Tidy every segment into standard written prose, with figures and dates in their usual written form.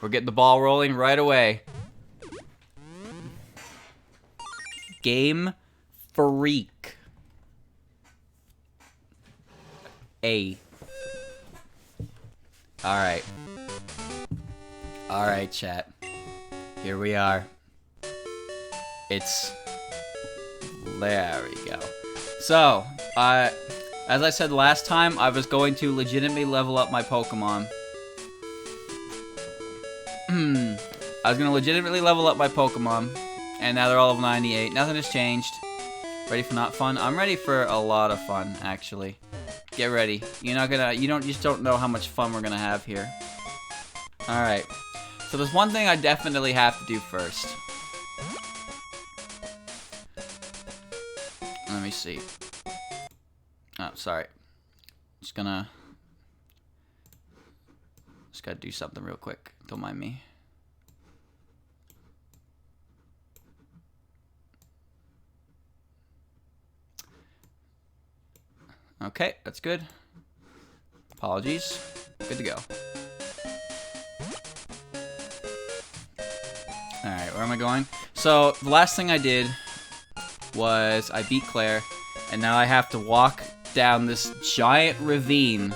We're getting the ball rolling right away. Game Freak. A. Alright. Alright, chat. Here we are. It's... There we go. So, as I said last time, I was going to legitimately level up my Pokemon. I was going to legitimately level up my Pokemon. And now they're all level 98. Nothing has changed. Ready for not fun? I'm ready for a lot of fun, actually. Get ready. You just don't know how much fun we're gonna have here. Alright. So there's one thing I definitely have to do first. Let me see. Oh, sorry. Just gotta do something real quick. Don't mind me. Okay, that's good. Apologies. Good to go. Alright, where am I going? So, the last thing I did was I beat Claire, and now I have to walk down this giant ravine.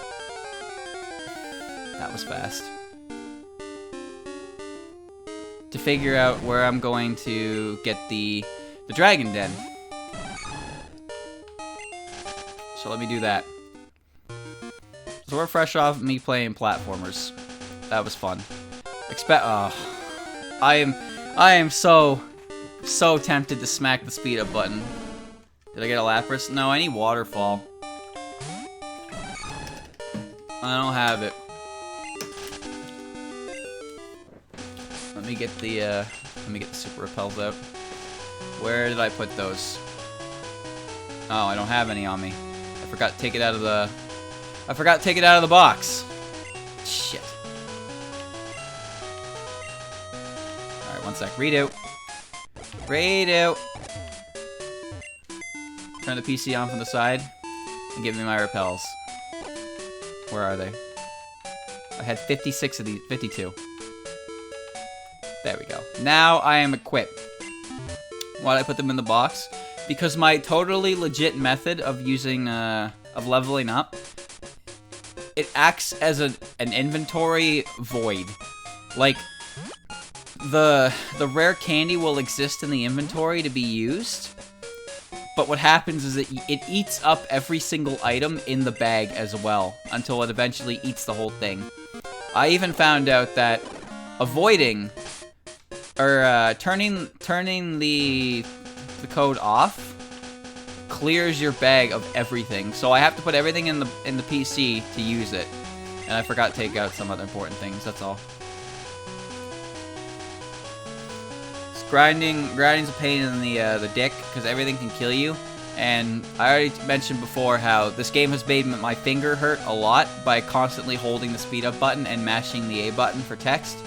That was fast. To figure out where I'm going to get the Dragon Den. So let me do that. So we're fresh off me playing platformers. That was fun. I am so tempted to smack the speed up button. Did I get a Lapras? No, I need Waterfall. I don't have it. Let me get the Super Repels out. Where did I put those? Oh, I don't have any on me. I forgot to take it out of the box. Shit. Alright, one sec. Redo. Turn the PC on from the side and give me my repels. Where are they? I had 56 of these. 52. There we go. Now I am equipped. Why did I put them in the box? Because my totally legit method of using, of leveling up, it acts as an inventory void. Like, the rare candy will exist in the inventory to be used, but what happens is it eats up every single item in the bag as well, until it eventually eats the whole thing. I even found out that avoiding, or turning the code off clears your bag of everything. So I have to put everything in the PC to use it. And I forgot to take out some other important things, that's all. Grinding's a pain in the dick, because everything can kill you. And I already mentioned before how this game has made my finger hurt a lot by constantly holding the speed up button and mashing the A button for text.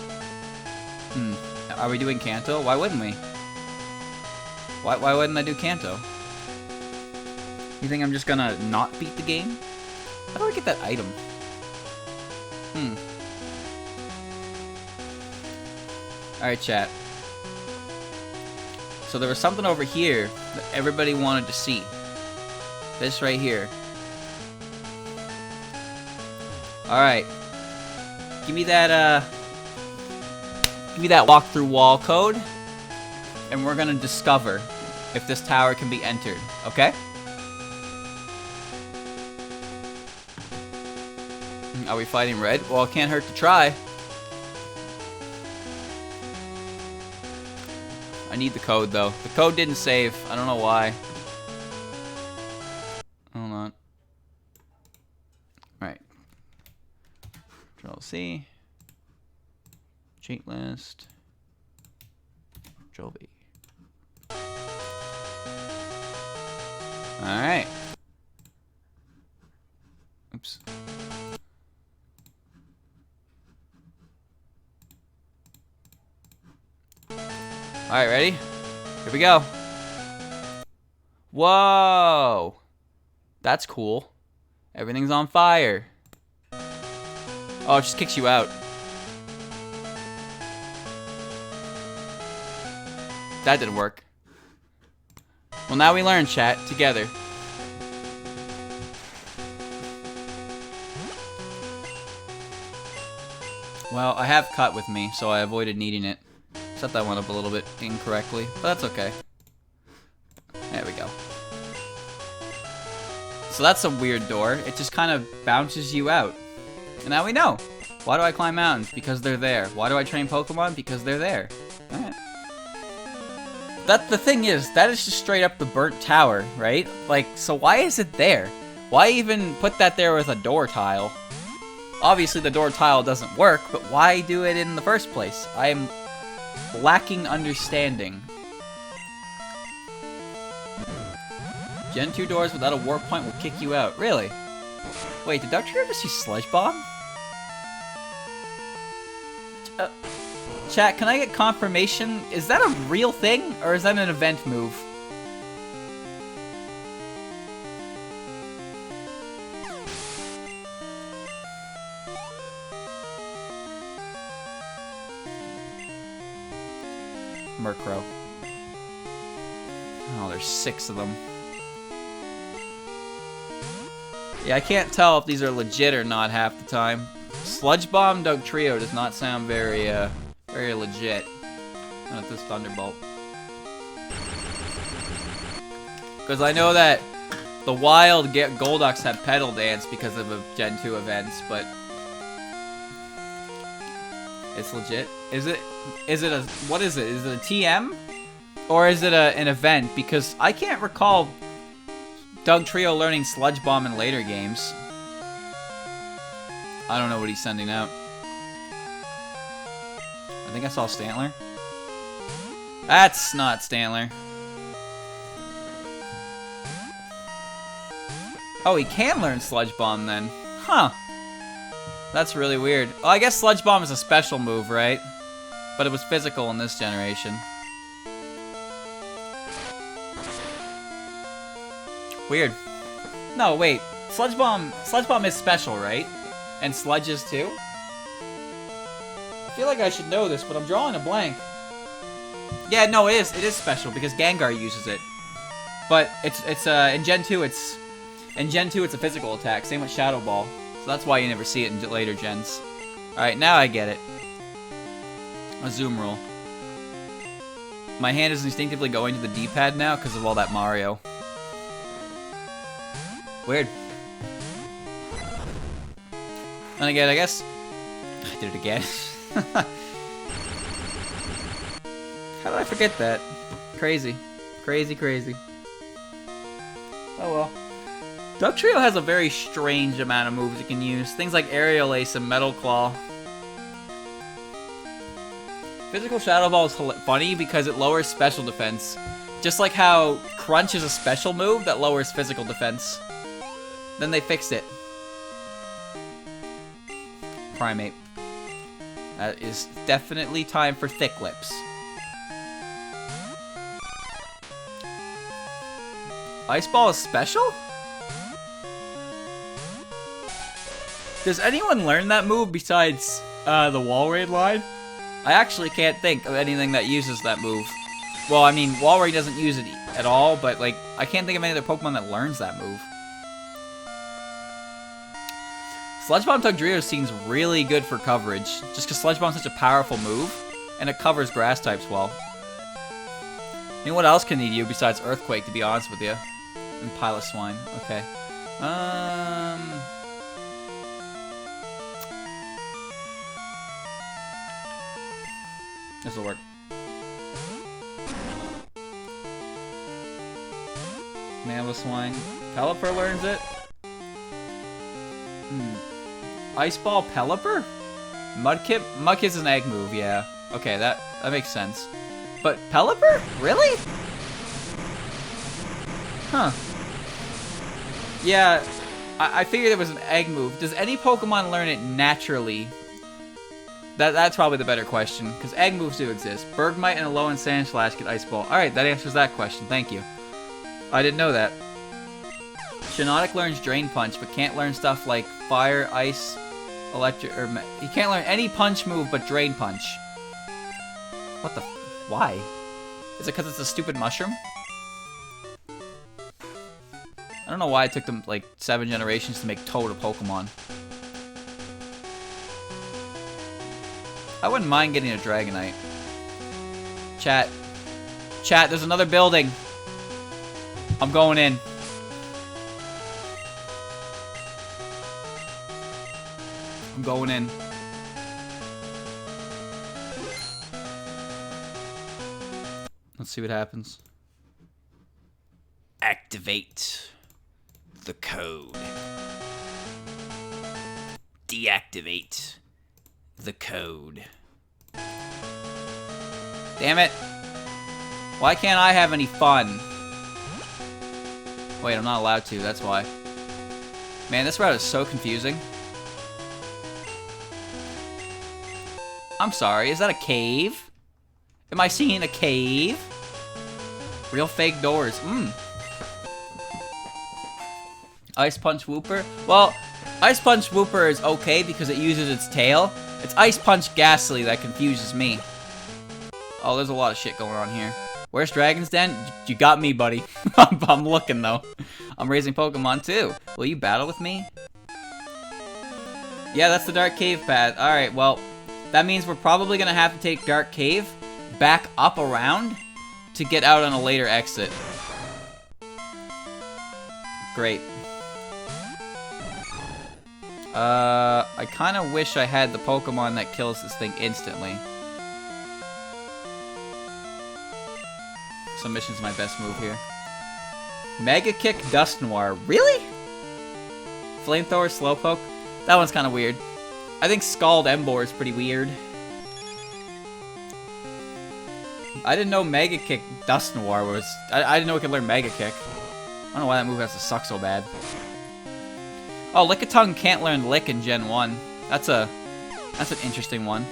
Are we doing Kanto? Why wouldn't we? Why wouldn't I do Kanto? You think I'm just gonna not beat the game? How do I get that item? Alright, chat. So there was something over here that everybody wanted to see. This right here. Alright. Give me that walkthrough wall code. And we're gonna discover if this tower can be entered, okay? Are we fighting red? Well, it can't hurt to try. I need the code, though. The code didn't save. I don't know why. Hold on. Right. Control C. Cheat list. Control V. Alright. Oops. Alright, ready? Here we go. Whoa! That's cool. Everything's on fire. Oh, it just kicks you out. That didn't work. Well, now we learn, chat, together. Well, I have cut with me, so I avoided needing it. Set that one up a little bit incorrectly, but that's okay. There we go. So that's a weird door. It just kind of bounces you out. And now we know. Why do I climb mountains? Because they're there. Why do I train Pokemon? Because they're there. Alright. The thing is, that is just straight up the burnt tower, right? Like, so why is it there? Why even put that there with a door tile? Obviously the door tile doesn't work, but why do it in the first place? I am lacking understanding. Gen 2 doors without a warp point will kick you out. Really? Wait, did Dugtrio just use Sludge Bomb? Chat, can I get confirmation? Is that a real thing, or is that an event move? Murkrow. Oh, there's 6 of them. Yeah, I can't tell if these are legit or not half the time. Sludge Bomb Dugtrio does not sound very, very legit. Not this Thunderbolt. Because I know that the wild Golducks have Petal Dance because of a Gen 2 events, but it's legit. Is it a, what is it? Is it a TM? Or is it an event? Because I can't recall Dugtrio learning Sludge Bomb in later games. I don't know what he's sending out. I think I saw Stantler. That's not Stantler. Oh, he can learn Sludge Bomb then. Huh. That's really weird. Well, I guess Sludge Bomb is a special move, right? But it was physical in this generation. Weird. No, wait. Sludge Bomb is special, right? And Sludge is too? I feel like I should know this, but I'm drawing a blank. Yeah, no, it is. It is special because Gengar uses it. But it's in Gen 2 it's a physical attack. Same with Shadow Ball. So that's why you never see it in later gens. Alright, now I get it. A zoom roll. My hand is instinctively going to the D-pad now because of all that Mario. Weird. And again, I guess I did it again. How did I forget that? Crazy. Crazy, crazy. Oh well. Dugtrio has a very strange amount of moves it can use. Things like Aerial Ace and Metal Claw. Physical Shadow Ball is funny because it lowers special defense. Just like how Crunch is a special move that lowers physical defense. Then they fixed it. Primate. That is definitely time for Thick Lips. Ice Ball is special? Does anyone learn that move besides the Wall Raid line? I actually can't think of anything that uses that move. Well, I mean, Wall Raid doesn't use it at all, but like, I can't think of any other Pokemon that learns that move. Sludge Bomb Dugtrio seems really good for coverage, just because Sludge Bomb is such a powerful move, and it covers grass types well. You know what else can need you besides Earthquake, to be honest with you? And Piloswine. Okay. This'll work. Mamoswine. Pelipper learns it. Ice Ball Pelipper? Mudkip? Mudkip's an egg move, yeah. Okay, that makes sense. But Pelipper? Really? Huh. Yeah, I figured it was an egg move. Does any Pokemon learn it naturally? That's probably the better question, because egg moves do exist. Bergmite and Alolan Sandslash get Ice Ball. Alright, that answers that question. Thank you. I didn't know that. Shiinotic learns Drain Punch, but can't learn stuff like Fire, Ice, Electric, or... He can't learn any punch move but Drain Punch. What the... Why? Is it because it's a stupid mushroom? I don't know why it took them like 7 generations to make Toad a Pokemon. I wouldn't mind getting a Dragonite. Chat. Chat, there's another building. I'm going in. I'm going in. Let's see what happens. Activate the code. Deactivate the code. Damn it. Why can't I have any fun? Wait, I'm not allowed to, that's why. Man, this route is so confusing. I'm sorry, is that a cave? Am I seeing a cave? Real fake doors. Ice Punch Wooper? Well, Ice Punch Wooper is okay because it uses its tail. It's Ice Punch Ghastly that confuses me. Oh, there's a lot of shit going on here. Where's Dragon's Den? You got me, buddy. I'm looking, though. I'm raising Pokemon, too. Will you battle with me? Yeah, that's the Dark Cave path. Alright, well, that means we're probably going to have to take Dark Cave back up around to get out on a later exit. Great. I kind of wish I had the Pokemon that kills this thing instantly. Submission's my best move here. Mega Kick Dust Noir. Really? Flamethrower Slowpoke? That one's kind of weird. I think Scald Embor is pretty weird. I didn't know Mega Kick Dust Noir was... I didn't know it could learn Mega Kick. I don't know why that move has to suck so bad. Oh, Lickitung can't learn Lick in Gen 1. That's an interesting one.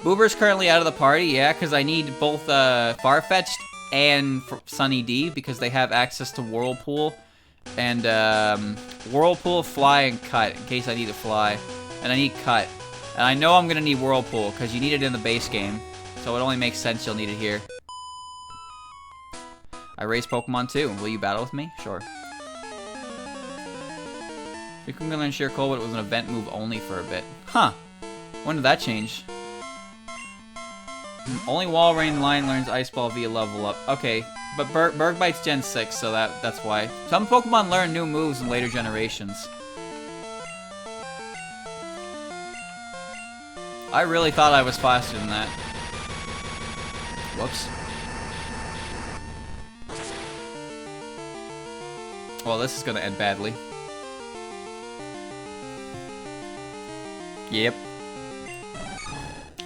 Boober's currently out of the party, yeah, because I need both Farfetch'd and Sunny D because they have access to Whirlpool. And Whirlpool, Fly, and Cut in case I need to fly. And I need Cut. And I know I'm going to need Whirlpool because you need it in the base game. So it only makes sense you'll need it here. I raised Pokemon too. Will you battle with me? Sure. You can learn Sheer Cold, but it was an event move only for a bit. Huh. When did that change? Only Walrein line learns Ice Ball via level up. Okay, but Berg Bite's Gen 6, so that's why. Some Pokemon learn new moves in later generations. I really thought I was faster than that. Whoops. Well, this is gonna end badly. Yep.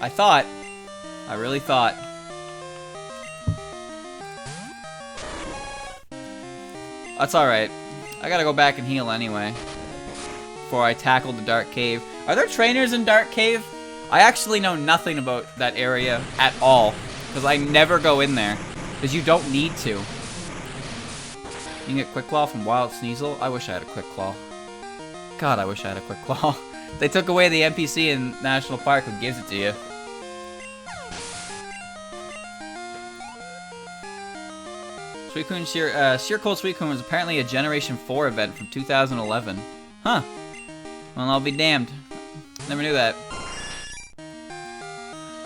I really thought. That's alright. I gotta go back and heal anyway. Before I tackle the Dark Cave. Are there trainers in Dark Cave? I actually know nothing about that area at all. Because I never go in there. Because you don't need to. You can get Quick Claw from Wild Sneasel. I wish I had a Quick Claw. God, I wish I had a Quick Claw. They took away the NPC in National Park who gives it to you. Suicune Sheer Cold Suicune was apparently a Generation 4 event from 2011. Huh. Well, I'll be damned. Never knew that.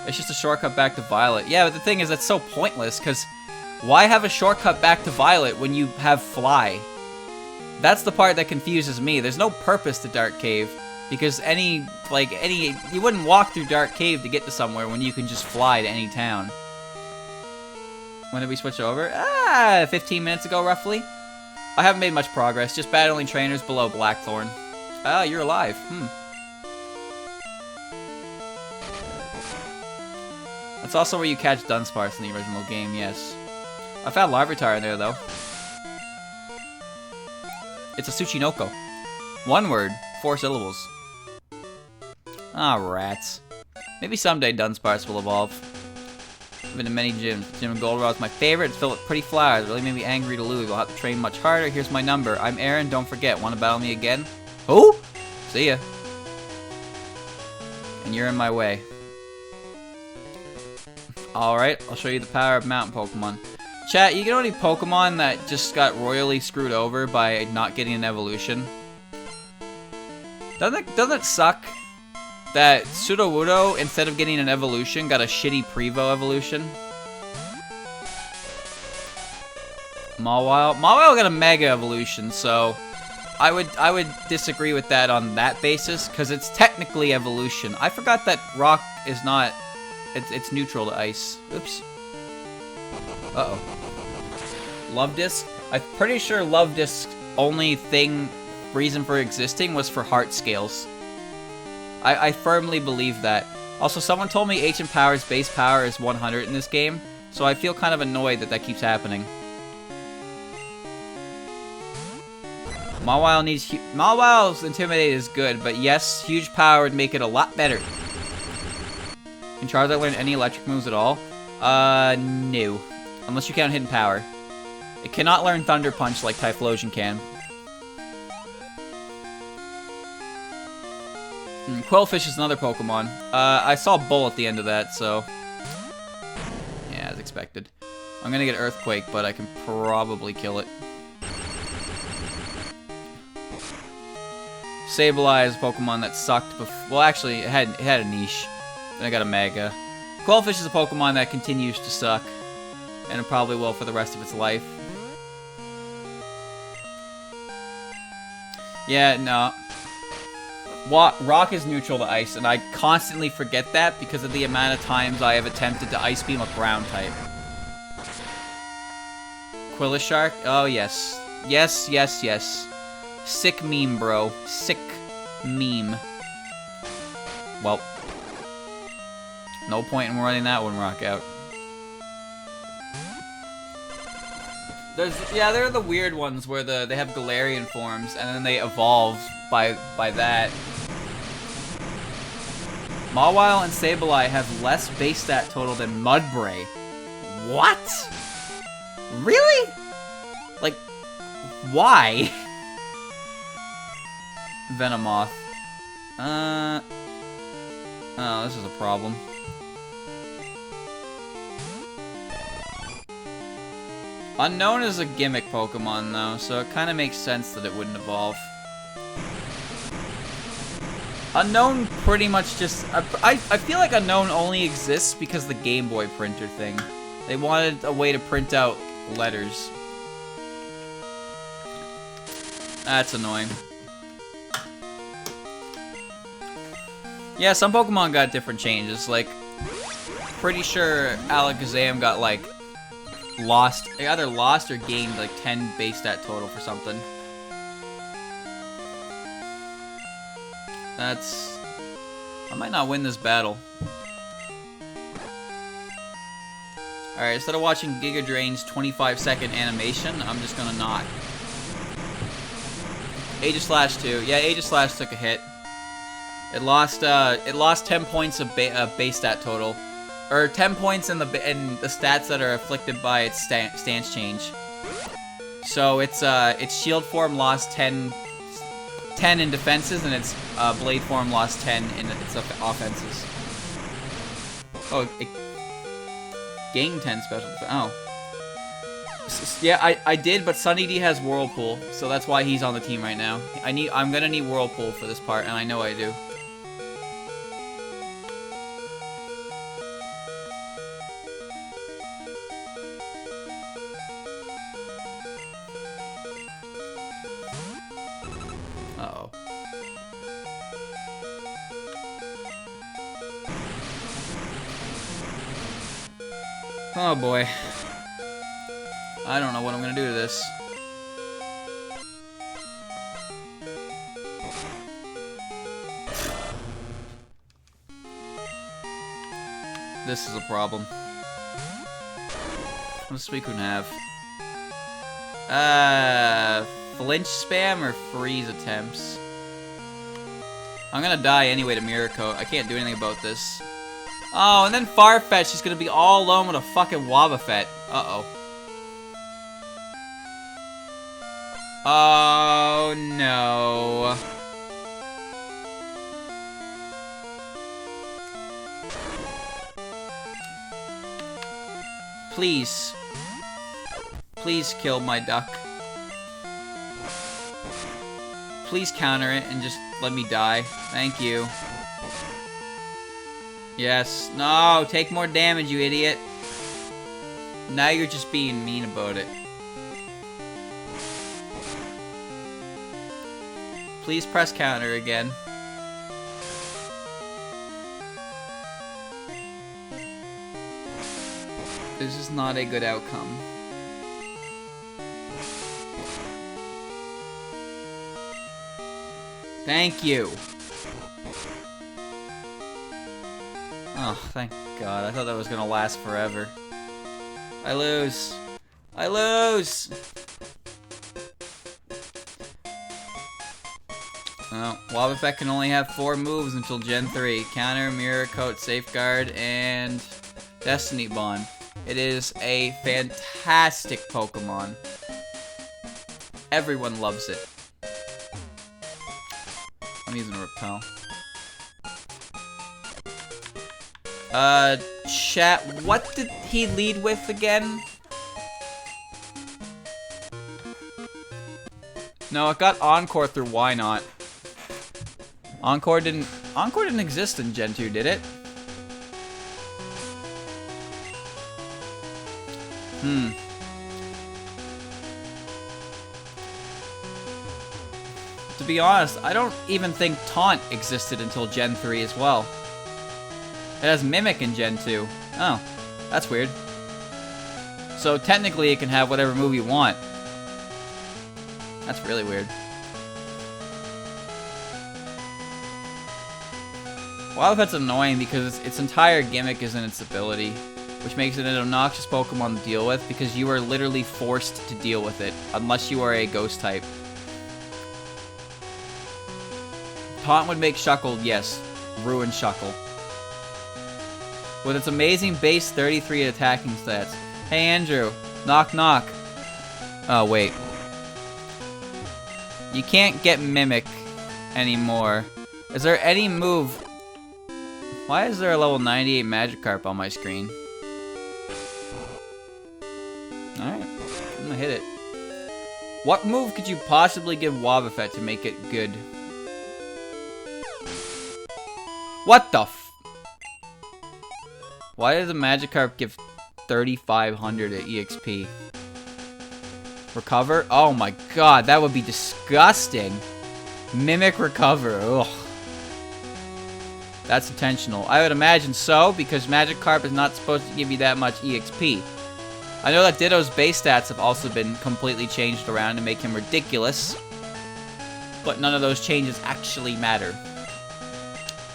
It's just a shortcut back to Violet. Yeah, but the thing is, that's so pointless, because why have a shortcut back to Violet when you have Fly? That's the part that confuses me. There's no purpose to Dark Cave. Because you wouldn't walk through Dark Cave to get to somewhere when you can just fly to any town. When did we switch over? 15 minutes ago, roughly. I haven't made much progress, just battling trainers below Blackthorn. Ah, you're alive. That's also where you catch Dunsparce in the original game, yes. I found Larvitar in there, though. It's a Tsuchinoko. One word, 4 syllables. Ah, rats. Maybe someday Dunsparce will evolve. I've been to many gyms. Gym of Goldenrod's my favorite. It's filled with pretty flowers. It really made me angry to lose. I'll have to train much harder. Here's my number. I'm Aaron. Don't forget. Want to battle me again? Who? See ya. And you're in my way. Alright, I'll show you the power of mountain Pokemon. Chat, you know any Pokemon that just got royally screwed over by not getting an evolution? Doesn't it suck that Sudowoodo, instead of getting an evolution, got a shitty Prevo evolution? Mawile got a Mega evolution, so I would disagree with that on that basis, because it's technically evolution. I forgot that rock is not, it's neutral to ice. Oops. Uh-oh. Love Disc? I'm pretty sure Love Disc's only reason for existing was for heart scales. I firmly believe that. Also, someone told me Ancient Power's base power is 100 in this game, so I feel kind of annoyed that that keeps happening. Mawile's Intimidate is good, but yes, huge power would make it a lot better. Can Charizard learn any electric moves at all? No. Unless you count Hidden Power. It cannot learn Thunder Punch like Typhlosion can. Quillfish is another Pokemon. I saw Bull at the end of that, so... yeah, as expected. I'm gonna get Earthquake, but I can probably kill it. Sableye is a Pokemon that sucked before. Well, actually, it had a niche. Then I got a Mega. Quillfish is a Pokemon that continues to suck. And it probably will for the rest of its life. Yeah, no. Rock is neutral to ice, and I constantly forget that because of the amount of times I have attempted to Ice Beam a ground type. Quillishark? Oh, yes. Yes, yes, yes. Sick meme, bro. Sick meme. Well. No point in running that one rock out. There are the weird ones where they have Galarian forms and then they evolve by that. Mawile and Sableye have less base stat total than Mudbray. What? Really? Like, why? Venomoth. Oh, this is a problem. Unknown is a gimmick Pokemon, though, so it kind of makes sense that it wouldn't evolve. Unknown pretty much just... I feel like Unknown only exists because the Game Boy printer thing. They wanted a way to print out letters. That's annoying. Yeah, some Pokemon got different changes. Like, pretty sure Alakazam got, like, lost. They either lost or gained, like, 10 base stat total for something. That's... I might not win this battle. Alright, instead of watching Giga Drain's 25-second animation, I'm just gonna not. Aegislash 2. Yeah, Aegislash took a hit. It lost 10 points of base stat total. Or 10 points in the stats that are afflicted by its stance change. So its shield form lost 10 in defenses, and its blade form lost 10 in its offenses. Oh, it gained 10 special defense. Oh. Yeah, I did, but Sunny D has Whirlpool, so that's why he's on the team right now. I'm gonna need Whirlpool for this part, and I know I do. Uh-oh. Oh boy. I don't know what I'm gonna do to this. This is a problem. What does Suicune have? Flinch spam or freeze attempts? I'm gonna die anyway to Miracle. I can't do anything about this. Oh, and then Farfetch is gonna be all alone with a fucking Wobbuffet. Uh-oh. Oh, no. Please. Please kill my duck. Please counter it and just let me die. Thank you. Yes. No, take more damage, you idiot. Now you're just being mean about it. Please press counter again. This is not a good outcome. Thank you. Oh, thank God. I thought that was gonna last forever. I lose. I lose! Oh, Wobbuffet can only have 4 moves until Gen 3. Counter, Mirror, Coat, Safeguard, and Destiny Bond. It is a fantastic Pokemon. Everyone loves it. I'm using a Repel. Chat, what did he lead with again? No, it got Encore through Why Not. Encore didn't exist in Gen 2, did it? To be honest, I don't even think Taunt existed until Gen 3 as well. It has Mimic in Gen 2. Oh, that's weird. So technically it can have whatever move you want. That's really weird. Wobbuffet's annoying because its entire gimmick is in its ability, which makes it an obnoxious Pokemon to deal with because you are literally forced to deal with it, unless you are a Ghost type. Taunt would make Shuckle, yes, ruin Shuckle. With its amazing base 33 attacking stats. Hey Andrew, knock knock. Oh wait. You can't get Mimic anymore. Is there any move? Why is there a level 98 Magikarp on my screen? Alright, I'm gonna hit it. What move could you possibly give Wobbuffet to make it good? What the f- Why does a Magikarp give 3,500 at EXP? Recover? Oh my god, that would be disgusting. Mimic Recover, ugh. That's intentional. I would imagine so, because Magikarp is not supposed to give you that much EXP. I know that Ditto's base stats have also been completely changed around to make him ridiculous, but none of those changes actually matter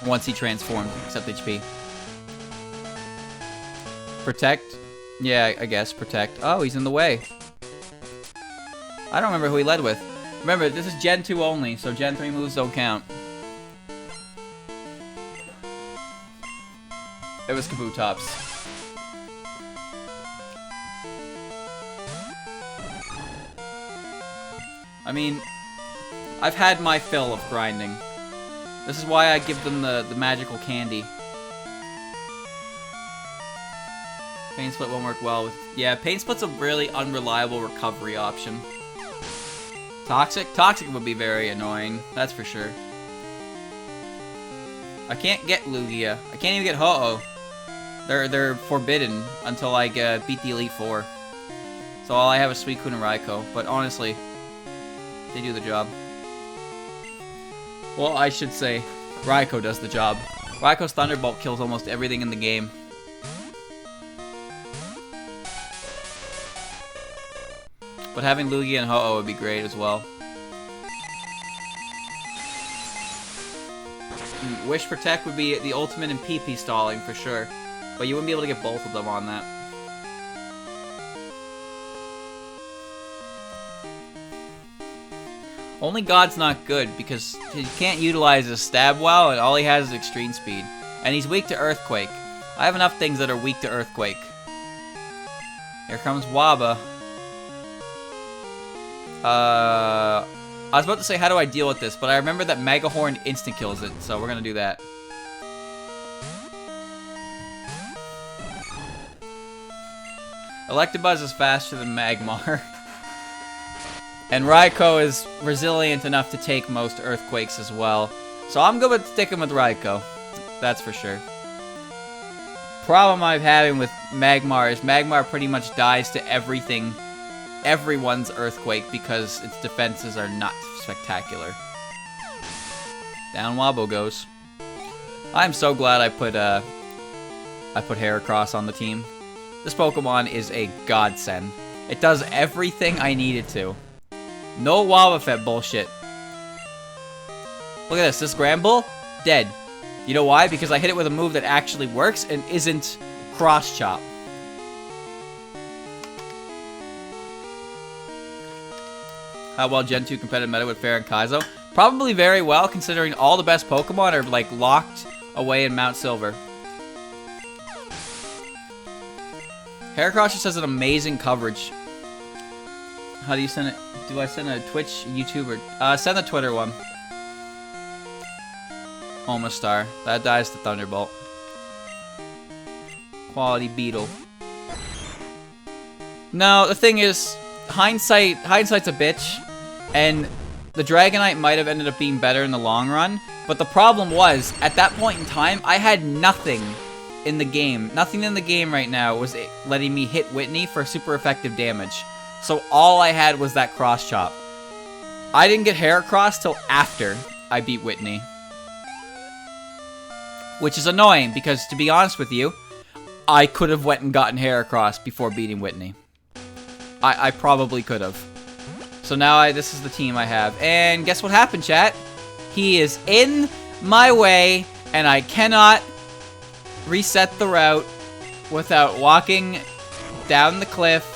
once he transformed, except HP. Protect? Yeah, I guess. Protect. Oh, he's in the way. I don't remember who he led with. Remember, this is Gen 2 only, so Gen 3 moves don't count. It was Kabutops. I mean, I've had my fill of grinding. This is why I give them the magical candy. Pain Split won't work well with... Yeah, Pain Split's a really unreliable recovery option. Toxic? Toxic would be very annoying, that's for sure. I can't get Lugia. I can't even get Ho-Oh. They're forbidden until I beat the Elite Four. So all I have is Suicune and Raikou, but honestly, they do the job. Well, I should say, Raikou does the job. Raikou's Thunderbolt kills almost everything in the game. But having Lugia and Ho-Oh would be great as well. Wish Protect would be the ultimate in PP stalling for sure. But you wouldn't be able to get both of them on that. Only God's not good because he can't utilize his stab well and all he has is extreme speed. And he's weak to Earthquake. I have enough things that are weak to Earthquake. Here comes Waba. I was about to say how do I deal with this, but I remember that Mega Horn instant kills it, so we're gonna do that. Electabuzz is faster than Magmar. And Raikou is resilient enough to take most earthquakes as well. So I'm good with sticking with Raikou. That's for sure. Problem I'm having with Magmar is Magmar pretty much dies to everything, everyone's earthquake, because its defenses are not spectacular. Down Wobble goes. I'm so glad I put Heracross on the team. This Pokemon is a godsend. It does everything I need it to. No Wobbuffet bullshit. Look at this. This Granbull, dead. You know why? Because I hit it with a move that actually works and isn't Cross Chop. How well Gen 2 competitive meta with Fair and Kaizo? Probably very well, considering all the best Pokemon are like locked away in Mount Silver. Heracross just has an amazing coverage. How do you send it? Do I send a Twitch, YouTube, or send the Twitter one? Omastar. That dies to Thunderbolt. Quality Beetle. No, the thing is, hindsight's a bitch, and the Dragonite might have ended up being better in the long run, but the problem was, at that point in time, I had nothing in the game. Nothing in the game right now was letting me hit Whitney for super effective damage. So all I had was that Cross Chop. I didn't get Heracross till after I beat Whitney. Which is annoying, because to be honest with you, I could have went and gotten Heracross before beating Whitney. I probably could have. So now this is the team I have. And guess what happened, chat? He is in my way, and I cannot reset the route without walking down the cliff.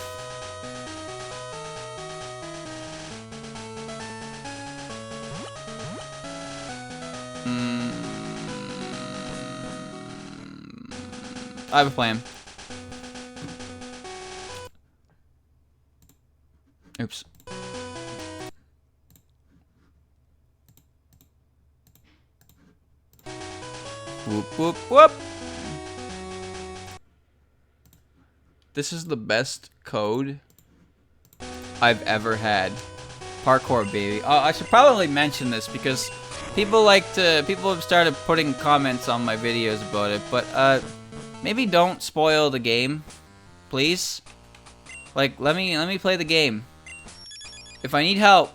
I have a plan. Oops. Whoop, whoop, whoop. This is the best code I've ever had. Parkour, baby. I should probably mention this because people have started putting comments on my videos about it, but maybe don't spoil the game, please. Like, let me play the game. If I need help,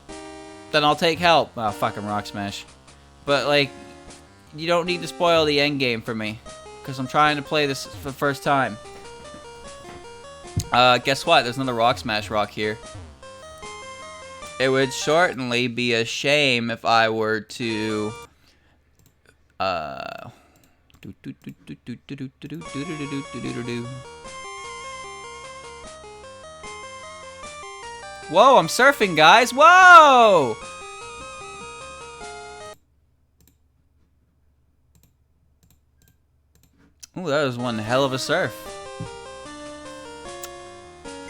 then I'll take help. Oh, fucking Rock Smash. But like, you don't need to spoil the end game for me, because I'm trying to play this for the first time. Guess what? There's another Rock Smash rock here. It would certainly be a shame if I were to Whoa, I'm surfing, guys. Whoa! Ooh, that was one hell of a surf.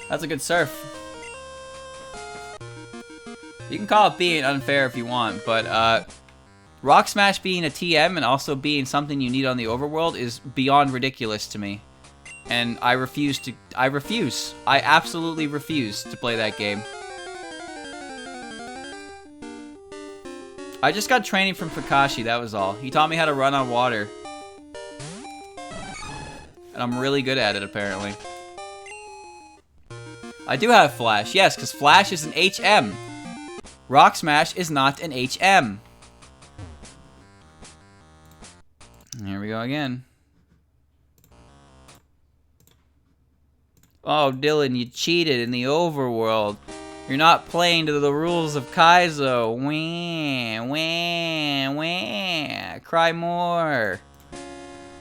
That's a good surf. You can call it being unfair if you want, but Rock Smash being a TM and also being something you need on the overworld is beyond ridiculous to me. And I refuse. I absolutely refuse to play that game. I just got training from Kakashi, that was all. He taught me how to run on water. And I'm really good at it, apparently. I do have Flash, yes, because Flash is an HM. Rock Smash is not an HM. Here we go again. Oh, Dylan, you cheated in the overworld. You're not playing to the rules of Kaizo. Wah, wah, wah. Cry more.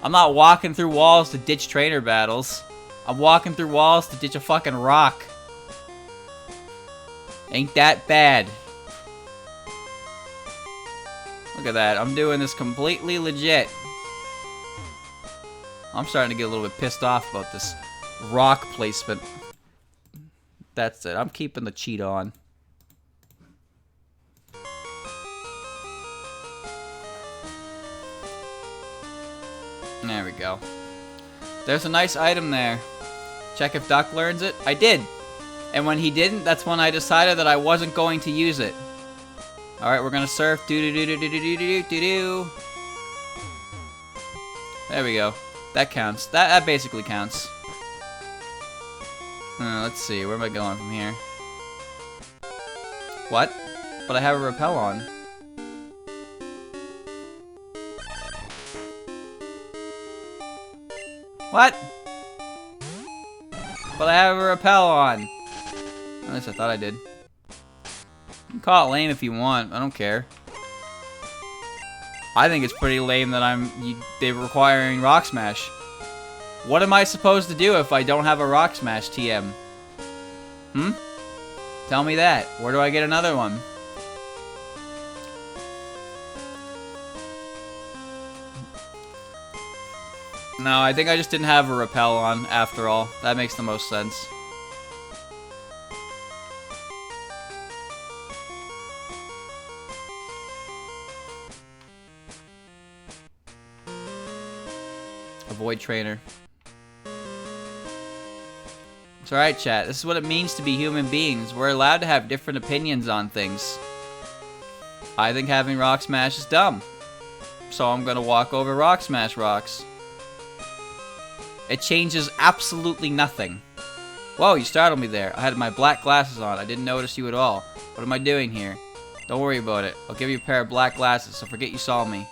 I'm not walking through walls to ditch trainer battles. I'm walking through walls to ditch a fucking rock. Ain't that bad. Look at that. I'm doing this completely legit. I'm starting to get a little bit pissed off about this rock placement. That's it. I'm keeping the cheat on. There we go. There's a nice item there. Check if Duck learns it. I did. And when he didn't, that's when I decided that I wasn't going to use it. Alright, we're gonna surf. Do-do-do-do-do-do-do-do-do. There we go. That counts. That basically counts. Let's see. Where am I going from here? What? But I have a rappel on. What? But I have a rappel on. At least I thought I did. You can call it lame if you want. I don't care. I think it's pretty lame that they're requiring Rock Smash. What am I supposed to do if I don't have a Rock Smash TM? Hmm? Tell me that. Where do I get another one? No, I think I just didn't have a rappel on after all. That makes the most sense. Avoid trainer. It's alright, chat. This is what it means to be human beings. We're allowed to have different opinions on things. I think having Rock Smash is dumb. So I'm gonna walk over Rock Smash rocks. It changes absolutely nothing. Whoa, you startled me there. I had my black glasses on. I didn't notice you at all. What am I doing here? Don't worry about it. I'll give you a pair of black glasses, so forget you saw me.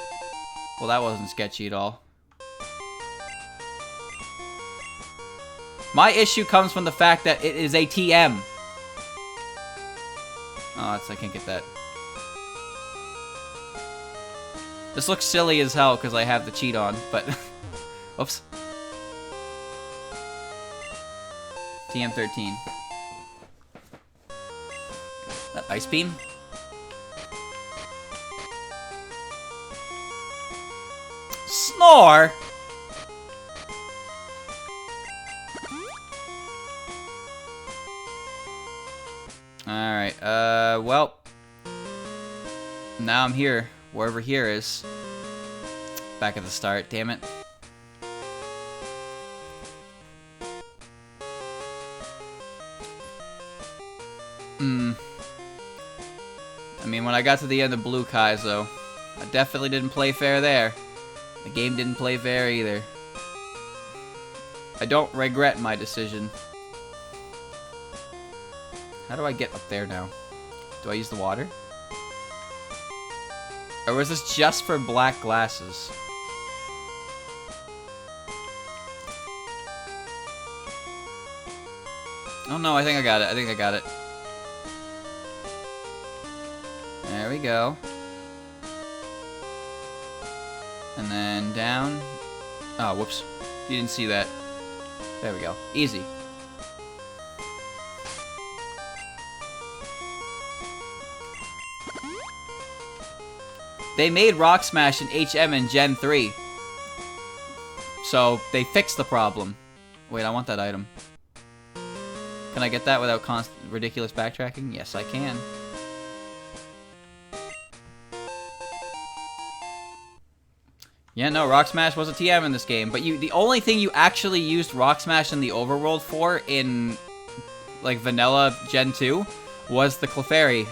Well, that wasn't sketchy at all. My issue comes from the fact that it is a TM. Oh, I can't get that. This looks silly as hell because I have the cheat on, but... Oops. TM13. That Ice Beam? Snore? Alright, well. Now I'm here. Wherever here is. Back at the start, damn it. I mean, when I got to the end of Blue Kaizo, I definitely didn't play fair there. The game didn't play fair either. I don't regret my decision. How do I get up there now? Do I use the water? Or was this just for black glasses? Oh no, I think I got it. I think I got it. There we go. And then down. Oh, whoops. You didn't see that. There we go. Easy. They made Rock Smash in HM in Gen 3. So, they fixed the problem. Wait, I want that item. Can I get that without ridiculous backtracking? Yes, I can. Yeah, no, Rock Smash was a TM in this game, but the only thing you actually used Rock Smash in the overworld for in, like, vanilla Gen 2 was the Clefairy.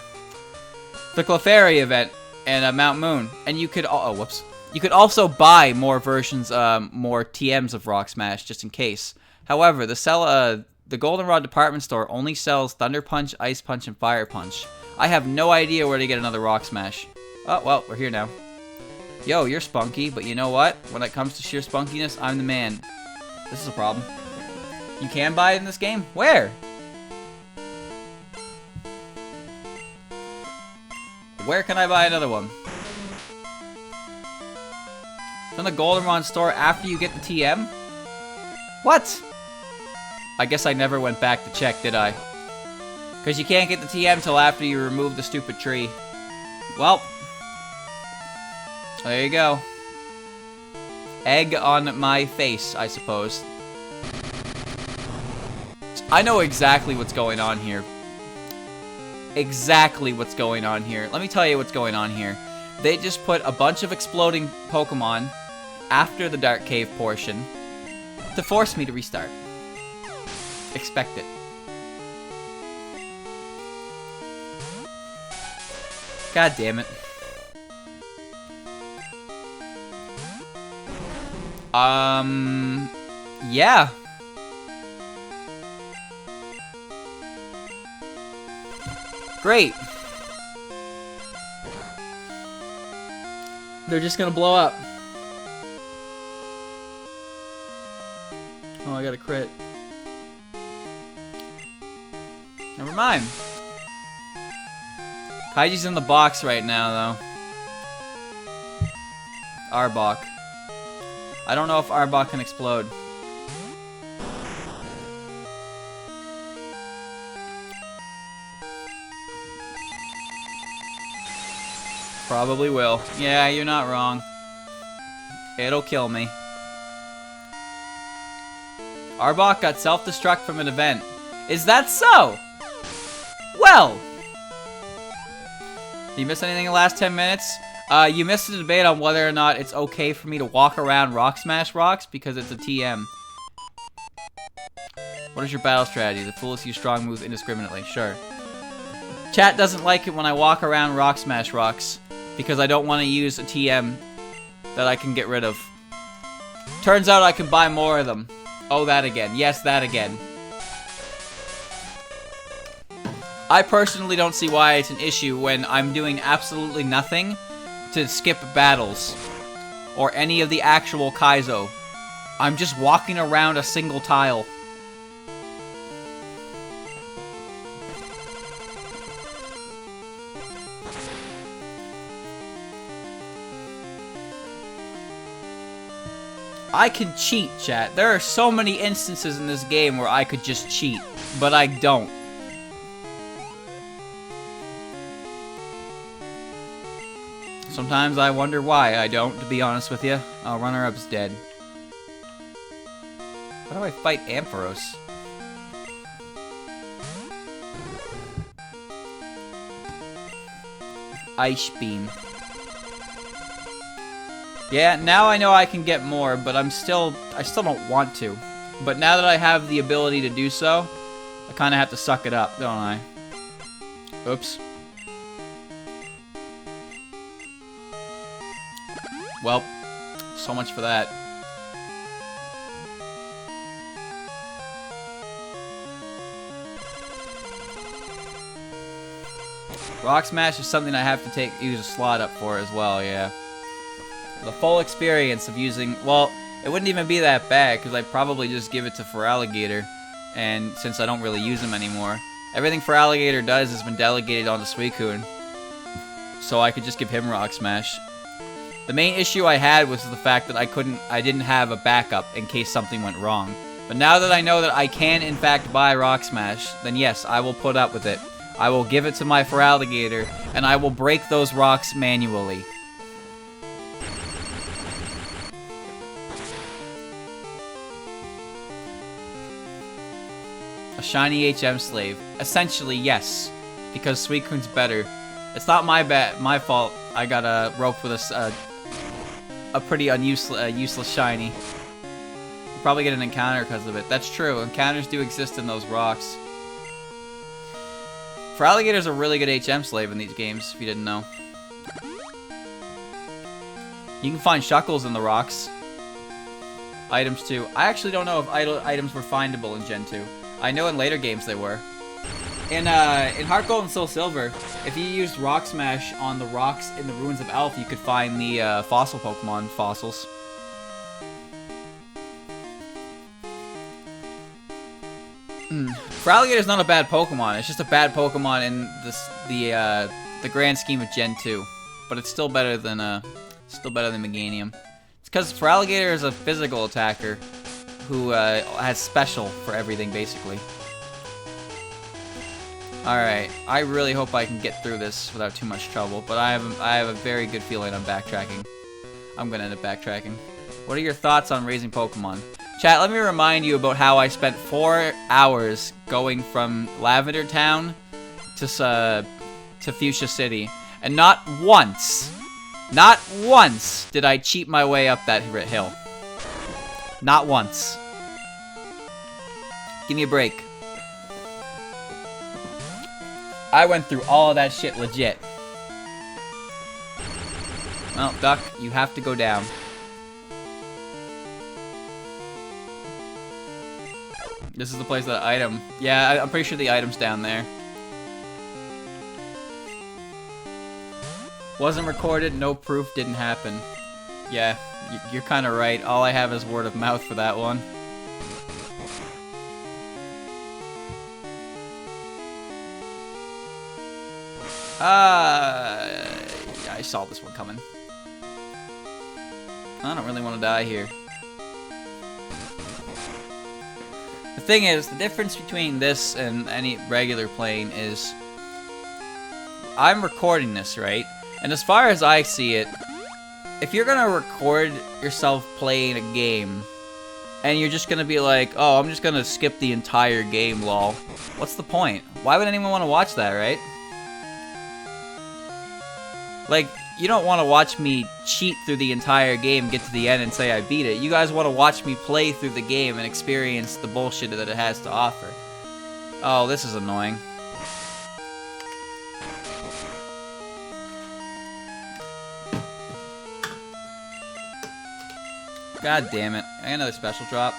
The Clefairy event and Mount Moon. And you could, oh, whoops. You could also buy more versions, more TMs of Rock Smash, just in case. However, the Goldenrod department store only sells Thunder Punch, Ice Punch, and Fire Punch. I have no idea where to get another Rock Smash. Oh, well, we're here now. Yo, you're spunky, but you know what? When it comes to sheer spunkiness, I'm the man. This is a problem. You can buy it in this game? Where? Where can I buy another one? From the Goldenrod store after you get the TM? What? I guess I never went back to check, did I? Because you can't get the TM till after you remove the stupid tree. Well, there you go. Egg on my face, I suppose. I know exactly what's going on here. Exactly what's going on here. Let me tell you what's going on here. They just put a bunch of exploding Pokemon after the Dark Cave portion to force me to restart. expect it. God damn it. Yeah. Great. They're just gonna blow up. Oh, I got a crit. Never mind. Kaiji's in the box right now, though. Arbok. I don't know if Arbok can explode. Probably will. Yeah, you're not wrong. It'll kill me. Arbok got self-destruct from an event. Is that so? Well. Did you miss anything in the last 10 minutes? You missed the debate on whether or not it's okay for me to walk around Rock Smash rocks because it's a TM. What is your battle strategy? The foolish use strong moves indiscriminately. Sure. Chat doesn't like it when I walk around Rock Smash rocks because I don't want to use a TM that I can get rid of. Turns out I can buy more of them. Oh, that again. Yes, that again. I personally don't see why it's an issue when I'm doing absolutely nothing to skip battles or any of the actual Kaizo. I'm just walking around a single tile. I can cheat, chat. There are so many instances in this game where I could just cheat, but I don't. Sometimes I wonder why I don't, to be honest with you. Oh, runner-up's dead. How do I fight Ampharos? Ice Beam. Yeah, now I know I can get more, but I still don't want to. But now that I have the ability to do so, I kind of have to suck it up, don't I? Oops. Well, so much for that. Rock Smash is something I have to use a slot up for as well, yeah. The full experience of using, well, it wouldn't even be that bad because I'd probably just give it to Feraligatr, and since I don't really use him anymore, everything Feraligatr does has been delegated onto Suicune, so I could just give him Rock Smash. The main issue I had was the fact that I didn't have a backup in case something went wrong. But now that I know that I can in fact buy Rock Smash, then yes, I will put up with it. I will give it to my Feraligatr, and I will break those rocks manually. A shiny HM slave. Essentially, yes. Because Suicune's better. It's not my fault I got roped with a pretty useless shiny. You'll probably get an encounter because of it. That's true. Encounters do exist in those rocks. Feraligator's a really good HM slave in these games, if you didn't know. You can find Shuckles in the rocks. Items too. I actually don't know if items were findable in Gen 2. I know in later games they were. In Heart Gold and Soul Silver, if you used Rock Smash on the rocks in the Ruins of Elf, you could find the fossil Pokemon fossils. Feraligator's not a bad Pokemon. It's just a bad Pokemon in the grand scheme of Gen 2, but it's still better than Meganium. It's because Feraligator is a physical attacker who has special for everything basically. Alright, I really hope I can get through this without too much trouble, but I have a very good feeling I'm backtracking. I'm gonna end up backtracking. What are your thoughts on raising Pokemon? Chat, let me remind you about how I spent 4 hours going from Lavender Town to Fuchsia City, and not once did I cheat my way up that hill. Not once. Give me a break. I went through all of that shit legit. Well, Duck, you have to go down. This is the place that item. Yeah, I'm pretty sure the item's down there. Wasn't recorded, no proof, didn't happen. Yeah, you're kind of right. All I have is word of mouth for that one. I saw this one coming. I don't really want to die here. The thing is, the difference between this and any regular plane is I'm recording this, right? And as far as I see it, if you're gonna record yourself playing a game and you're just gonna be like, oh, I'm just gonna skip the entire game, lol, what's the point? Why would anyone want to watch that, right? Like, you don't want to watch me cheat through the entire game, get to the end, and say I beat it. You guys want to watch me play through the game and experience the bullshit that it has to offer. Oh, this is annoying. God damn it. I got another special drop.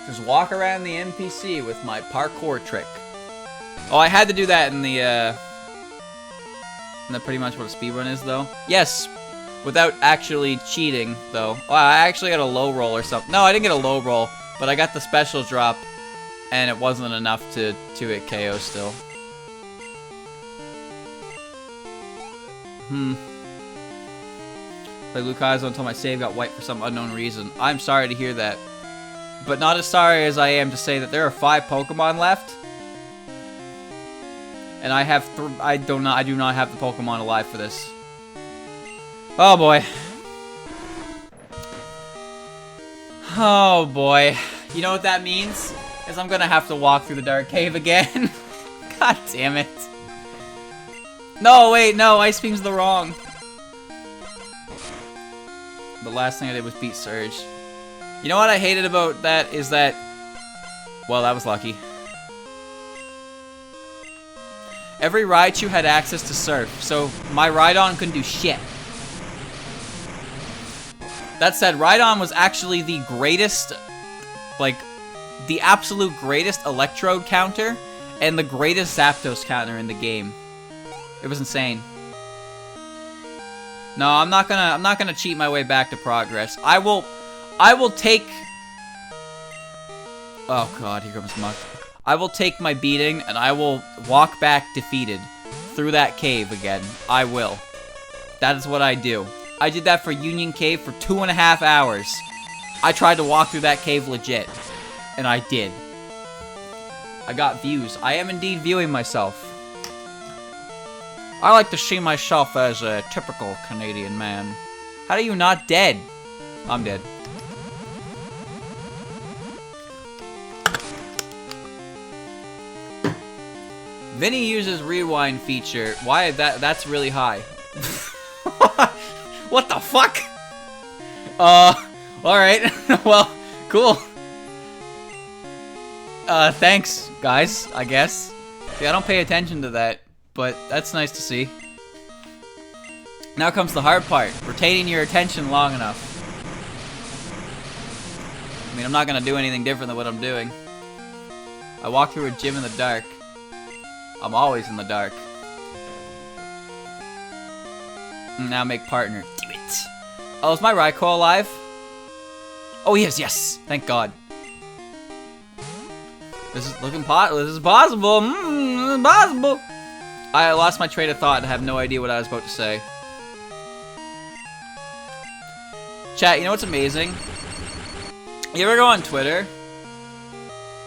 Just walk around the NPC with my parkour trick. Oh, I had to do that in the, isn't that pretty much what a speedrun is, though? Yes, without actually cheating, though. Oh, I actually got a low roll or something. No, I didn't get a low roll, but I got the special drop, and it wasn't enough to hit KO still. Played Blue Kaizo until my save got wiped for some unknown reason. I'm sorry to hear that. But not as sorry as I am to say that there are 5 Pokemon left. And I have I do not have the Pokemon alive for this. Oh boy. Oh boy. You know what that means? Is I'm gonna have to walk through the dark cave again. God damn it. No, wait, no, Ice Beam's the wrong. The last thing I did was beat Surge. You know what I hated about that is that... Well, that was lucky. Every Raichu had access to Surf, so my Rhydon couldn't do shit. That said, Rhydon was actually the greatest, like, the absolute greatest Electrode counter and the greatest Zapdos counter in the game. It was insane. No, I'm not gonna cheat my way back to progress. I will take... Oh god, here comes Muck. I will take my beating, and I will walk back defeated through that cave again. I will. That is what I do. I did that for Union Cave for 2.5 hours. I tried to walk through that cave legit. And I did. I got views. I am indeed viewing myself. I like to see myself as a typical Canadian man. How are you not dead? I'm dead. Vinny uses rewind feature. Why that's really high. What the fuck? Alright. Well, cool. Thanks, guys, I guess. See, I don't pay attention to that, but that's nice to see. Now comes the hard part. Retaining your attention long enough. I mean, I'm not gonna do anything different than what I'm doing. I walk through a gym in the dark. I'm always in the dark. Now make partner. Damn it. Oh, is my Raikou alive? Oh, yes. Thank God. This is looking possible. This is possible. This is possible. I lost my train of thought and have no idea what I was about to say. Chat, you know what's amazing? You ever go on Twitter?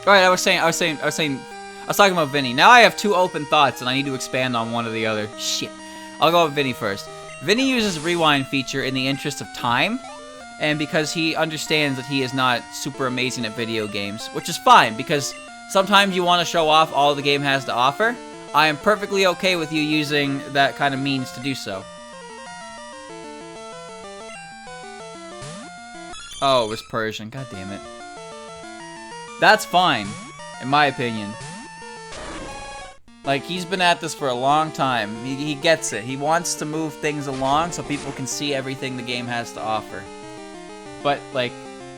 Alright, I was talking about Vinny. Now I have 2 open thoughts and I need to expand on one or the other. Shit. I'll go with Vinny first. Vinny uses rewind feature in the interest of time, and because he understands that he is not super amazing at video games, which is fine, because sometimes you want to show off all the game has to offer. I am perfectly okay with you using that kind of means to do so. Oh, it was Persian. God damn it. That's fine, in my opinion. Like, he's been at this for a long time. He gets it. He wants to move things along so people can see everything the game has to offer. But, like,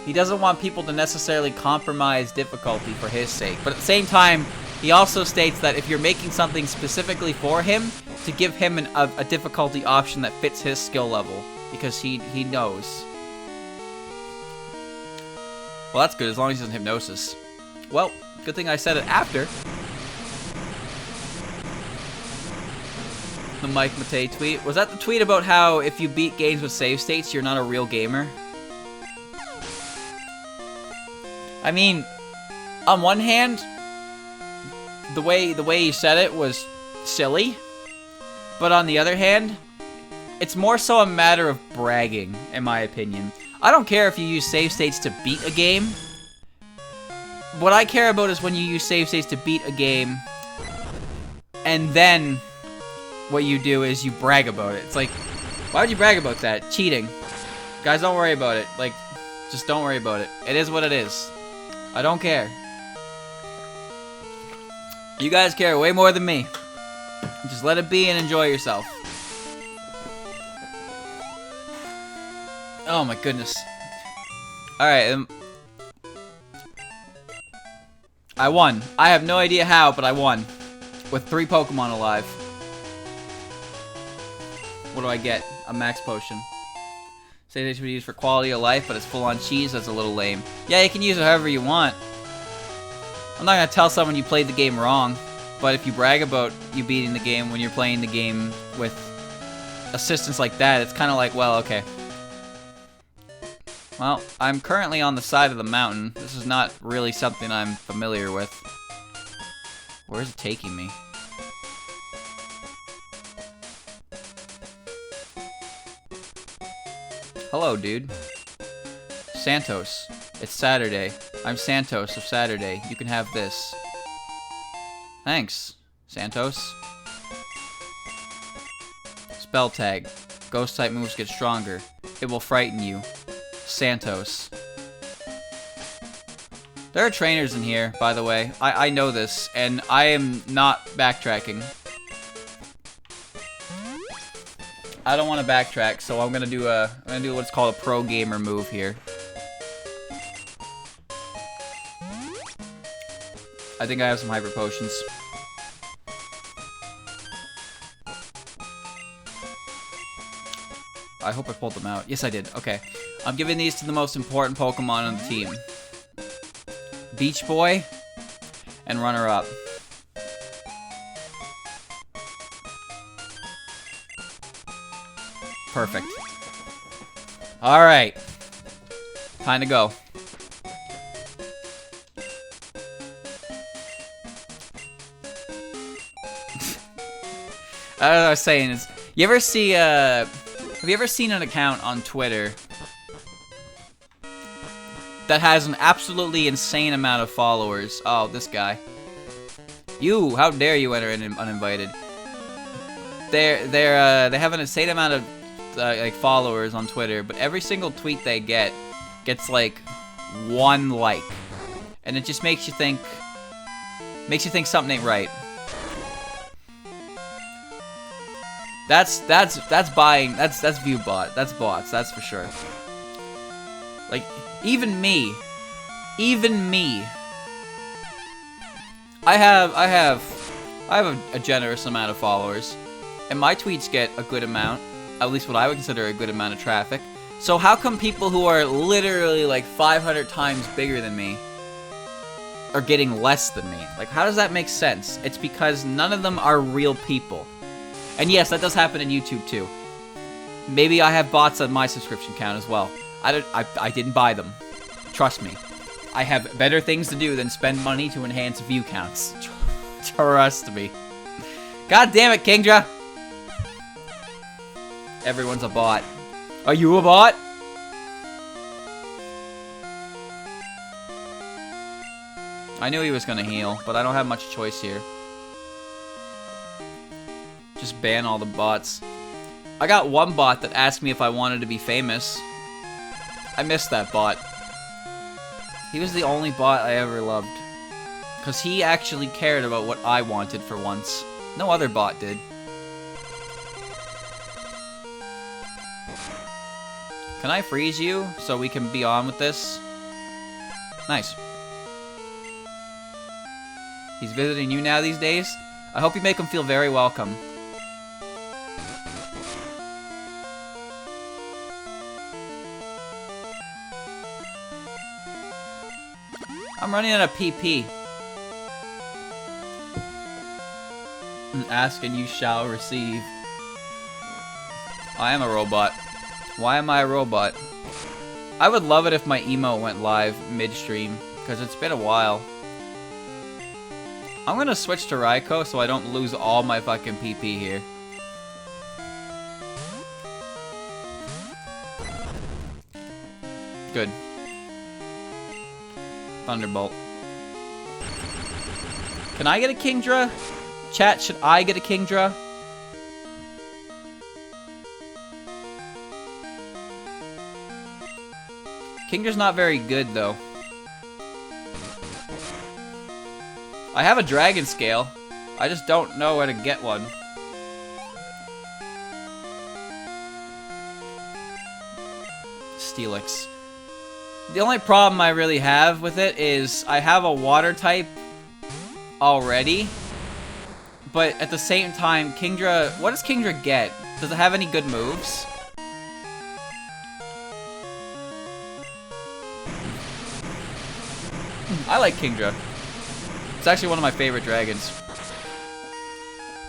he doesn't want people to necessarily compromise difficulty for his sake. But at the same time, he also states that if you're making something specifically for him, to give him a difficulty option that fits his skill level. Because he knows. Well, that's good, as long as he's in hypnosis. Well, good thing I said it after. The Mike Matei tweet. Was that the tweet about how if you beat games with save states, you're not a real gamer? I mean, on one hand, the way he said it was silly, but on the other hand, it's more so a matter of bragging, in my opinion. I don't care if you use save states to beat a game. What I care about is when you use save states to beat a game, and then what you do is you brag about it. It's like, why would you brag about that? Cheating. Guys, don't worry about it. Like, just don't worry about it. It is what it is. I don't care. You guys care way more than me. Just let it be and enjoy yourself. Oh my goodness. Alright, I won. I have no idea how, but I won. With 3 Pokemon alive. What do I get? A max potion. Say they should be used for quality of life, but it's full on cheese. That's a little lame. Yeah, you can use it however you want. I'm not gonna tell someone you played the game wrong, but if you brag about you beating the game when you're playing the game with assistance like that, it's kind of like, well, okay. Well, I'm currently on the side of the mountain. This is not really something I'm familiar with. Where's it taking me? Hello, dude. Santos. It's Saturday. I'm Santos of Saturday. You can have this. Thanks, Santos. Spell tag. Ghost type moves get stronger. It will frighten you. Santos. There are trainers in here, by the way. I know this, and I am not backtracking. I don't want to backtrack, so I'm gonna do what's called a pro gamer move here. I think I have some hyper potions. I hope I pulled them out. Yes, I did. Okay. I'm giving these to the most important Pokemon on the team. Beach Boy and runner-up. Perfect. Alright. Time to go. I don't know what I was saying is, you ever see, have you ever seen an account on Twitter that has an absolutely insane amount of followers? Oh, this guy. You, how dare you enter in uninvited? They have an insane amount of like followers on Twitter, but every single tweet they get gets like 1 like, and it just makes you think something ain't right. That's buying. That's view bot. That's bots. That's for sure. Like even me. I have a generous amount of followers, and my tweets get a good amount, at least what I would consider a good amount of traffic. So how come people who are literally like 500 times bigger than me are getting less than me? Like, how does that make sense? It's because none of them are real people. And yes, that does happen in YouTube too. Maybe I have bots on my subscription count as well. I didn't buy them. Trust me. I have better things to do than spend money to enhance view counts. Trust me. God damn it, Kingdra! Everyone's a bot. Are you a bot? I knew he was gonna heal, but I don't have much choice here. Just ban all the bots. I got one bot that asked me if I wanted to be famous. I missed that bot. He was the only bot I ever loved. Because he actually cared about what I wanted for once. No other bot did. Can I freeze you so we can be on with this? Nice. He's visiting you now these days? I hope you make him feel very welcome. I'm running out of PP. Ask and you shall receive. I am a robot. Why am I a robot? I would love it if my emote went live midstream, because it's been a while. I'm gonna switch to Raiko so I don't lose all my fucking PP here. Good. Thunderbolt. Can I get a Kingdra? Chat, should I get a Kingdra? Kingdra's not very good, though. I have a dragon scale. I just don't know where to get one. Steelix. The only problem I really have with it is I have a water type already. But at the same time, Kingdra... What does Kingdra get? Does it have any good moves? I like Kingdra. It's actually one of my favorite dragons.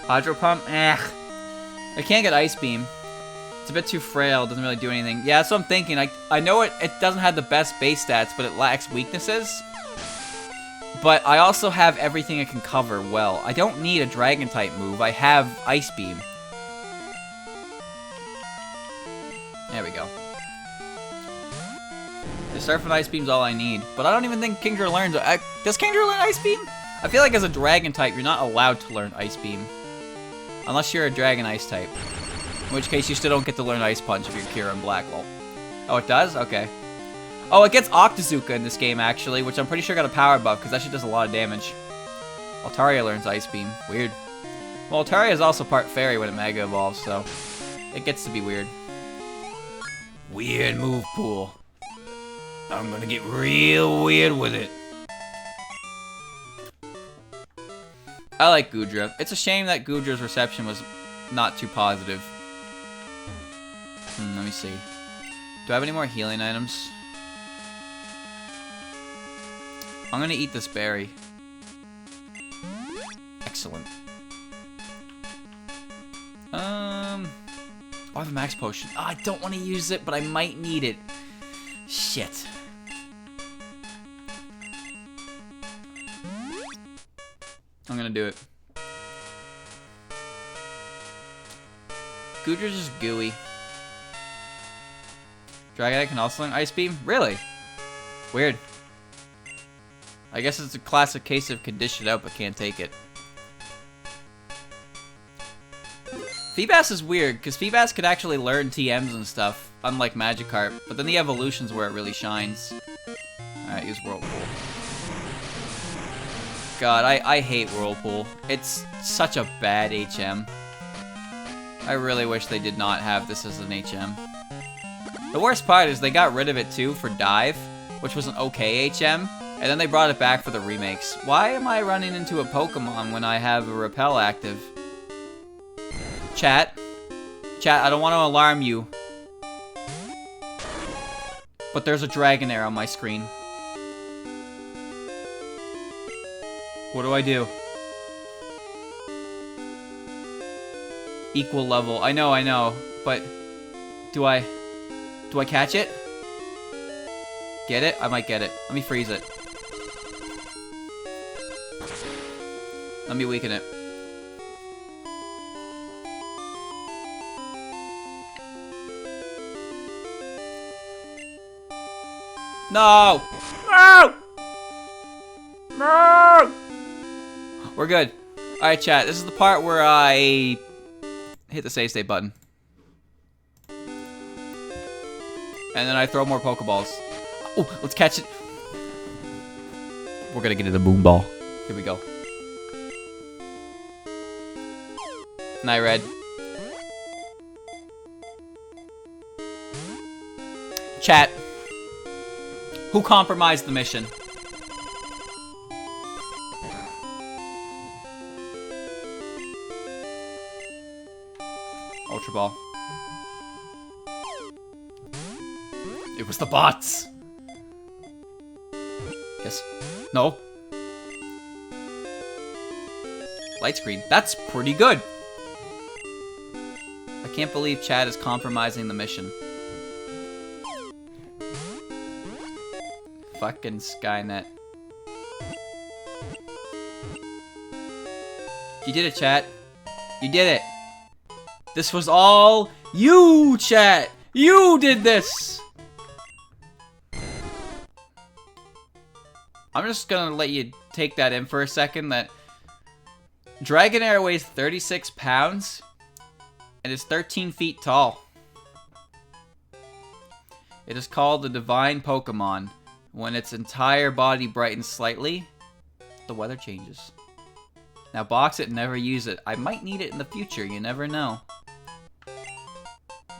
Hydro Pump? Eh. I can't get Ice Beam. It's a bit too frail, doesn't really do anything. Yeah, that's what I'm thinking. I know it doesn't have the best base stats, but it lacks weaknesses. But I also have everything it can cover well. I don't need a Dragon-type move. I have Ice Beam. There we go. The Surf and Ice Beam's all I need. But I don't even think Kingdra learns... does Kingdra learn Ice Beam? I feel like as a Dragon-type, you're not allowed to learn Ice Beam. Unless you're a Dragon Ice type. In which case, you still don't get to learn Ice Punch if you're Kira and Blackwell. Oh, it does? Okay. Oh, it gets Octazooka in this game, actually, which I'm pretty sure got a power buff, because that shit does a lot of damage. Altaria learns Ice Beam. Weird. Well, Altaria is also part Fairy when it Mega Evolves, so... it gets to be weird. Weird move pool. I'm gonna get real weird with it. I like Goodra. It's a shame that Goodra's reception was not too positive. Let me see. Do I have any more healing items? I'm gonna eat this berry. Excellent. Oh, I have a max potion. Oh, I don't want to use it, but I might need it. Shit. I'm gonna do it. Goodra's just gooey. Dragonite can also learn Ice Beam? Really? Weird. I guess it's a classic case of can dish it out but can't take it. Feebas is weird, because Feebas could actually learn TMs and stuff, unlike Magikarp, but then the evolution's where it really shines. Alright, use Whirlpool. God, I hate Whirlpool. It's such a bad HM. I really wish they did not have this as an HM. The worst part is they got rid of it too for Dive, which was an okay HM, and then they brought it back for the remakes. Why am I running into a Pokemon when I have a Repel active? Chat, I don't want to alarm you, but there's a Dragonair on my screen. What do I do? Equal level. I know, but do I catch it? Get it? I might get it. Let me freeze it. Let me weaken it. No! No! No! We're good. Alright, chat. This is the part where I hit the save state button. And then I throw more Pokeballs. Oh, let's catch it. We're gonna get it a boom ball. Here we go. Night Red. Chat. Who compromised the mission? Ultra Ball. It was the bots. Yes. No. Light screen. That's pretty good. I can't believe Chad is compromising the mission. Fucking Skynet. You did it, chat. You did it. This was all you, chat. You did this. I'm just gonna let you take that in for a second, that Dragonair weighs 36 pounds and is 13 feet tall. It is called the Divine Pokemon. When its entire body brightens slightly, the weather changes. Now box it, never use it. I might need it in the future, you never know.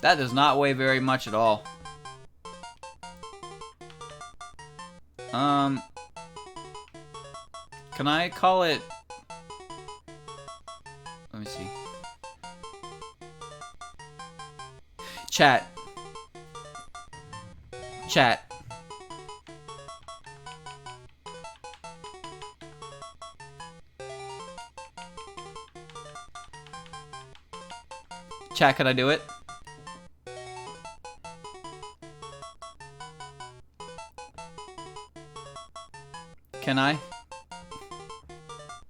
That does not weigh very much at all. Can I call it... Let me see. Chat. Chat. Chat, can I do it? Can I?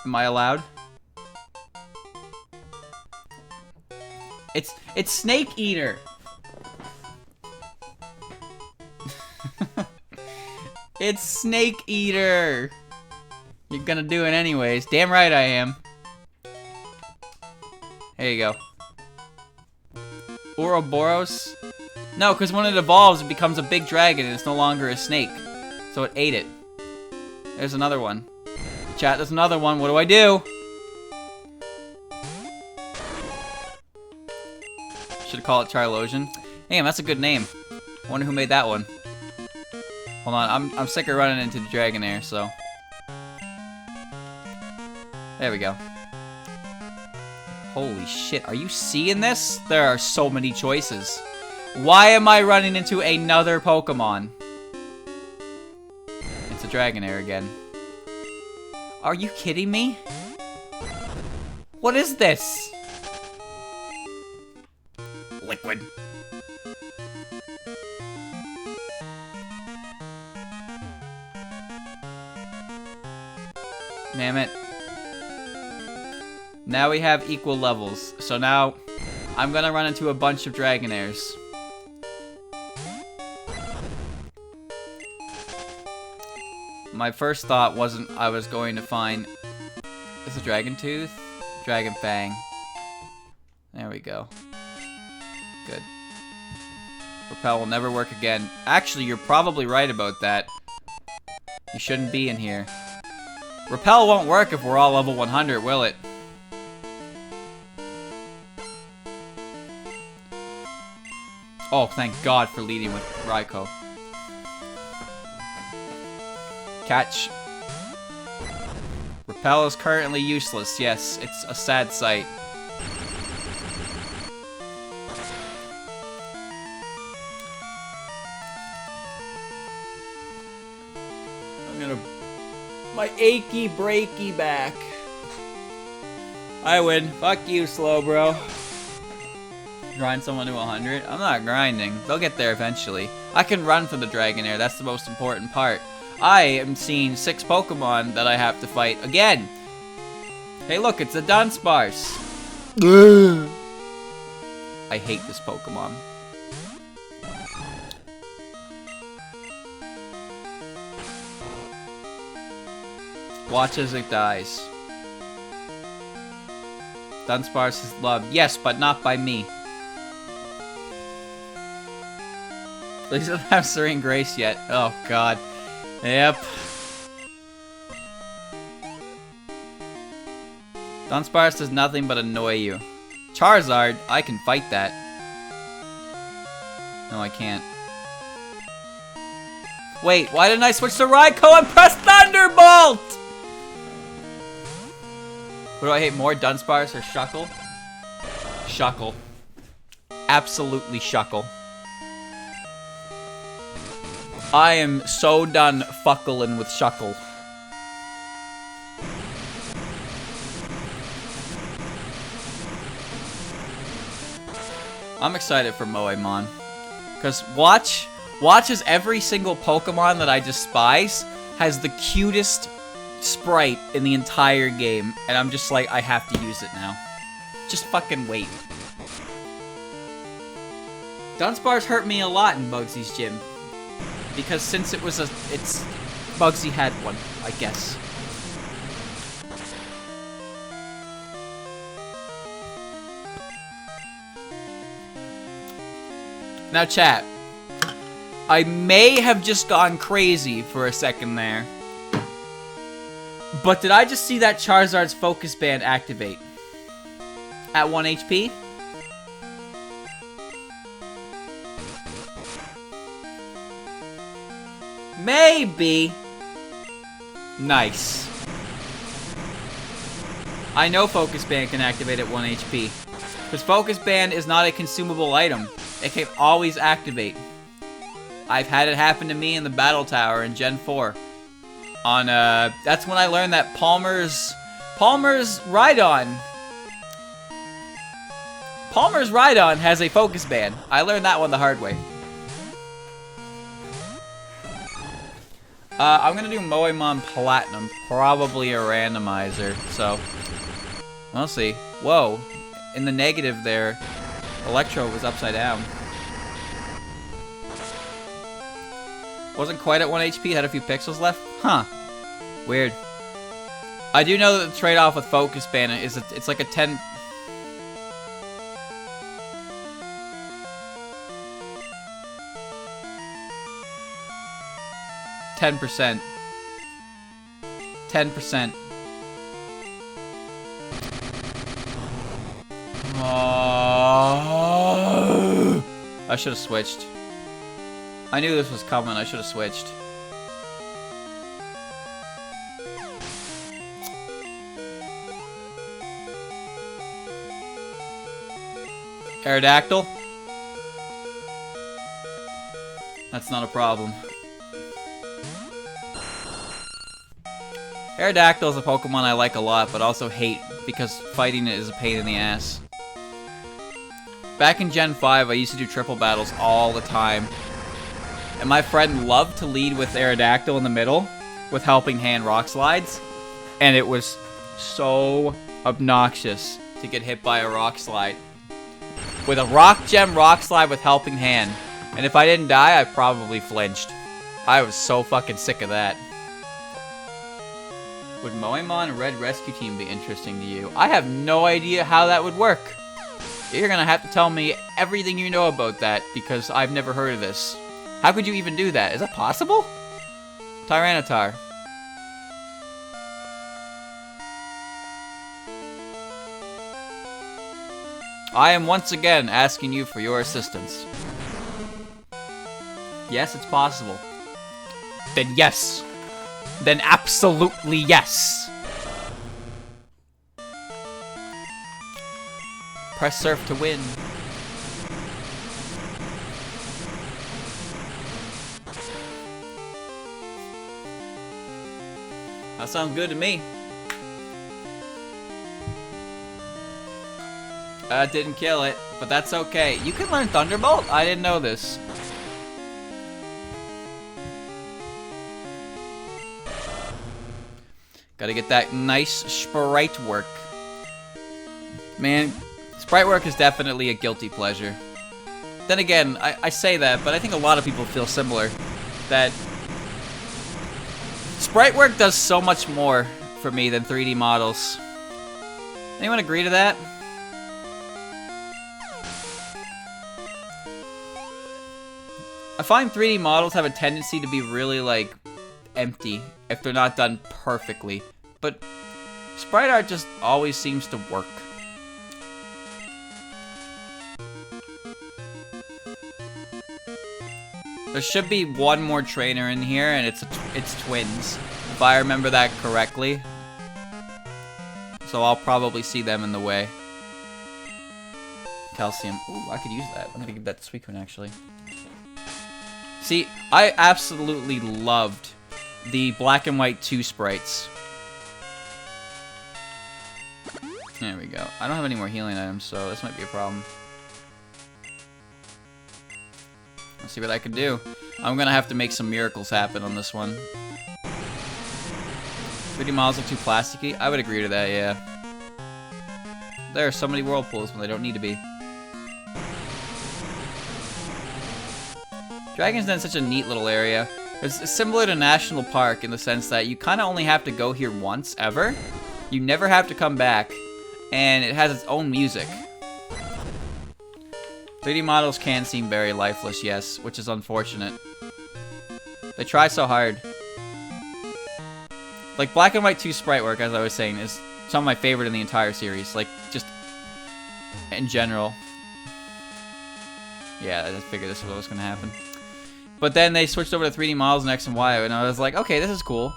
Am I allowed? It's Snake Eater. It's Snake Eater. You're gonna do it anyways. Damn right I am. There you go. Ouroboros? No, because when it evolves, it becomes a big dragon and it's no longer a snake. So it ate it. There's another one. Chat, there's another one. What do I do? Should call it Charlosian. Damn, that's a good name. Wonder who made that one. Hold on, I'm sick of running into the Dragonair, so. There we go. Holy shit, are you seeing this? There are so many choices. Why am I running into another Pokemon? It's a Dragonair again. Are you kidding me? What is this? Liquid. Damn it. Now we have equal levels. So now I'm gonna run into a bunch of Dragonairs. My first thought wasn't I was going to find... Is it Dragon Tooth? Dragon Fang. There we go. Good. Repel will never work again. Actually, you're probably right about that. You shouldn't be in here. Repel won't work if we're all level 100, will it? Oh, thank God for leading with Raikou. Catch. Repel is currently useless. Yes, it's a sad sight. I'm gonna... My achy breaky back. I win. Fuck you, slow bro. Grind someone to 100? I'm not grinding. They'll get there eventually. I can run for the Dragonair. That's the most important part. I am seeing 6 Pokemon that I have to fight again. Hey, look, it's a Dunsparce. I hate this Pokemon. Watch as it dies. Dunsparce is loved. Yes, but not by me. At least I don't have Serene Grace yet. Oh, God. Yep. Dunsparce does nothing but annoy you. Charizard, I can fight that. No, I can't. Wait, why didn't I switch to Raikou and press Thunderbolt? What do I hate more, Dunsparce or Shuckle? Shuckle. Absolutely Shuckle. I am so done fuckling with Shuckle. I'm excited for Moemon. Because Watch as every single Pokemon that I despise has the cutest sprite in the entire game. And I'm just like, I have to use it now. Just fucking wait. Dunsparce hurt me a lot in Bugsy's gym. Because since Bugsy had one, I guess. Now chat, I may have just gone crazy for a second there, but did I just see that Charizard's Focus Band activate? At 1 HP? Maybe. Nice. I know Focus Band can activate at 1 HP, because Focus Band is not a consumable item. It can always activate. I've had it happen to me in the Battle Tower in Gen 4. That's when I learned that Palmer's Rhydon has a Focus Band. I learned that one the hard way. I'm gonna do Moemon Platinum, probably a randomizer, so we'll see. Whoa, in the negative there, Electro was upside down. Wasn't quite at 1 HP, had a few pixels left? Huh. Weird. I do know that the trade-off with Focus Band is it's like a 10... %. 10%. Oh, I should have switched. I knew this was coming. I should have switched. Aerodactyl? That's not a problem. Aerodactyl is a Pokemon I like a lot, but also hate because fighting it is a pain in the ass. Back in Gen 5, I used to do triple battles all the time. And my friend loved to lead with Aerodactyl in the middle with Helping Hand Rock Slides. And it was so obnoxious to get hit by a Rock Slide. With a Rock Gem Rock Slide with Helping Hand. And if I didn't die, I probably flinched. I was so fucking sick of that. Would Moemon Red Rescue Team be interesting to you? I have no idea how that would work. You're gonna have to tell me everything you know about that, because I've never heard of this. How could you even do that? Is that possible? Tyranitar. I am once again asking you for your assistance. Yes, it's possible. Then yes. Then absolutely yes. Press surf to win. That sounds good to me. Didn't kill it, but that's okay. You can learn Thunderbolt? I didn't know this. Gotta get that nice sprite work. Man, sprite work is definitely a guilty pleasure. Then again, I say that, but I think a lot of people feel similar. That sprite work does so much more for me than 3D models. Anyone agree to that? I find 3D models have a tendency to be really, like, empty if they're not done perfectly. But sprite art just always seems to work. There should be one more trainer in here, and it's twins, if I remember that correctly. So I'll probably see them in the way. Calcium. Ooh, I could use that. I'm gonna give that to Suicune, actually. See, I absolutely loved the black and white 2 sprites. There we go. I don't have any more healing items, so this might be a problem. Let's see what I can do. I'm gonna have to make some miracles happen on this one. 3D models are too plasticky? I would agree to that, yeah. There are so many whirlpools when they don't need to be. Dragon's Den is such a neat little area. It's similar to National Park in the sense that you kind of only have to go here once, ever. You never have to come back. And it has its own music. 3D models can seem very lifeless, yes, which is unfortunate. They try so hard. Like, black and white 2 sprite work, as I was saying, is some of my favorite in the entire series. Like, just in general. Yeah, I figured this was what was going to happen. But then they switched over to 3D models in X and Y, and I was like, okay, this is cool.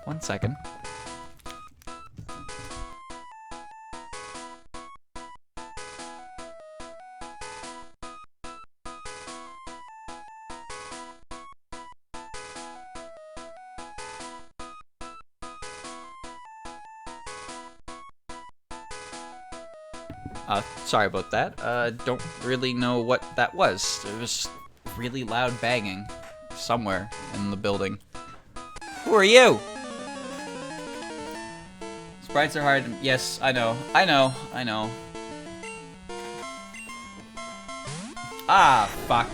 One second. Sorry about that. Don't really know what that was. It was really loud banging somewhere in the building. Who are you? Sprites are hard. Yes, I know. I know. I know. Ah, fuck.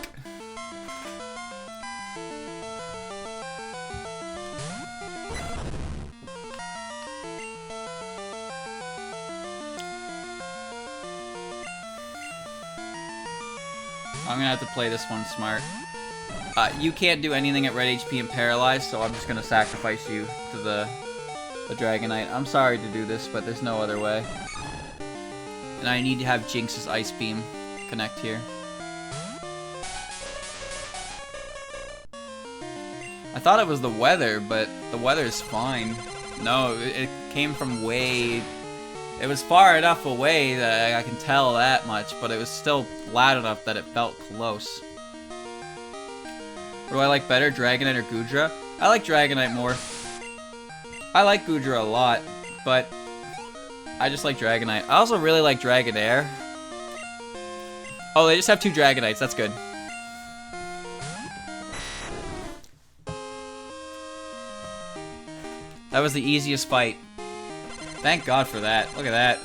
I'm gonna have to play this one smart. You can't do anything at red HP and paralyzed, so I'm just gonna sacrifice you to the Dragonite. I'm sorry to do this, but there's no other way. And I need to have Jinx's Ice Beam connect here. I thought it was the weather, but the weather's fine. No, it came from way... It was far enough away that I can tell that much, but it was still loud enough that it felt close. What do I like better, Dragonite or Goodra? I like Dragonite more. I like Goodra a lot, but I just like Dragonite. I also really like Dragonair. Oh, they just have 2 Dragonites, that's good. That was the easiest fight. Thank God for that. Look at that.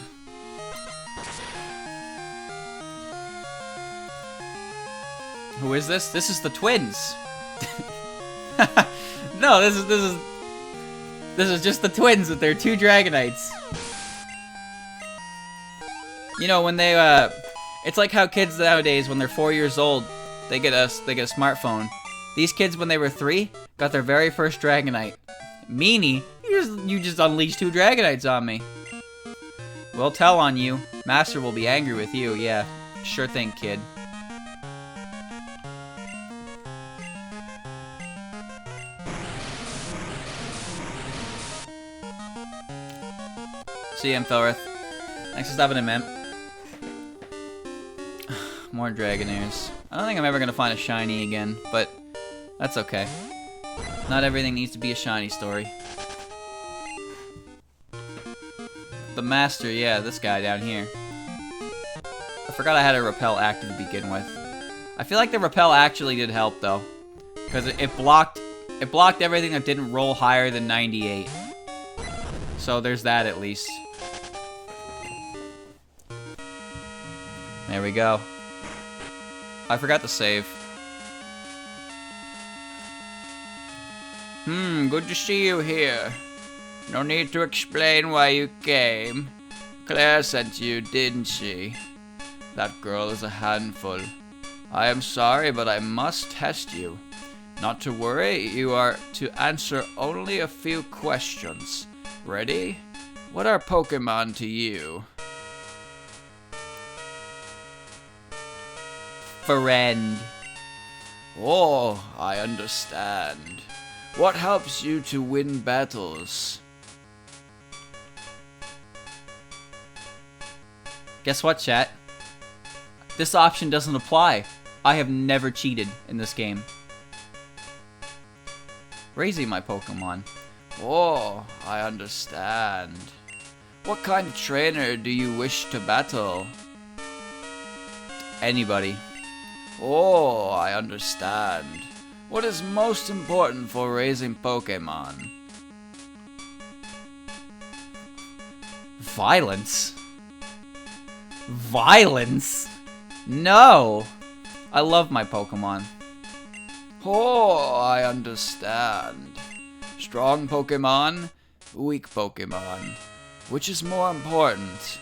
Who is this? This is the twins. No, this is just the twins with their 2 Dragonites. You know, when they it's like how kids nowadays, when they're 4 years old, they get a smartphone. These kids, when they were 3, got their very first Dragonite. Meanie, you just unleashed 2 Dragonites on me. We'll tell on you. Master will be angry with you. Yeah, sure thing, kid. See you, Amphelrith. Thanks for stopping in, man. More Dragonairs. I don't think I'm ever gonna find a shiny again, but that's okay. Not everything needs to be a shiny story. The Master, yeah, this guy down here. I forgot I had a repel active to begin with. I feel like the repel actually did help though, because it blocked everything that didn't roll higher than 98. So there's that at least. There we go. I forgot to save. Good to see you here. No need to explain why you came. Claire sent you, didn't she? That girl is a handful. I am sorry, but I must test you. Not to worry, you are to answer only a few questions. Ready? What are Pokemon to you? Friend. Oh, I understand. What helps you to win battles? Guess what, chat? This option doesn't apply. I have never cheated in this game. Raising my Pokemon. Oh, I understand. What kind of trainer do you wish to battle? Anybody. Oh, I understand. What is most important for raising Pokemon? Violence? Violence? No! I love my Pokemon. Oh, I understand. Strong Pokemon, weak Pokemon. Which is more important?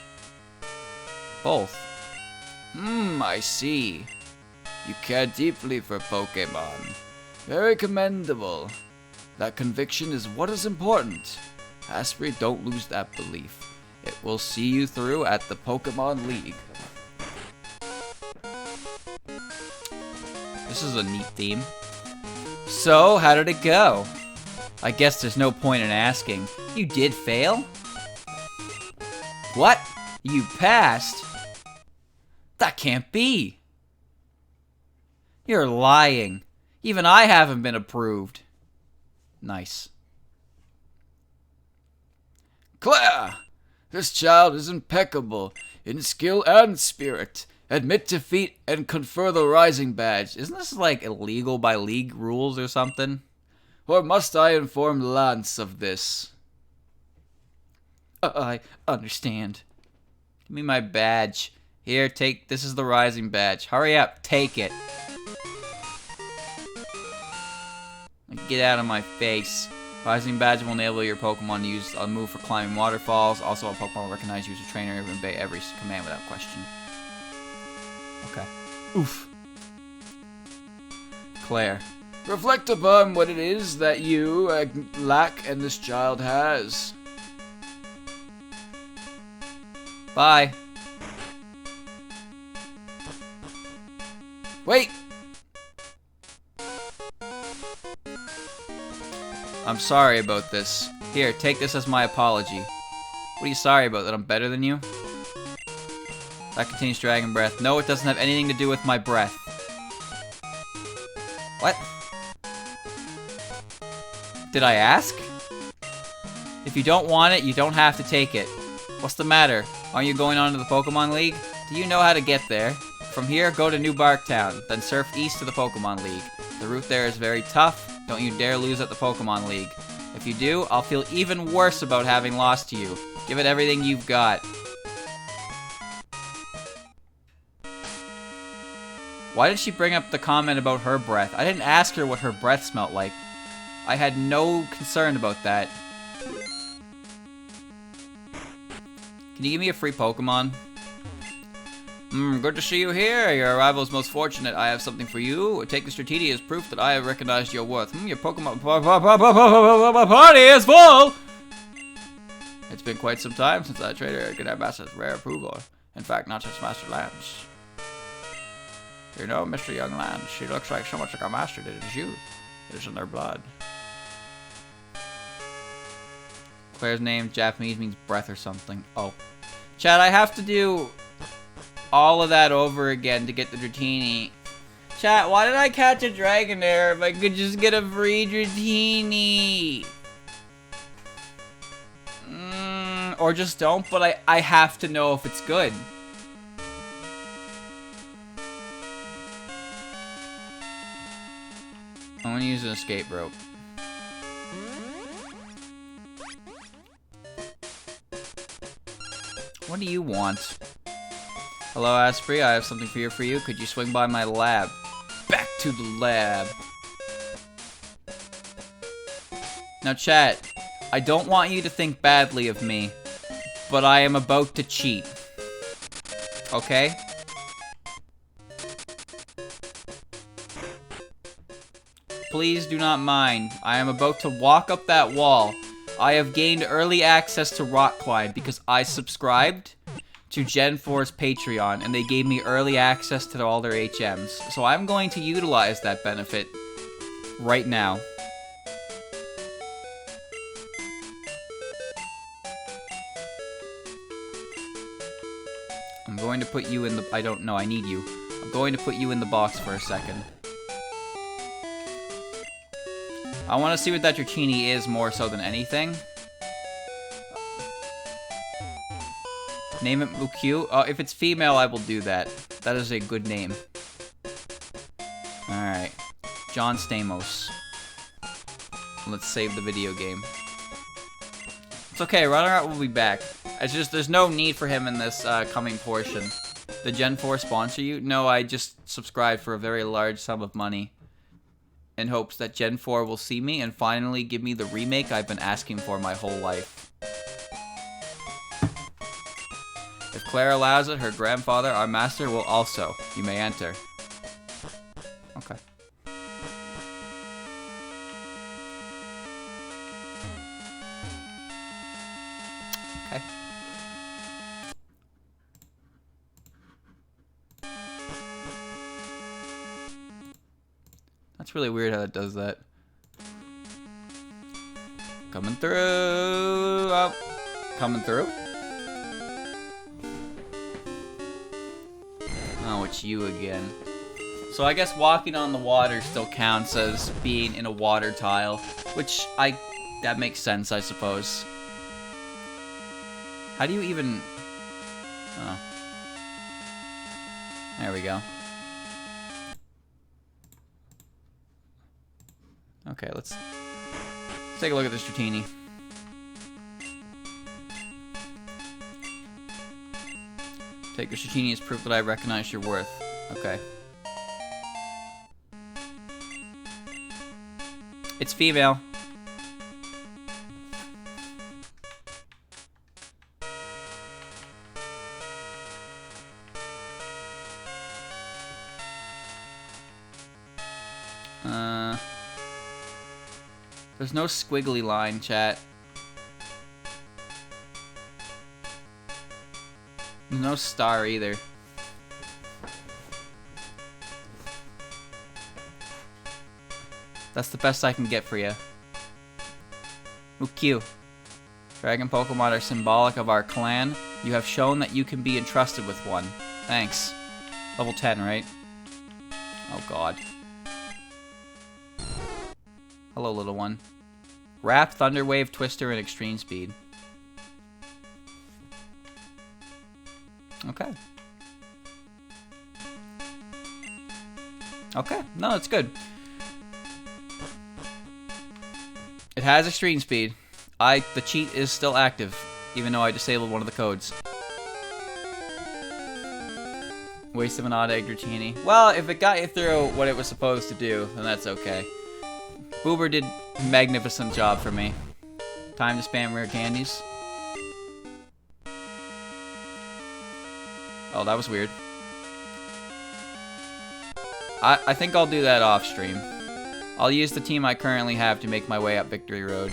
Both. I see. You care deeply for Pokemon. Very commendable. That conviction is what is important. Asprey, don't lose that belief. It will see you through at the Pokemon League. This is a neat theme. So, how did it go? I guess there's no point in asking. You did fail? What? You passed? That can't be. You're lying. Even I haven't been approved. Nice. Claire! This child is impeccable in skill and spirit. Admit defeat and confer the Rising Badge. Isn't this like illegal by league rules or something? Or must I inform Lance of this? I understand. Give me my badge. Here, take, this is the Rising Badge. Hurry up, take it. Get out of my face. Rising Badge will enable your Pokemon to use a move for climbing waterfalls. Also, a Pokemon will recognize you as a trainer and obey every command without question. Okay. Oof. Claire. Reflect upon what it is that you lack and this child has. Bye. Wait! I'm sorry about this. Here, take this as my apology. What are you sorry about? That I'm better than you? That contains dragon breath. No, it doesn't have anything to do with my breath. What? Did I ask? If you don't want it, you don't have to take it. What's the matter? Aren't you going on to the Pokemon League? Do you know how to get there? From here, go to New Barktown, then surf east to the Pokemon League. The route there is very tough. Don't you dare lose at the Pokemon League. If you do, I'll feel even worse about having lost to you. Give it everything you've got. Why did she bring up the comment about her breath? I didn't ask her what her breath smelled like. I had no concern about that. Can you give me a free Pokemon? Good to see you here. Your arrival is most fortunate. I have something for you. Take this Dratini as proof that I have recognized your worth. Your Pokemon party is full! It's been quite some time since that trader could have Master's rare approval. In fact, not since Master Lance. You know, Mr. Young Lance, she looks like so much like our master did as you. It is in their blood. Claire's name, Japanese, means breath or something. Oh. Chad, I have to do all of that over again to get the Dratini. Chat, why did I catch a Dragonair if I could just get a free Dratini? Or just don't, but I have to know if it's good. I'm gonna use an escape rope. What do you want? Hello, Asprey. I have something for you. Could you swing by my lab? Back to the lab. Now, chat, I don't want you to think badly of me, but I am about to cheat. Okay? Please do not mind. I am about to walk up that wall. I have gained early access to rock climb because I subscribed to Gen 4's Patreon, and they gave me early access to all their HMs. So I'm going to utilize that benefit right now. I'm going to put you in the... I don't know, I need you. I'm going to put you in the box for a second. I want to see what that Dratini is more so than anything. Name it Mukyu. If it's female, I will do that. That is a good name. Alright. John Stamos. Let's save the video game. It's okay, Runner will be back. It's just, there's no need for him in this coming portion. Did Gen 4 sponsor you? No, I just subscribed for a very large sum of money. In hopes that Gen 4 will see me and finally give me the remake I've been asking for my whole life. If Claire allows it, her grandfather, our master, will also. You may enter. Okay. Okay. That's really weird how it does that. Coming through. Oh. Coming through. Oh, it's you again. So I guess walking on the water still counts as being in a water tile, which that makes sense, I suppose. How do you even... Oh. There we go. Okay, let's take a look at this Dratini. Take your Dratini as proof that I recognize your worth. Okay. It's female. There's no squiggly line, chat. There's no star either. That's the best I can get for you. Mukyu. Dragon Pokemon are symbolic of our clan. You have shown that you can be entrusted with one. Thanks. Level 10, right? Oh god. Hello, little one. Wrap, Thunderwave, Twister, and Extreme Speed. Okay. Okay. No, it's good. It has Extreme Speed. The cheat is still active, even though I disabled one of the codes. Waste of an odd egg Dratini. Well, if it got you through what it was supposed to do, then that's okay. Boober did a magnificent job for me. Time to spam rare candies. Oh, that was weird. I think I'll do that off stream. I'll use the team I currently have to make my way up Victory Road.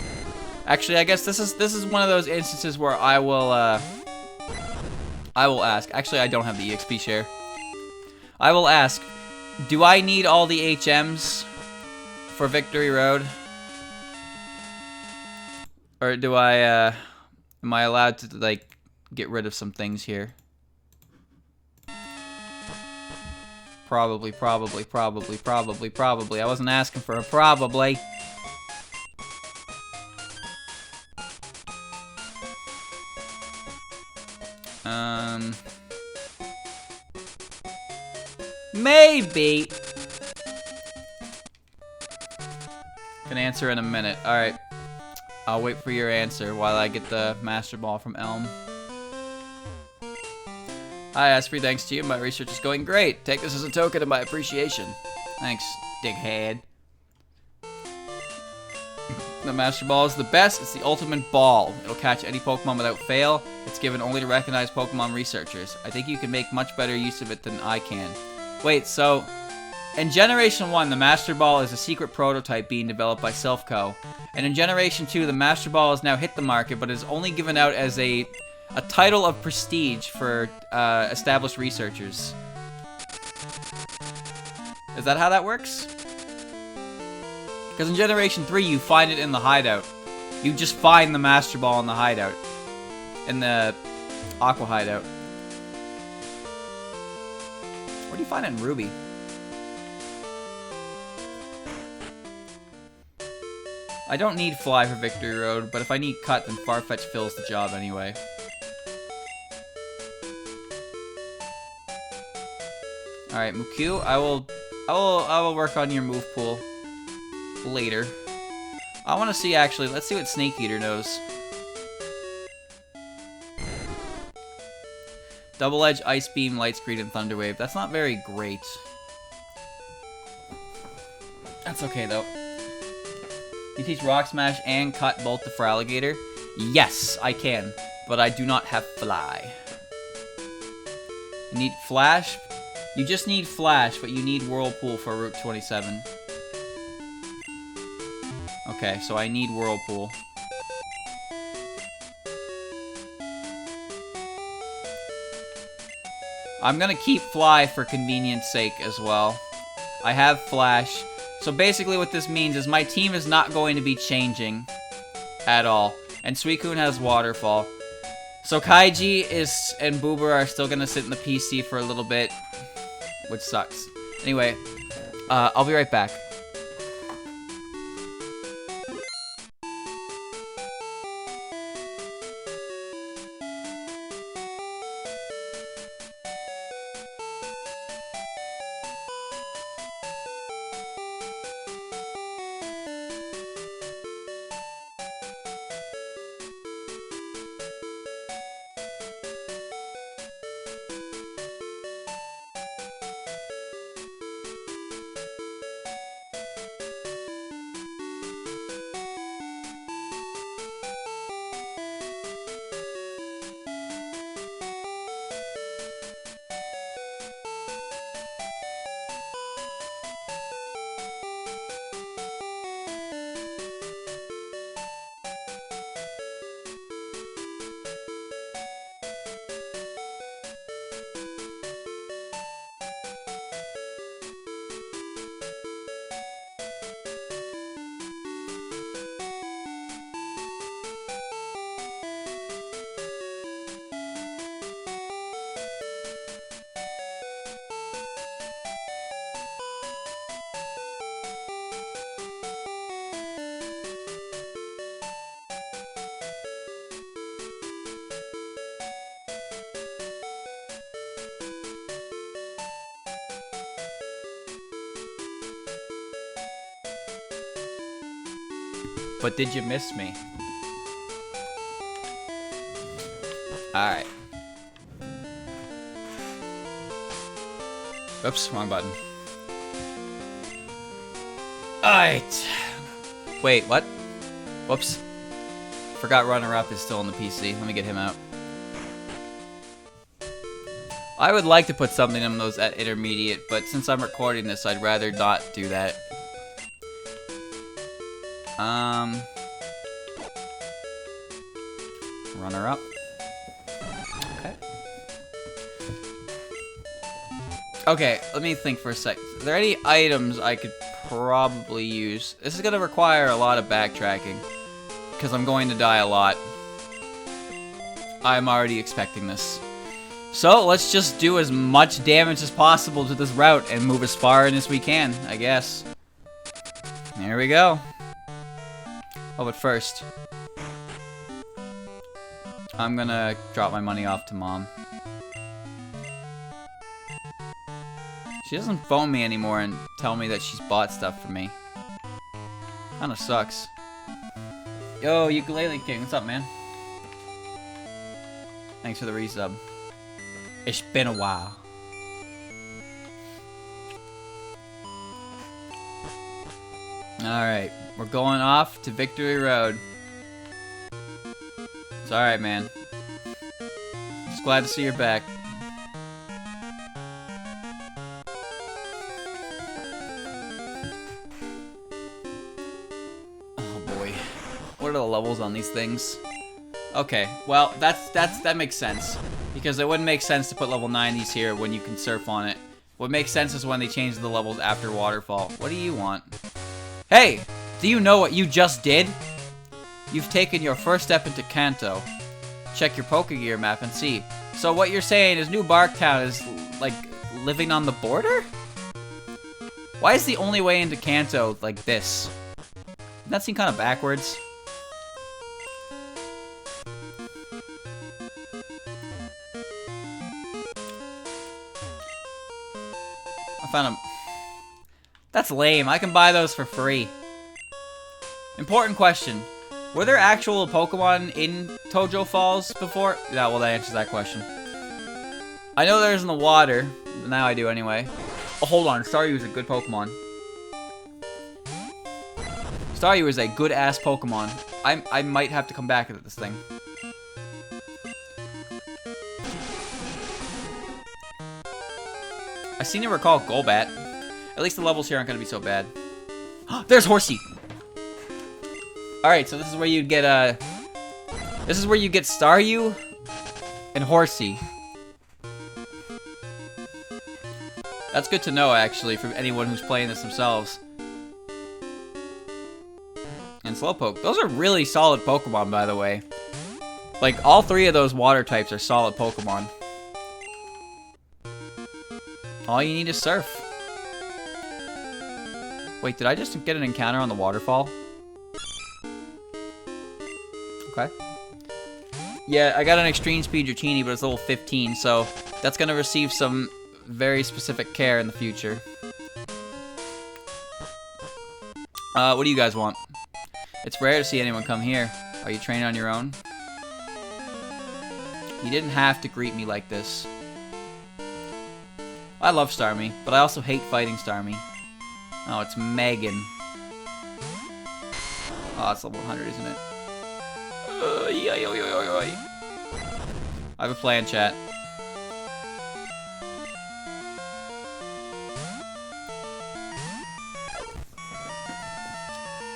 Actually, I guess this is one of those instances where I will ask. Actually, I don't have the EXP share. I will ask, do I need all the HMs for Victory Road? Or do I, am I allowed to, like, get rid of some things here? Probably. I wasn't asking for a probably. Maybe. Can answer in a minute. Alright. I'll wait for your answer while I get the Master Ball from Elm. Hi, Asprey, thanks to you. My research is going great. Take this as a token of my appreciation. Thanks, dickhead. The Master Ball is the best. It's the ultimate ball. It'll catch any Pokemon without fail. It's given only to recognized Pokemon researchers. I think you can make much better use of it than I can. Wait, so... In Generation 1, the Master Ball is a secret prototype being developed by Selfco. And in Generation 2, the Master Ball has now hit the market, but is only given out as a title of prestige for established researchers. Is that how that works? Because in Generation 3, you find it in the hideout. You just find the Master Ball in the hideout. In the Aqua hideout. Where do you find it in Ruby? I don't need Fly for Victory Road, but if I need Cut, then Farfetch fills the job anyway. Alright, Mukyu, I will work on your move pool later. I want to see, actually, let's see what Snake Eater knows. Double Edge, Ice Beam, Light Screen, and Thunder Wave. That's not very great. That's okay, though. You teach Rock Smash and Cut both to Feraligatr? Yes, I can, but I do not have Fly. You need Flash? You just need Flash, but you need Whirlpool for Route 27. Okay, so I need Whirlpool. I'm gonna keep Fly for convenience sake as well. I have Flash. So basically what this means is my team is not going to be changing at all. And Suicune has Waterfall. So Kaiji and Boober are still going to sit in the PC for a little bit, which sucks. Anyway, I'll be right back. But did you miss me? Alright. Oops, wrong button. Alright. Wait, what? Whoops. Forgot runner-up is still on the PC. Let me get him out. I would like to put something in those at intermediate, but since I'm recording this, I'd rather not do that. Runner up. Okay. Okay, let me think for a sec. Are there any items I could probably use? This is gonna require a lot of backtracking, because I'm going to die a lot. I'm already expecting this. So, let's just do as much damage as possible to this route and move as far in as we can, I guess. There we go. Oh, but first, I'm gonna drop my money off to Mom. She doesn't phone me anymore and tell me that she's bought stuff for me. Kinda sucks. Yo, Ukulele King, what's up, man? Thanks for the resub. It's been a while. Alright, We're going off to Victory Road. It's alright, man. Just glad to see you're back. Oh boy. What are the levels on these things? Okay, well, that makes sense. Because it wouldn't make sense to put level 90s here when you can surf on it. What makes sense is when they change the levels after Waterfall. What do you want? Hey! Do you know what you just did? You've taken your first step into Kanto. Check your Pokegear map and see. So what you're saying is New Barktown is, like, living on the border? Why is the only way into Kanto like this? Doesn't that seem kind of backwards? I found a... That's lame. I can buy those for free. Important question. Were there actual Pokemon in Tojo Falls before? Yeah, well, that answers that question. I know there's in the water. Now I do anyway. Oh, hold on. Staryu is a good Pokemon. Staryu is a good-ass Pokemon. I might have to come back at this thing. I seem to recall Golbat. At least the levels here aren't going to be so bad. There's Horsey! Alright, so this is where you'd get, this is where you get Staryu and Horsey. That's good to know, actually, for anyone who's playing this themselves. And Slowpoke. Those are really solid Pokemon, by the way. Like, all three of those water types are solid Pokemon. All you need is Surf. Wait, did I just get an encounter on the waterfall? Okay. Yeah, I got an Extreme Speed Dratini, but it's level 15, so that's gonna receive some very specific care in the future. What do you guys want? It's rare to see anyone come here. Are you trained on your own? You didn't have to greet me like this. I love Starmie, but I also hate fighting Starmie. Oh, it's Megan. Oh, it's level 100, isn't it? I have a plan, chat.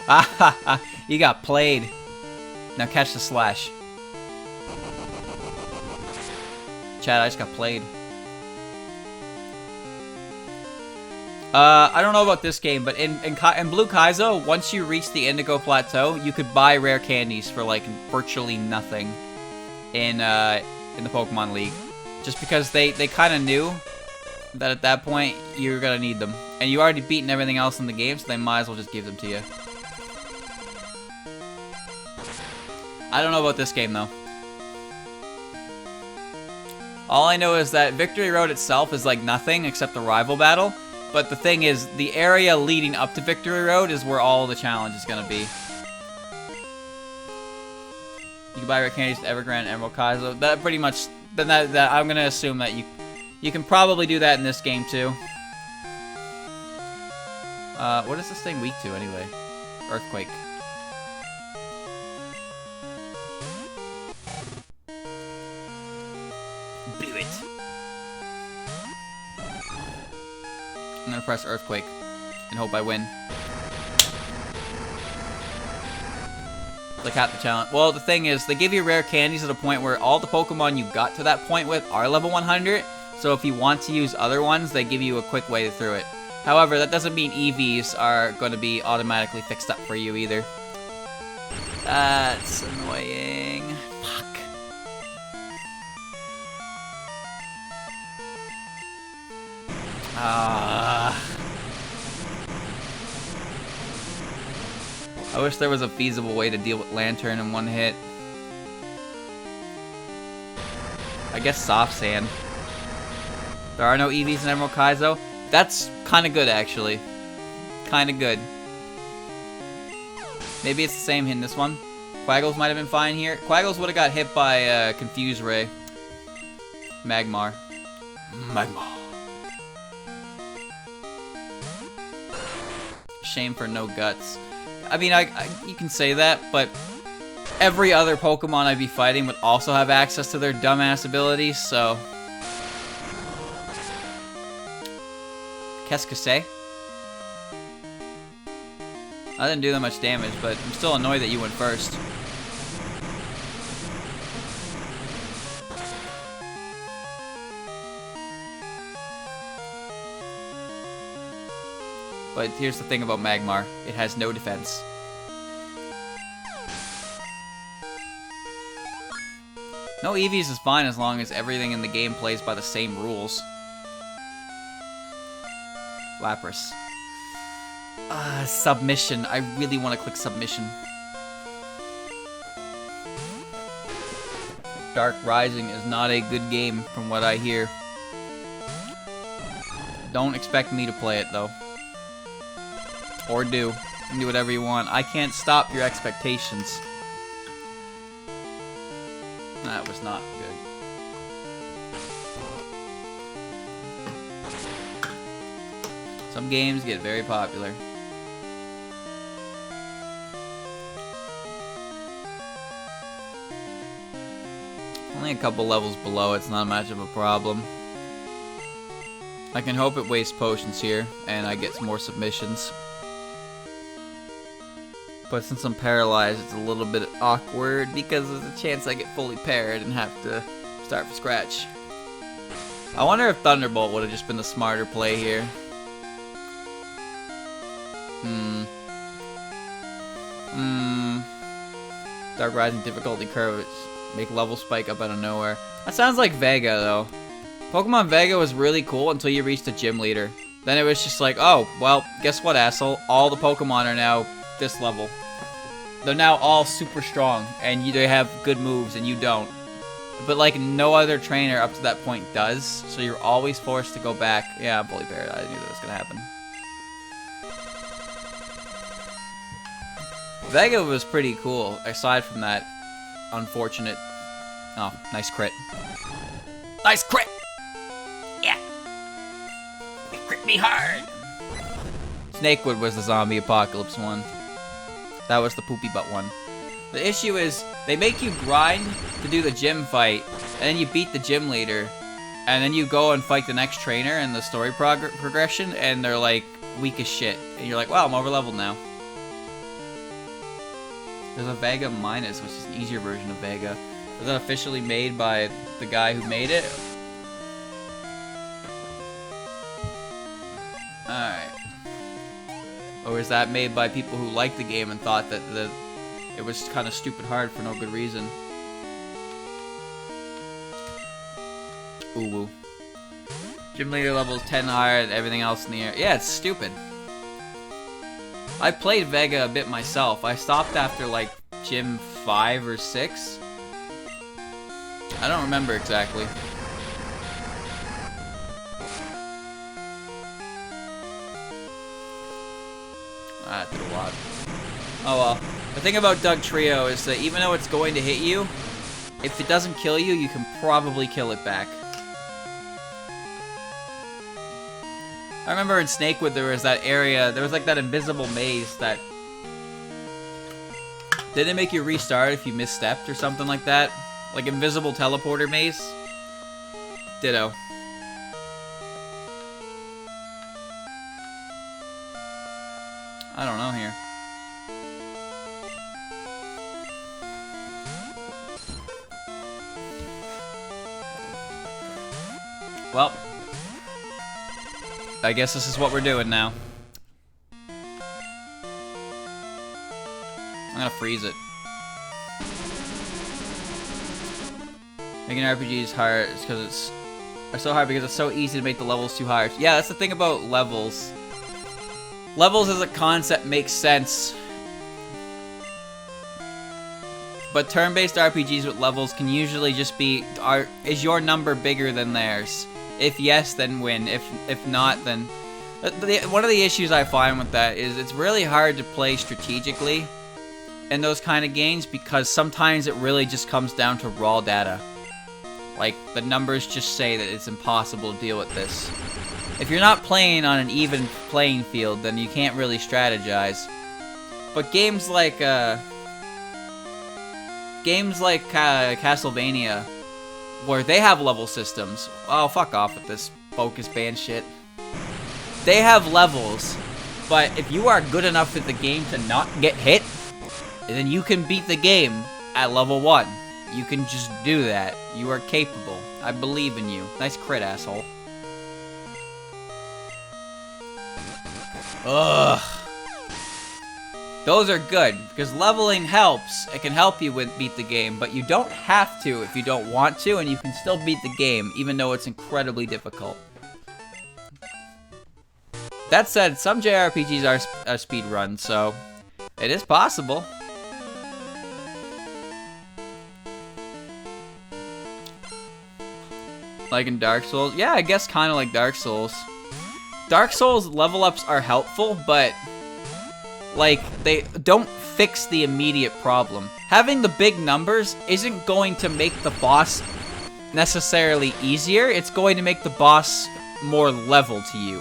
Ah, you got played. Now catch the slash. Chat, I just got played. I don't know about this game, but in Blue Kaizo, once you reach the Indigo Plateau, you could buy rare candies for, like, virtually nothing in the Pokemon League. Just because they kind of knew that at that point, you're gonna need them. And you already beaten everything else in the game, so they might as well just give them to you. I don't know about this game, though. All I know is that Victory Road itself is, like, nothing except the rival battle. But the thing is, the area leading up to Victory Road is where all the challenge is gonna be. You can buy rare candies to Evergrande, Emerald, Kaizo. That pretty much, then that I'm gonna assume that you can probably do that in this game too. What is this thing weak to anyway? Earthquake. Do it. I'm gonna press Earthquake and hope I win. Like half the challenge. Well, the thing is, they give you rare candies at a point where all the Pokemon you got to that point with are level 100. So if you want to use other ones, they give you a quick way through it. However, that doesn't mean EVs are going to be automatically fixed up for you either. That's annoying. Fuck. I wish there was a feasible way to deal with Lantern in one hit. I guess Soft Sand. There are no EVs in Emerald Kaizo. That's kind of good, actually. Kind of good. Maybe it's the same in this one. Quaggles might have been fine here. Quaggles would have got hit by Confuse Ray. Magmar. Magmar. Shame for no guts. I mean, you can say that, but every other Pokemon I'd be fighting would also have access to their dumbass abilities, so... Qu'est-ce que c'est? I didn't do that much damage, but I'm still annoyed that you went first. But here's the thing about Magmar. It has no defense. No EVs is fine as long as everything in the game plays by the same rules. Lapras. Submission. I really want to click submission. Dark Rising is not a good game from what I hear. Don't expect me to play it though. Or do. You can do whatever you want. I can't stop your expectations. That was not good. Some games get very popular. Only a couple levels below, it's not much of a problem. I can hope it wastes potions here, and I get some more submissions. But since I'm paralyzed, it's a little bit awkward because there's a chance I get fully paired and have to start from scratch. I wonder if Thunderbolt would have just been the smarter play here. Dark Rising difficulty curve, make level spike up out of nowhere. That sounds like Vega though. Pokemon Vega was really cool until you reached the gym leader. Then it was just like, oh, well, guess what, asshole? All the Pokemon are now this level. They're now all super strong, and they have good moves, and you don't. But, like, no other trainer up to that point does, so you're always forced to go back. Yeah, I'm fully paired. I knew that was going to happen. Vega was pretty cool, aside from that unfortunate... Oh, nice crit. Nice crit! Yeah! It crit me hard! Snakewood was the zombie apocalypse one. That was the poopy butt one. The issue is, they make you grind to do the gym fight, and then you beat the gym leader, and then you go and fight the next trainer in the story progression, and they're like, weak as shit. And you're like, wow, I'm over leveled now. There's a Vega Minus, which is an easier version of Vega. Was that officially made by the guy who made it? Alright. Or is that made by people who liked the game and thought that it was kind of stupid hard for no good reason? Ooh woo. Gym leader level is 10 higher than everything else in the air. Yeah, it's stupid. I played Vega a bit myself. I stopped after like gym 5 or 6. I don't remember exactly. That did a lot. Oh well. The thing about Doug Trio is that even though it's going to hit you, if it doesn't kill you, you can probably kill it back. I remember in Snakewood there was that area, there was like that invisible maze that... Did it make you restart if you misstepped or something like that? Like invisible teleporter maze? Ditto. I don't know here. Well, I guess this is what we're doing now. I'm gonna freeze it. Making RPGs hard is because it's so hard because it's so easy to make the levels too hard. Yeah, that's the thing about levels. Levels as a concept makes sense. But turn-based RPGs with levels can usually just be, is your number bigger than theirs? If yes, then win. If not, then... One of the issues I find with that is it's really hard to play strategically in those kind of games because sometimes it really just comes down to raw data. Like, the numbers just say that it's impossible to deal with this. If you're not playing on an even playing field, then you can't really strategize. But games like Castlevania, where they have level systems. Oh, fuck off with this focus band shit. They have levels, but if you are good enough at the game to not get hit, then you can beat the game at level 1. You can just do that. You are capable. I believe in you. Nice crit, asshole. Ugh. Those are good, because leveling helps. It can help you with beat the game, but you don't have to if you don't want to, and you can still beat the game, even though it's incredibly difficult. That said, some JRPGs are speedruns, so it is possible. Like in Dark Souls? Yeah, I guess kind of like Dark Souls. Dark Souls level ups are helpful, but like they don't fix the immediate problem. Having the big numbers isn't going to make the boss necessarily easier. It's going to make the boss more level to you.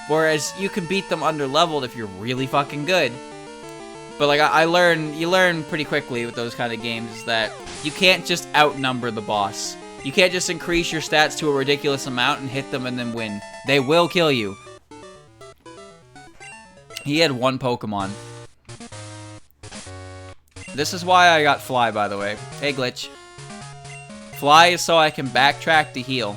Whereas you can beat them under leveled if you're really fucking good. But like you learn pretty quickly with those kind of games is that you can't just outnumber the boss. You can't just increase your stats to a ridiculous amount and hit them and then win. They will kill you. He had one Pokemon. This is why I got Fly, by the way. Hey, Glitch. Fly is so I can backtrack to heal.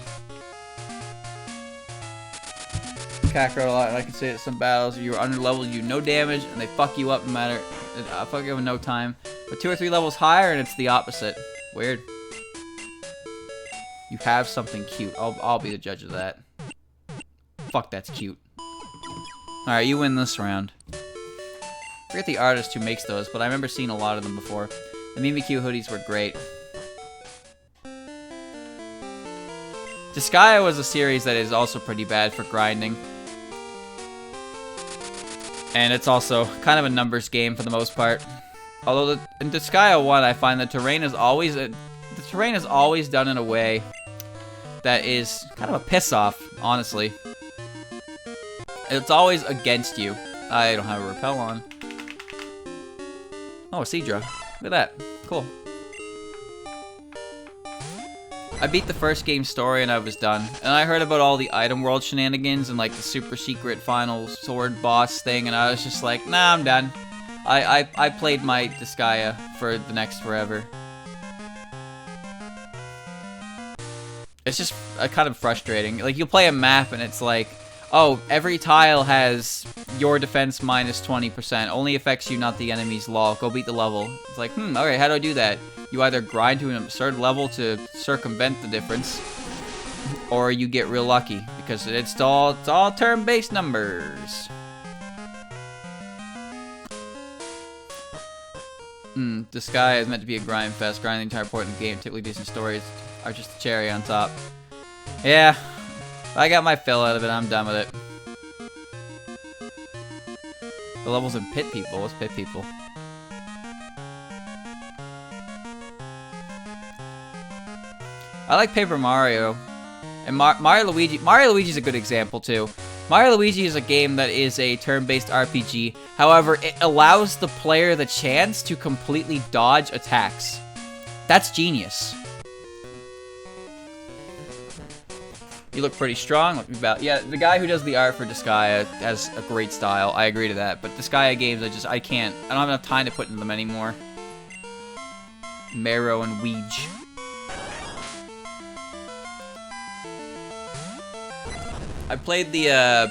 Kakarot a lot, and I can say that some battles you are under leveled, you do no damage, and they fuck you up no matter. Fuck you up in no time. But 2 or 3 levels higher, and it's the opposite. Weird. You have something cute. I'll be the judge of that. Fuck, that's cute. Alright, you win this round. I forget the artist who makes those, but I remember seeing a lot of them before. The Mimikyu hoodies were great. Disgaea was a series that is also pretty bad for grinding. And it's also kind of a numbers game for the most part. Although in Disgaea 1, I find the terrain is always done in a way that is kind of a piss-off, honestly. It's always against you. I don't have a repel on. Oh, a Seadra. Look at that. Cool. I beat the first game's story and I was done. And I heard about all the item world shenanigans and like the super secret final sword boss thing, and I was just like, nah, I'm done. I played my Disgaea for the next forever. It's just kind of frustrating. Like, you'll play a map and it's like, oh, every tile has your defense minus 20%. Only affects you, not the enemy's law. Go beat the level. It's like, okay, how do I do that? You either grind to an absurd level to circumvent the difference, or you get real lucky, because it's all turn-based numbers. Disgaea is meant to be a grind fest. Grinding the entire point of the game. Typically decent stories are just a cherry on top. Yeah, I got my fill out of it. I'm done with it. The levels in Pit People. What's Pit People? I like Paper Mario. And Mario Luigi. Mario Luigi's a good example, too. Mario Luigi is a game that is a turn-based RPG. However, it allows the player the chance to completely dodge attacks. That's genius. You look pretty strong. Yeah, the guy who does the art for Disgaea has a great style. I agree to that. But Disgaea games, I can't. I don't have enough time to put into them anymore. Marrow and Weege. I played the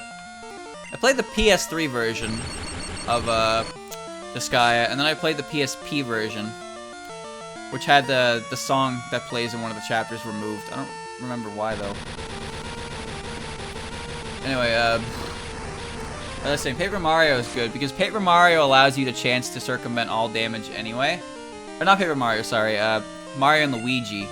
PS3 version of Disgaea, and then I played the PSP version, which had the song that plays in one of the chapters removed. I don't remember why though. Anyway, I was saying Paper Mario is good because Paper Mario allows you the chance to circumvent all damage anyway. Or not Paper Mario, sorry, Mario and Luigi.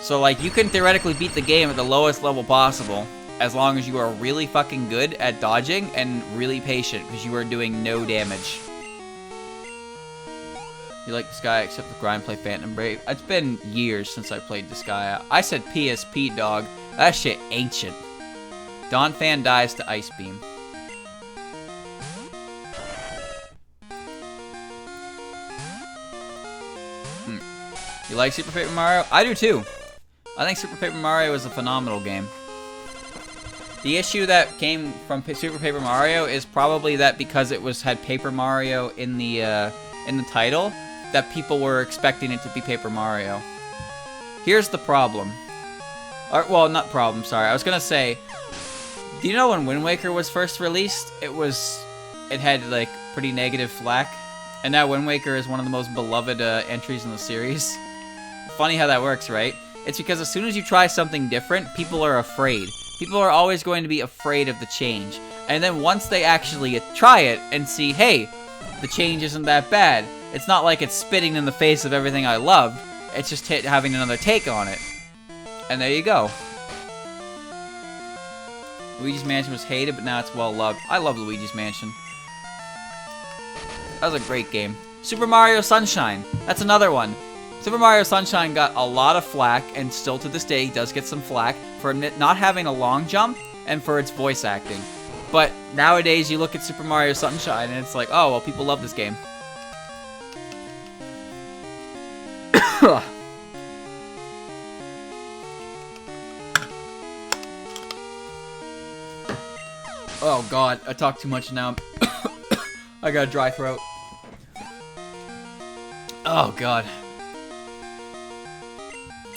So like you can theoretically beat the game at the lowest level possible, as long as you are really fucking good at dodging and really patient, because you are doing no damage. You like Disgaea except for grind, play Phantom Brave. It's been years since I played Disgaea. I said PSP, dog. That shit ancient. Dawn Fan dies to Ice Beam. You like Super Paper Mario? I do too. I think Super Paper Mario is a phenomenal game. The issue that came from Super Paper Mario is probably that because it had Paper Mario in the title, that people were expecting it to be Paper Mario. Here's the problem. Well, not problem, sorry. I was gonna say, do you know when Wind Waker was first released? It had like pretty negative flack, and now Wind Waker is one of the most beloved entries in the series. Funny how that works, right? It's because as soon as you try something different, people are afraid. People are always going to be afraid of the change. And then once they actually try it and see, hey, the change isn't that bad. It's not like it's spitting in the face of everything I loved. It's just having another take on it. And there you go. Luigi's Mansion was hated, but now it's well loved. I love Luigi's Mansion. That was a great game. Super Mario Sunshine. That's another one. Super Mario Sunshine got a lot of flack, and still to this day does get some flack, for not having a long jump, and for its voice acting. But nowadays, you look at Super Mario Sunshine, and it's like, oh, well, people love this game. Oh, God, I talk too much now. I got a dry throat. Oh, God.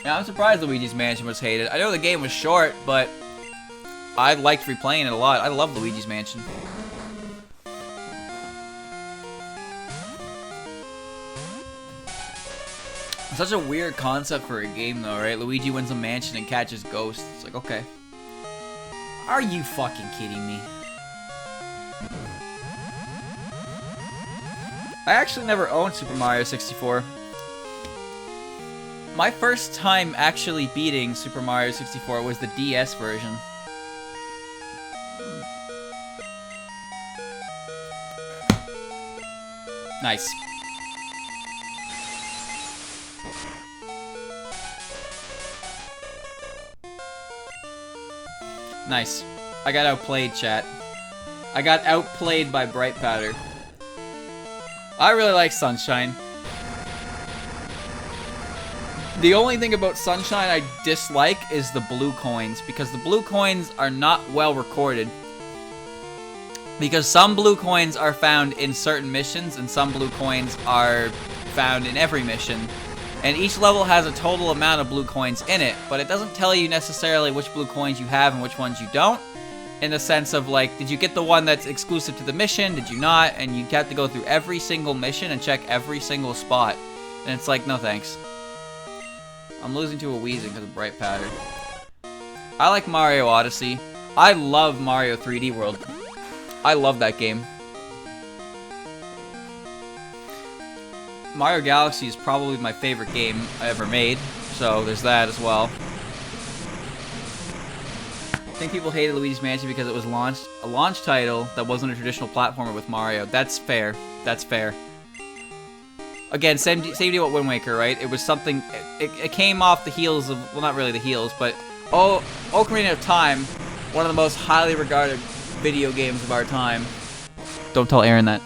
Yeah, I'm surprised Luigi's Mansion was hated. I know the game was short, but I liked replaying it a lot. I love Luigi's Mansion. Such a weird concept for a game, though, right? Luigi wins a mansion and catches ghosts. It's like, okay. Are you fucking kidding me? I actually never owned Super Mario 64. My first time actually beating Super Mario 64 was the DS version. Nice. Nice. I got outplayed, chat. I got outplayed by Bright Powder. I really like Sunshine. The only thing about Sunshine I dislike is the blue coins, because the blue coins are not well recorded. Because some blue coins are found in certain missions, and some blue coins are found in every mission. And each level has a total amount of blue coins in it, but it doesn't tell you necessarily which blue coins you have and which ones you don't. In the sense of, like, did you get the one that's exclusive to the mission? Did you not? And you have to go through every single mission and check every single spot. And it's like, no thanks. I'm losing to a Wheezing because of Bright Powder. I like Mario Odyssey. I love Mario 3D World. I love that game. Mario Galaxy is probably my favorite game I ever made, so there's that as well. I think people hated Luigi's Mansion because it was a launch title that wasn't a traditional platformer with Mario. That's fair. That's fair. Again, same deal with Wind Waker, right? It was something... It came off the heels of... Well, not really the heels, but... Ocarina of Time, one of the most highly regarded video games of our time. Don't tell Aaron that.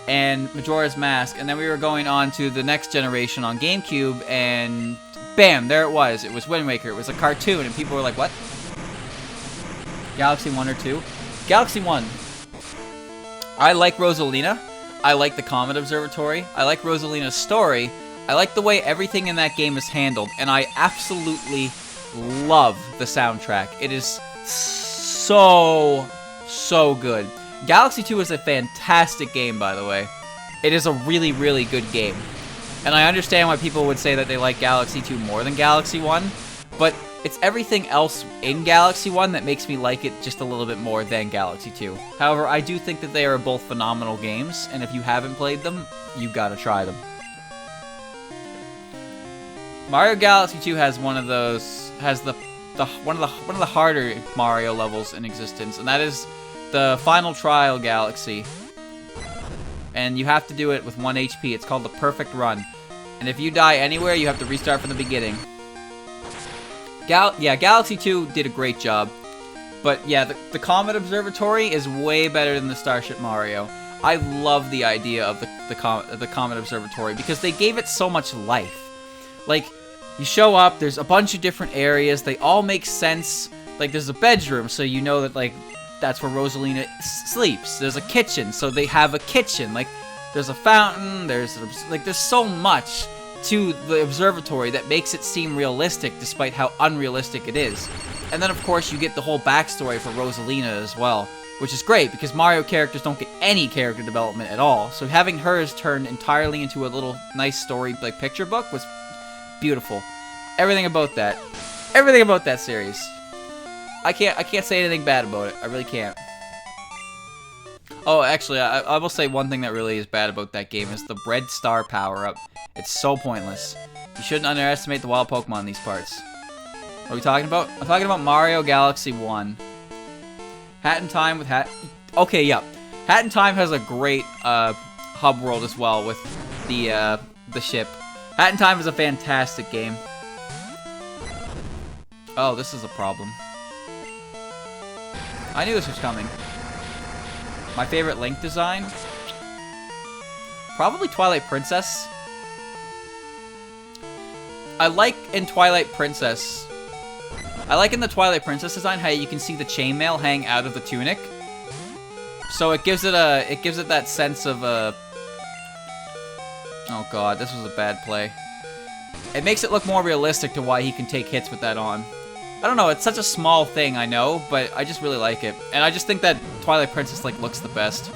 And Majora's Mask, and then we were going on to the next generation on GameCube, and bam, there it was. It was Wind Waker. It was a cartoon, and people were like, what? Galaxy 1 or 2? Galaxy 1. I like Rosalina. I like the Comet Observatory. I like Rosalina's story. I like the way everything in that game is handled, and I absolutely love the soundtrack. It is so good. Galaxy 2 is a fantastic game, by the way. It is a really, really good game. And I understand why people would say that they like Galaxy 2 more than Galaxy 1, but it's everything else in Galaxy 1 that makes me like it just a little bit more than Galaxy 2. However, I do think that they are both phenomenal games, and if you haven't played them, you gotta try them. Mario Galaxy 2 has one of those, one of the harder Mario levels in existence, and that is the Final Trial Galaxy. And you have to do it with 1 HP. It's called the Perfect Run. And if you die anywhere, you have to restart from the beginning. Yeah, Galaxy 2 did a great job. But yeah, the Comet Observatory is way better than the Starship Mario. I love the idea of the Comet Observatory because they gave it so much life. Like, you show up, there's a bunch of different areas, they all make sense. Like, there's a bedroom, so you know that, like, that's where Rosalina sleeps. There's a kitchen, so they have a kitchen. Like, there's a fountain, there's so much to the observatory that makes it seem realistic despite how unrealistic it is. And then, of course, you get the whole backstory for Rosalina as well, which is great because Mario characters don't get any character development at all. So having hers turned entirely into a little nice story, like, picture book was beautiful. Everything about that series. I can't say anything bad about it. I really can't. Oh, actually, I will say one thing that really is bad about that game is the red star power-up. It's so pointless. You shouldn't underestimate the wild Pokemon in these parts. What are we talking about? I'm talking about Mario Galaxy 1. Hat in Time with Okay, yeah. Hat in Time has a great hub world as well with the ship. Hat in Time is a fantastic game. Oh, this is a problem. I knew this was coming. My favorite Link design? Probably Twilight Princess. I like in the Twilight Princess design how you can see the chainmail hang out of the tunic. So it gives it that sense of a... Oh god, this was a bad play. It makes it look more realistic to why he can take hits with that on. I don't know, it's such a small thing, I know, but I just really like it. And I just think that Twilight Princess, like, looks the best.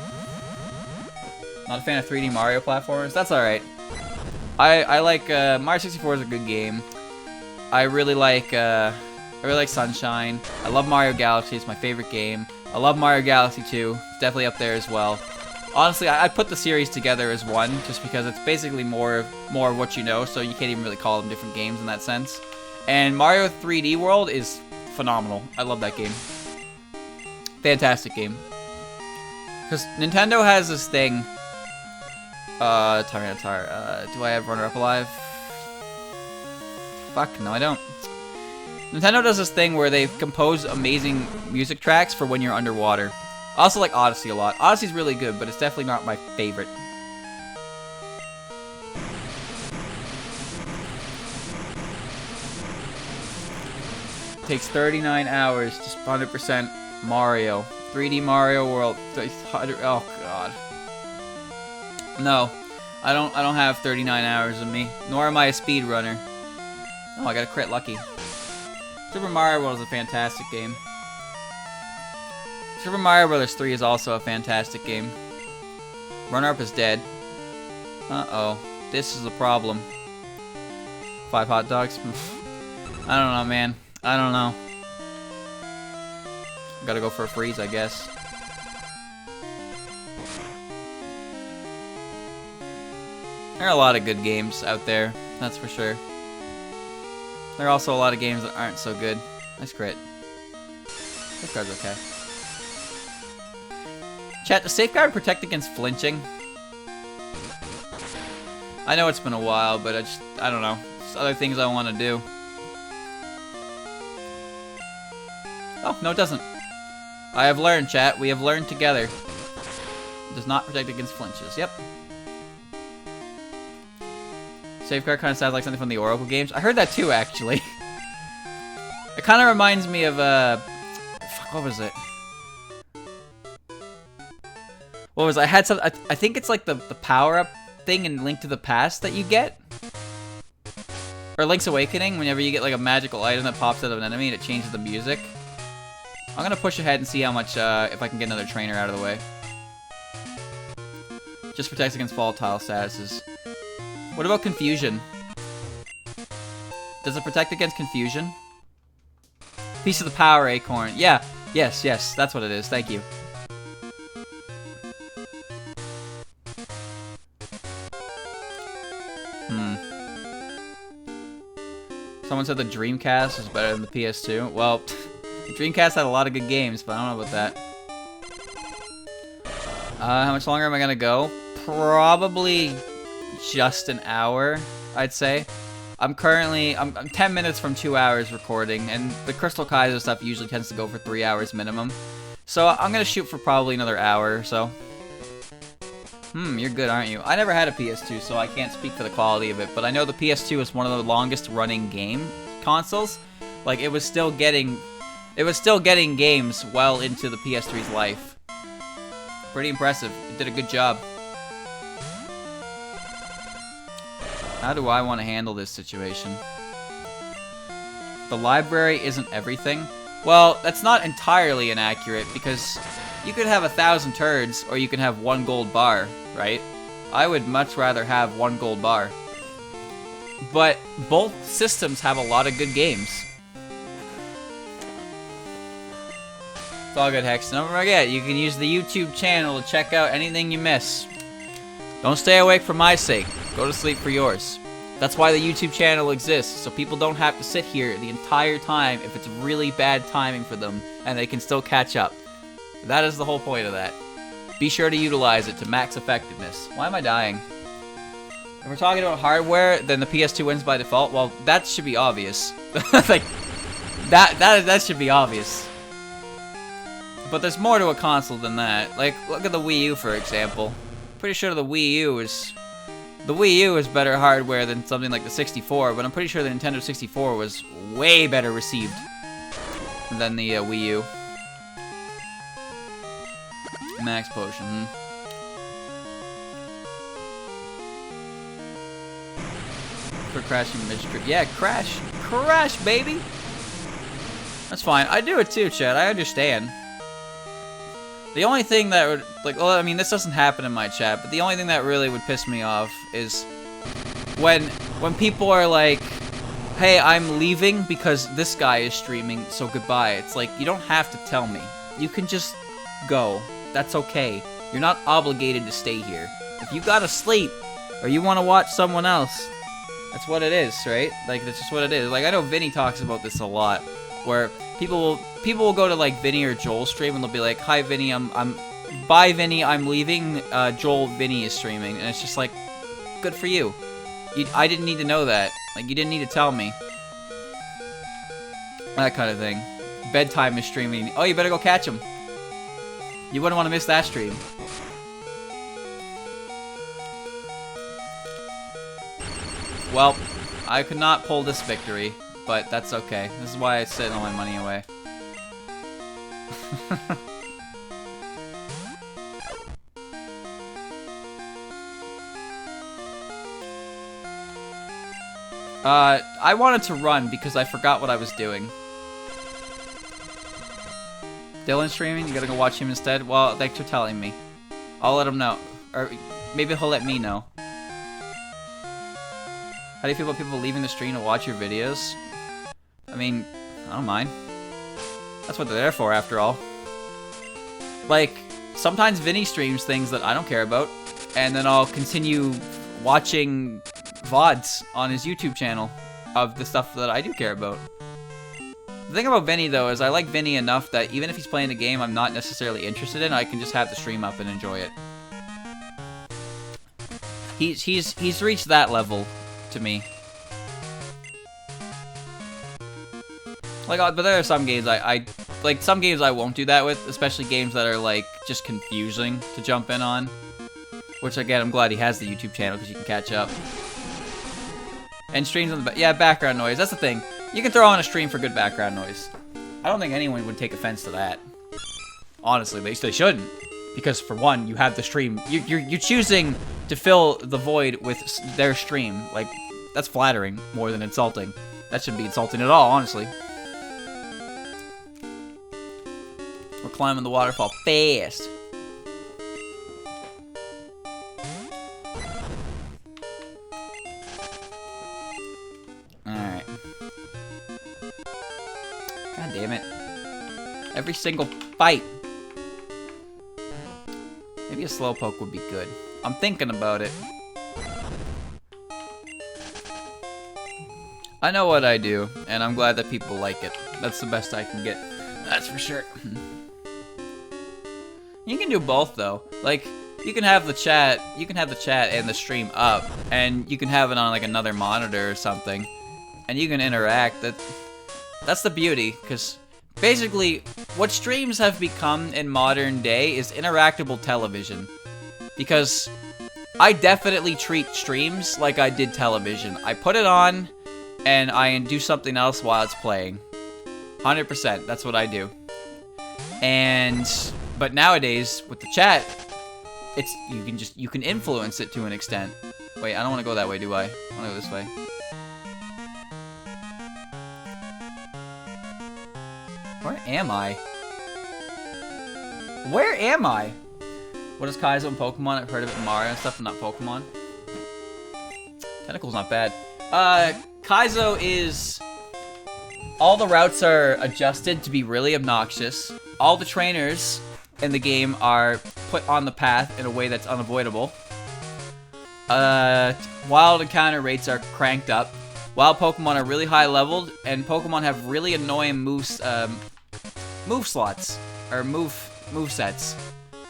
Not a fan of 3D Mario platformers? That's alright. I like, Mario 64 is a good game. I really like Sunshine. I love Mario Galaxy, it's my favorite game. I love Mario Galaxy 2, it's definitely up there as well. Honestly, I'd put the series together as one, just because it's basically more of what you know, so you can't even really call them different games in that sense. And Mario 3D World is phenomenal. I love that game. Fantastic game. Because Nintendo has this thing. Do I have runner-up alive? Fuck, no I don't. Nintendo does this thing where they compose amazing music tracks for when you're underwater. I also like Odyssey a lot. Odyssey's really good, but it's definitely not my favorite. Takes 39 hours, just 100% Mario. 3D Mario World. Oh god. No, I don't have 39 hours in me. Nor am I a speedrunner. Oh, I got a crit lucky. Super Mario World is a fantastic game. Super Mario Bros. 3 is also a fantastic game. Runner-up is dead. Uh-oh. This is a problem. 5 hot dogs? I don't know, man. I don't know. Gotta go for a freeze, I guess. There are a lot of good games out there, that's for sure. There are also a lot of games that aren't so good. Nice crit. This card's okay. Chat, does Safeguard protect against flinching? I know it's been a while, but I don't know. There's other things I want to do. Oh, no it doesn't. I have learned, chat. We have learned together. It does not protect against flinches. Yep. Safeguard kind of sounds like something from the Oracle games. I heard that too, actually. It kind of reminds me of, fuck, what was it? What was it? I had some, I think it's like the power-up thing in Link to the Past that you get. Or Link's Awakening, whenever you get like a magical item that pops out of an enemy and it changes the music. I'm gonna push ahead and see how much, if I can get another trainer out of the way. Just protects against volatile statuses. What about confusion? Does it protect against confusion? Piece of the power acorn. Yeah. Yes, yes. That's what it is. Thank you. Someone said the Dreamcast is better than the PS2. Well, the Dreamcast had a lot of good games, but I don't know about that. How much longer am I gonna go? Probably just an hour, I'd say. I'm 10 minutes from 2 hours recording, and the Crystal Kaizo stuff usually tends to go for 3 hours minimum. So I'm gonna shoot for probably another hour or so. You're good, aren't you? I never had a PS2, so I can't speak for the quality of it, but I know the PS2 is one of the longest running game consoles. Like, it was still getting games well into the PS3's life. Pretty impressive. It did a good job. How do I want to handle this situation? The library isn't everything. Well, that's not entirely inaccurate, because you could have 1,000 turds, or you can have 1 gold bar, right? I would much rather have 1 gold bar. But both systems have a lot of good games. It's all good, Hex. Don't forget, you can use the YouTube channel to check out anything you miss. Don't stay awake for my sake. Go to sleep for yours. That's why the YouTube channel exists, so people don't have to sit here the entire time if it's really bad timing for them, and they can still catch up. That is the whole point of that. Be sure to utilize it to max effectiveness. Why am I dying? If we're talking about hardware, then the PS2 wins by default. Well, that should be obvious. Like, that should be obvious. But there's more to a console than that. Like, look at the Wii U, for example. Pretty sure the Wii U is better hardware than something like the 64, but I'm pretty sure the Nintendo 64 was way better received than the Wii U. Max potion. For crashing mystery. Yeah, crash, baby. That's fine. I do it too, Chad. I understand. The only thing that would, like, well, I mean, this doesn't happen in my chat, but the only thing that really would piss me off is when people are like, hey, I'm leaving because this guy is streaming, so goodbye. It's like, you don't have to tell me. You can just go. That's okay. You're not obligated to stay here. If you gotta sleep, or you want to watch someone else, that's what it is, right? Like, that's just what it is. Like, I know Vinny talks about this a lot, where people will go to, like, Vinny or Joel's stream, and they'll be like, hi, Vinny, bye, Vinny, I'm leaving, Joel, Vinny is streaming, and it's just like, good for you. I didn't need to know that. Like, you didn't need to tell me. That kind of thing. Bedtime is streaming. Oh, you better go catch him. You wouldn't want to miss that stream. Well, I could not pull this victory, but that's okay. This is why I sent all my money away. I wanted to run because I forgot what I was doing. Dylan streaming? You gotta go watch him instead? Well, thanks for telling me. I'll let him know. Or maybe he'll let me know. How do you feel about people leaving the stream to watch your videos? I mean, I don't mind. That's what they're there for, after all. Like, sometimes Vinny streams things that I don't care about, and then I'll continue watching VODs on his YouTube channel of the stuff that I do care about. The thing about Vinny, though, is I like Vinny enough that even if he's playing a game I'm not necessarily interested in, I can just have the stream up and enjoy it. He's reached that level to me. Like, but there are some games like some games I won't do that with, especially games that are like just confusing to jump in on. Which again, I'm glad he has the YouTube channel because you can catch up. And streams on the background noise. That's the thing. You can throw on a stream for good background noise. I don't think anyone would take offense to that. Honestly, they shouldn't, because for one, you have the stream. You're choosing to fill the void with their stream. Like, that's flattering more than insulting. That shouldn't be insulting at all, honestly. We're climbing the waterfall fast. Alright. God damn it. Every single fight. Maybe a slowpoke would be good. I'm thinking about it. I know what I do, and I'm glad that people like it. That's the best I can get. That's for sure. You can do both, though. Like, you can have the chat and the stream up, and you can have it on like another monitor or something, and you can interact. That's the beauty, because basically what streams have become in modern day is interactable television. Because I definitely treat streams like I did television. I put it on, and I do something else while it's playing. 100%, that's what I do. But nowadays, with the chat, you can influence it to an extent. Wait, I don't want to go that way, do I? I want to go this way. Where am I? Where am I? What is Kaizo in Pokemon? I've heard of it in Mario and stuff, but not Pokemon. Tentacle's not bad. Kaizo is... all the routes are adjusted to be really obnoxious. All the trainers in the game are put on the path in a way that's unavoidable. Wild encounter rates are cranked up. Wild Pokemon are really high leveled, and Pokemon have really annoying move slots, or move sets.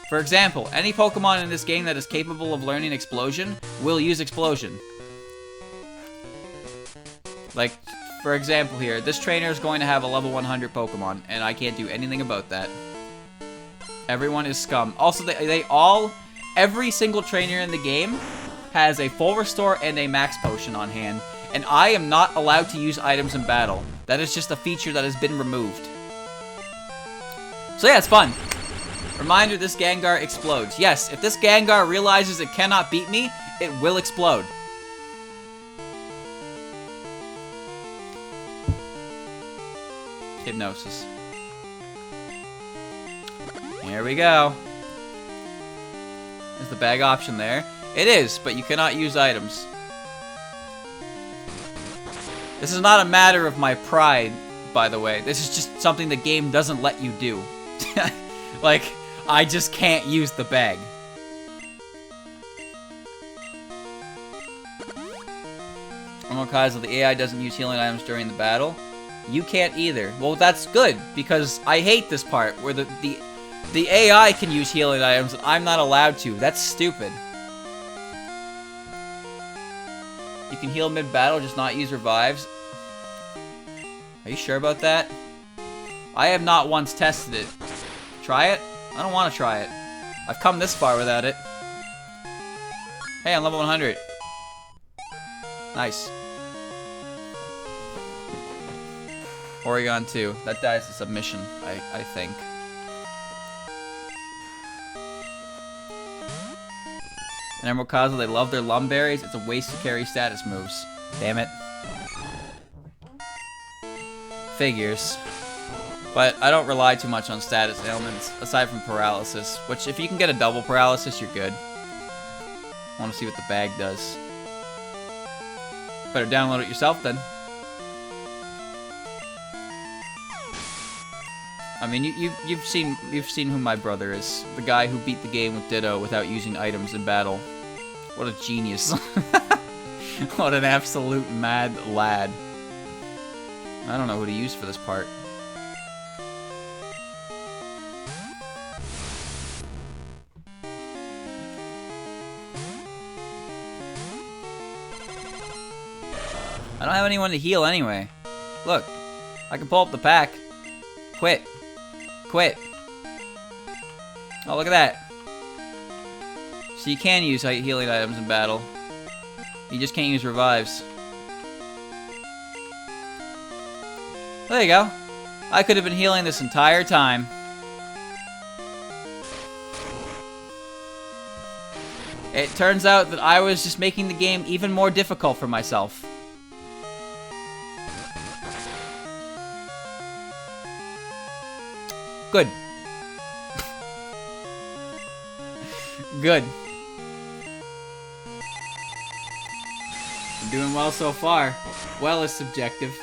For example, any Pokemon in this game that is capable of learning Explosion will use Explosion. Like, for example here, this trainer is going to have a level 100 Pokemon, and I can't do anything about that. Everyone is scum. Also, every single trainer in the game has a full restore and a max potion on hand, and I am not allowed to use items in battle. That is just a feature that has been removed. So yeah, it's fun. Reminder, this Gengar explodes. Yes, if this Gengar realizes it cannot beat me, it will explode. Hypnosis. Here we go. Is the bag option there? It is, but you cannot use items. This is not a matter of my pride, by the way. This is just something the game doesn't let you do. Like, I just can't use the bag. Kaizo, the AI doesn't use healing items during the battle. You can't either. Well, that's good, because I hate this part where the AI can use healing items and I'm not allowed to. That's stupid. You can heal mid-battle, just not use revives. Are you sure about that? I have not once tested it. Try it? I don't want to try it. I've come this far without it. Hey, I'm level 100. Nice. Oregon 2. That dies to submission, I think. And Emerald Kaizo, they love their Lumberries. It's a waste to carry status moves. Damn it. Figures. But I don't rely too much on status ailments, aside from paralysis. Which, if you can get a double paralysis, you're good. I want to see what the bag does. Better download it yourself, then. I mean, you've seen who my brother is. The guy who beat the game with Ditto without using items in battle. What a genius. What an absolute mad lad. I don't know who to use for this part. I don't have anyone to heal anyway. Look, I can pull up the pack. Quit. Quit. Oh, look at that. So you can use healing items in battle. You just can't use revives. There you go. I could have been healing this entire time. It turns out that I was just making the game even more difficult for myself. Good. Good. I'm doing well so far. Well is subjective.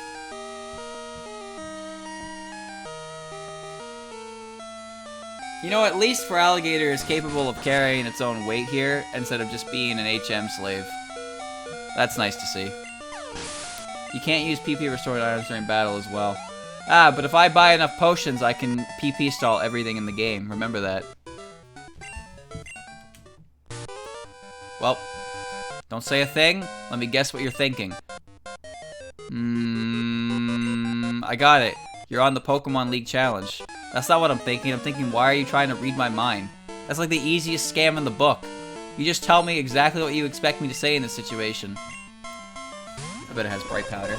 You know, at least for Alligator is capable of carrying its own weight here, instead of just being an HM slave. That's nice to see. You can't use PP restored items during battle as well. Ah, but if I buy enough potions, I can PP stall everything in the game. Remember that. Well, don't say a thing. Let me guess what you're thinking. I got it. You're on the Pokemon League Challenge. That's not what I'm thinking. I'm thinking, why are you trying to read my mind? That's like the easiest scam in the book. You just tell me exactly what you expect me to say in this situation. I bet it has bright powder.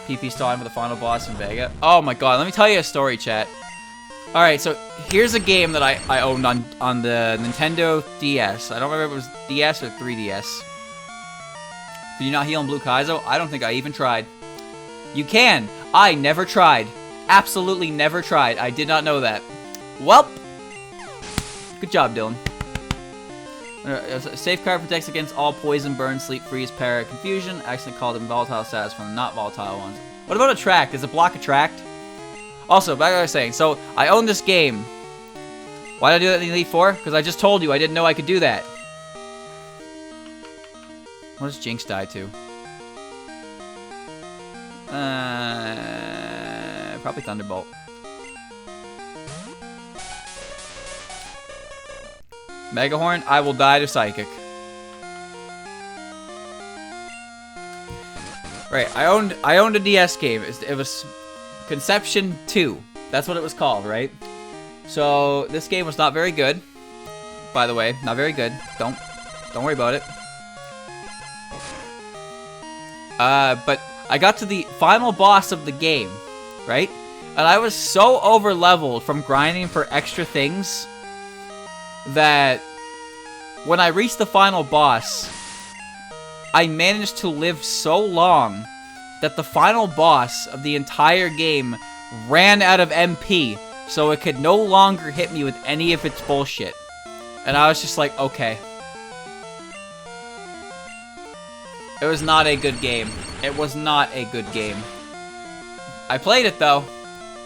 PP starting for the final boss in Vega. Oh my god, let me tell you a story, chat. Alright, so here's a game that I owned on the Nintendo DS. I don't remember if it was DS or 3DS. Can you not heal in Blue Kaizo? I don't think I even tried. You can! I never tried. Absolutely never tried. I did not know that. Welp! Good job, Dylan. A safeguard protects against all poison, burn, sleep, freeze, para, confusion. Accident called them volatile status from the not volatile ones. What about attract? Does it block attract? Also, back to what I was saying. So, I own this game. Why did I do that in Elite 4? Because I just told you I didn't know I could do that. What does Jinx die to? Probably Thunderbolt. Megahorn, I will die to Psychic. Right, I owned a DS game. It was Conception 2. That's what it was called, right? So this game was not very good. By the way, not very good. Don't worry about it. But I got to the final boss of the game, right? And I was so over leveled from grinding for extra things that when I reached the final boss, I managed to live so long that the final boss of the entire game ran out of MP, so it could no longer hit me with any of its bullshit. And I was just like, okay. It was not a good game. It was not a good game. I played it though.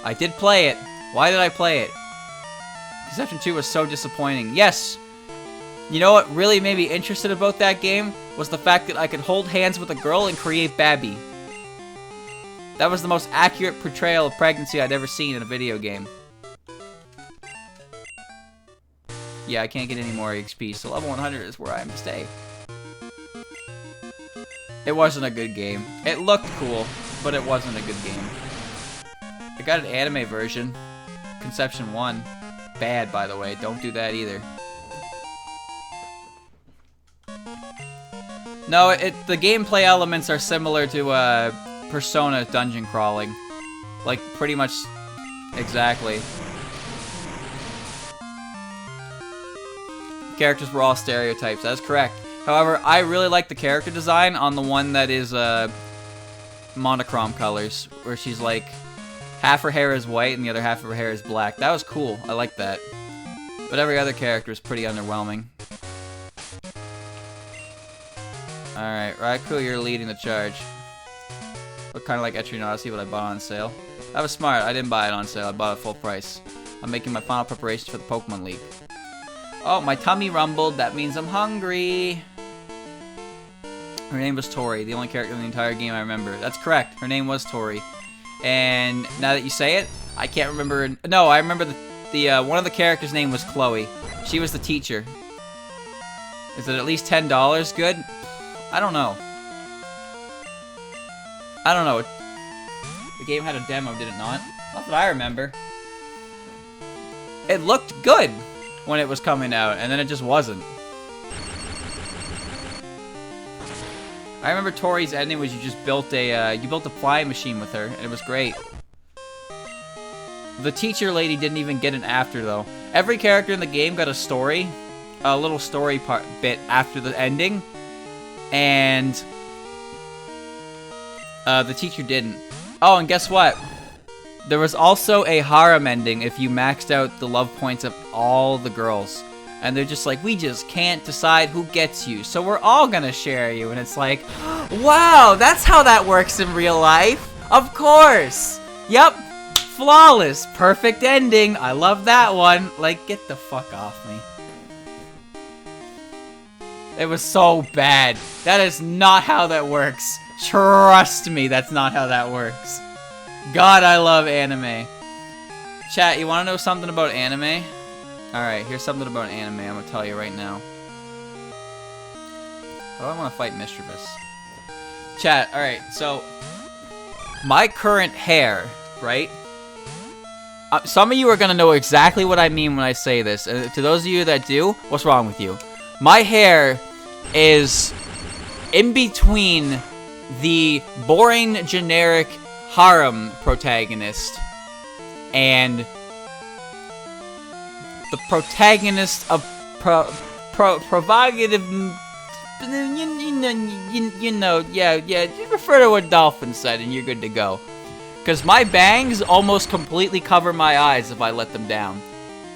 I did play it. Why did I play it? Conception 2 was so disappointing. Yes! You know what really made me interested about that game? Was the fact that I could hold hands with a girl and create Babby. That was the most accurate portrayal of pregnancy I'd ever seen in a video game. Yeah, I can't get any more XP, so level 100 is where I am to stay. It wasn't a good game. It looked cool, but it wasn't a good game. I got an anime version. Conception 1. Bad, by the way. Don't do that either. No, the gameplay elements are similar to Persona dungeon crawling. Like, pretty much exactly. Characters were all stereotypes. That's correct. However, I really like the character design on the one that is monochrome colors, where she's like half her hair is white and the other half of her hair is black. That was cool. I like that. But every other character is pretty underwhelming. Alright, Raikou, you're leading the charge. Look kind of like Etrian Odyssey, but I bought it on sale. That was smart. I didn't buy it on sale. I bought it full price. I'm making my final preparations for the Pokemon League. Oh, my tummy rumbled. That means I'm hungry. Her name was Tori, the only character in the entire game I remember. That's correct. Her name was Tori. And now that you say it, I can't remember. No, I remember the one of the characters' name was Chloe. She was the teacher. Is it at least $10 good? I don't know. I don't know. The game had a demo, did it not? Not that I remember. It looked good when it was coming out, and then it just wasn't. I remember Tori's ending was you just built a flying machine with her, and it was great. The teacher lady didn't even get an after though. Every character in the game got a story, a little story bit after the ending, and the teacher didn't. Oh, and guess what? There was also a harem ending if you maxed out the love points of all the girls. And they're just like, we just can't decide who gets you, so we're all gonna share you. And it's like, wow, that's how that works in real life. Of course. Yep. Flawless. Perfect ending. I love that one. Like, get the fuck off me. It was so bad. That is not how that works. Trust me, that's not how that works. God, I love anime. Chat, you wanna know something about anime? Alright, here's something about anime I'm gonna tell you right now. How do I wanna fight Mischievous? Chat, alright, so my current hair, right? Some of you are gonna know exactly what I mean when I say this. And to those of you that do, what's wrong with you? My hair is in between the boring, generic harem protagonist and the protagonist of provocative. You know, yeah. Just refer to what Dolphin said, and you're good to go. Because my bangs almost completely cover my eyes if I let them down.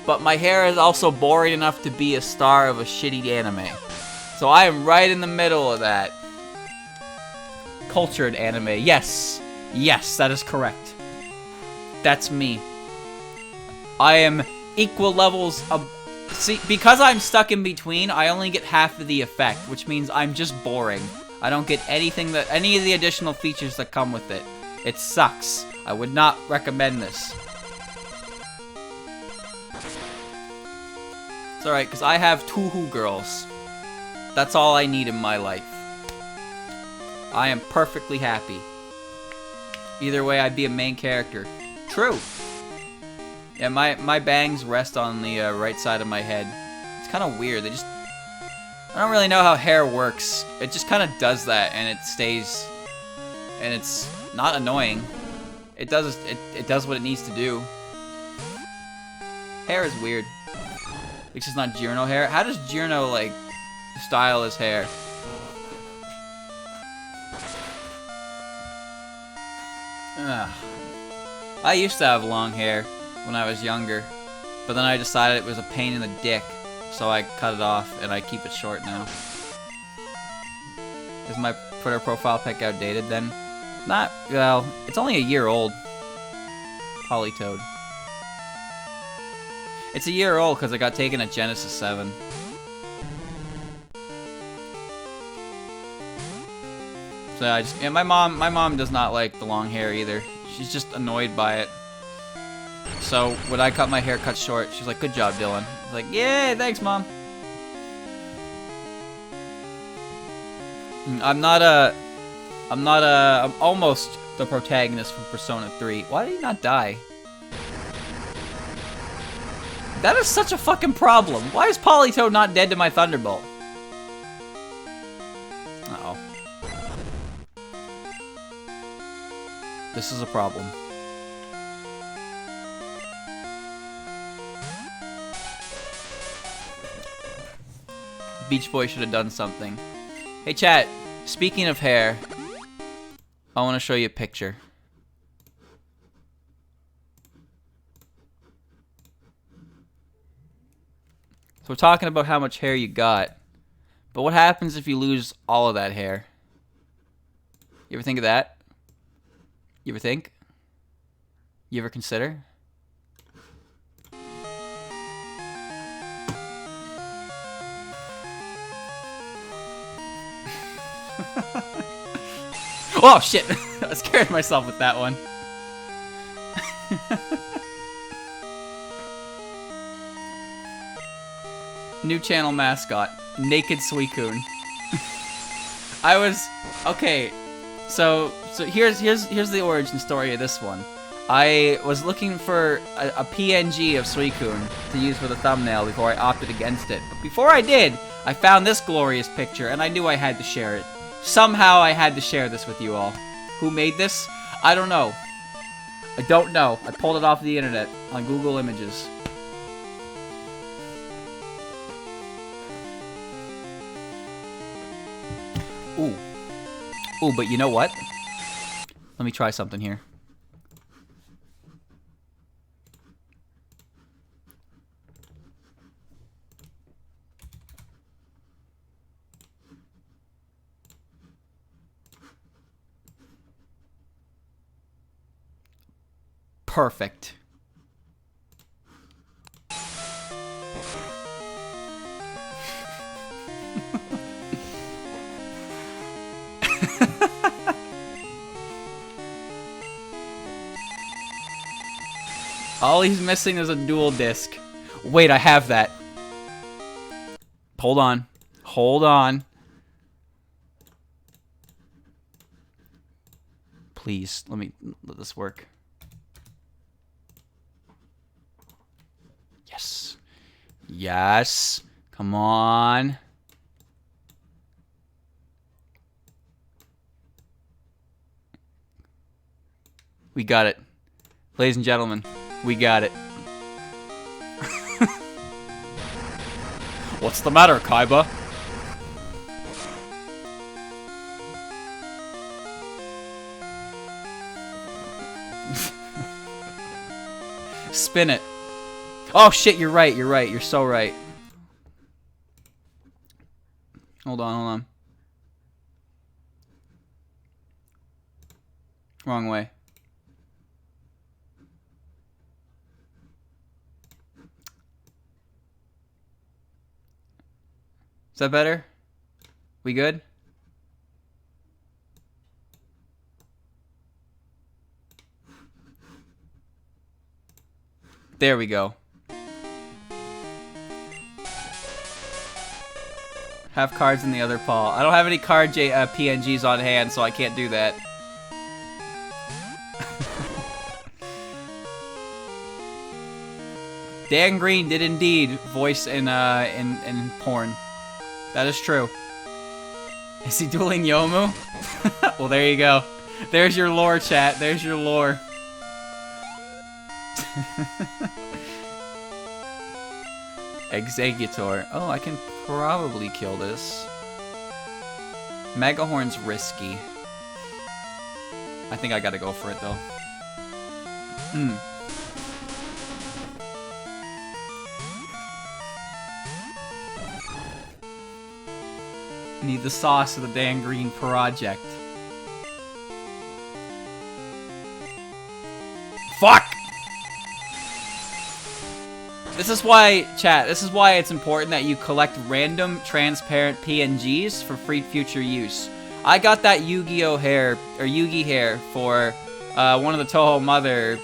But my hair is also boring enough to be a star of a shitty anime. So I am right in the middle of that. Cultured anime. Yes, that is correct. That's me. I am equal levels of... See, because I'm stuck in between, I only get half of the effect, which means I'm just boring. I don't get anything that... any of the additional features that come with it. It sucks. I would not recommend this. It's alright, because I have 2 girls. That's all I need in my life. I am perfectly happy. Either way, I'd be a main character. True. Yeah, my bangs rest on the right side of my head. It's kind of weird. They just... I don't really know how hair works. It just kind of does that, and it stays... and it's not annoying. It does what it needs to do. Hair is weird. It's just not Jirno hair. How does Jirno, like, style his hair? Ugh. I used to have long hair when I was younger, but then I decided it was a pain in the dick, so I cut it off, and I keep it short now. Is my Twitter profile pic outdated then? Not, well, it's only a year old. Polytoad. It's a year old because it got taken at Genesis 7. So I just, yeah, my mom does not like the long hair either. She's just annoyed by it. So when I cut my hair cut short, she's like, "Good job, Dylan." I was like, "Yeah, thanks, Mom." I'm almost the protagonist from Persona 3. Why did he not die? That is such a fucking problem. Why is Polytoad not dead to my Thunderbolt? Uh-oh. This is a problem. Beach Boy should have done something. Hey chat, speaking of hair, I want to show you a picture. So we're talking about how much hair you got, but what happens if you lose all of that hair? You ever think of that? You ever think? You ever consider? Oh shit! I scared myself with that one. New channel mascot, Naked Suicune. I was okay. So here's the origin story of this one. I was looking for a PNG of Suicune to use for the thumbnail before I opted against it. But before I did, I found this glorious picture, and I knew I had to share it. Somehow I had to share this with you all. Who made this? I don't know. I don't know. I pulled it off the internet on Google Images. Ooh. Ooh, but you know what? Let me try something here. Perfect. All he's missing is a dual disc. Wait, I have that. Hold on. Hold on. Please, let this work. Yes. Yes. Come on. We got it. Ladies and gentlemen, we got it. What's the matter, Kaiba? Spin it. Oh shit, you're right, you're right, you're so right. Hold on, hold on. Wrong way. Is that better? We good? There we go. Have cards in the other paw. I don't have any card PNGs on hand, so I can't do that. Dan Green did indeed voice in porn. That is true. Is he dueling Yomu? Well, there you go. There's your lore, chat. There's your lore. Executor. Oh, I can probably kill this. Megahorn's risky. I think I gotta go for it, though. Need the sauce of the Dan Green project. Fuck! This is why, chat, this is why it's important that you collect random transparent PNGs for free future use. I got that Yu-Gi-Oh hair, or Yugi hair, for one of the Toho Mother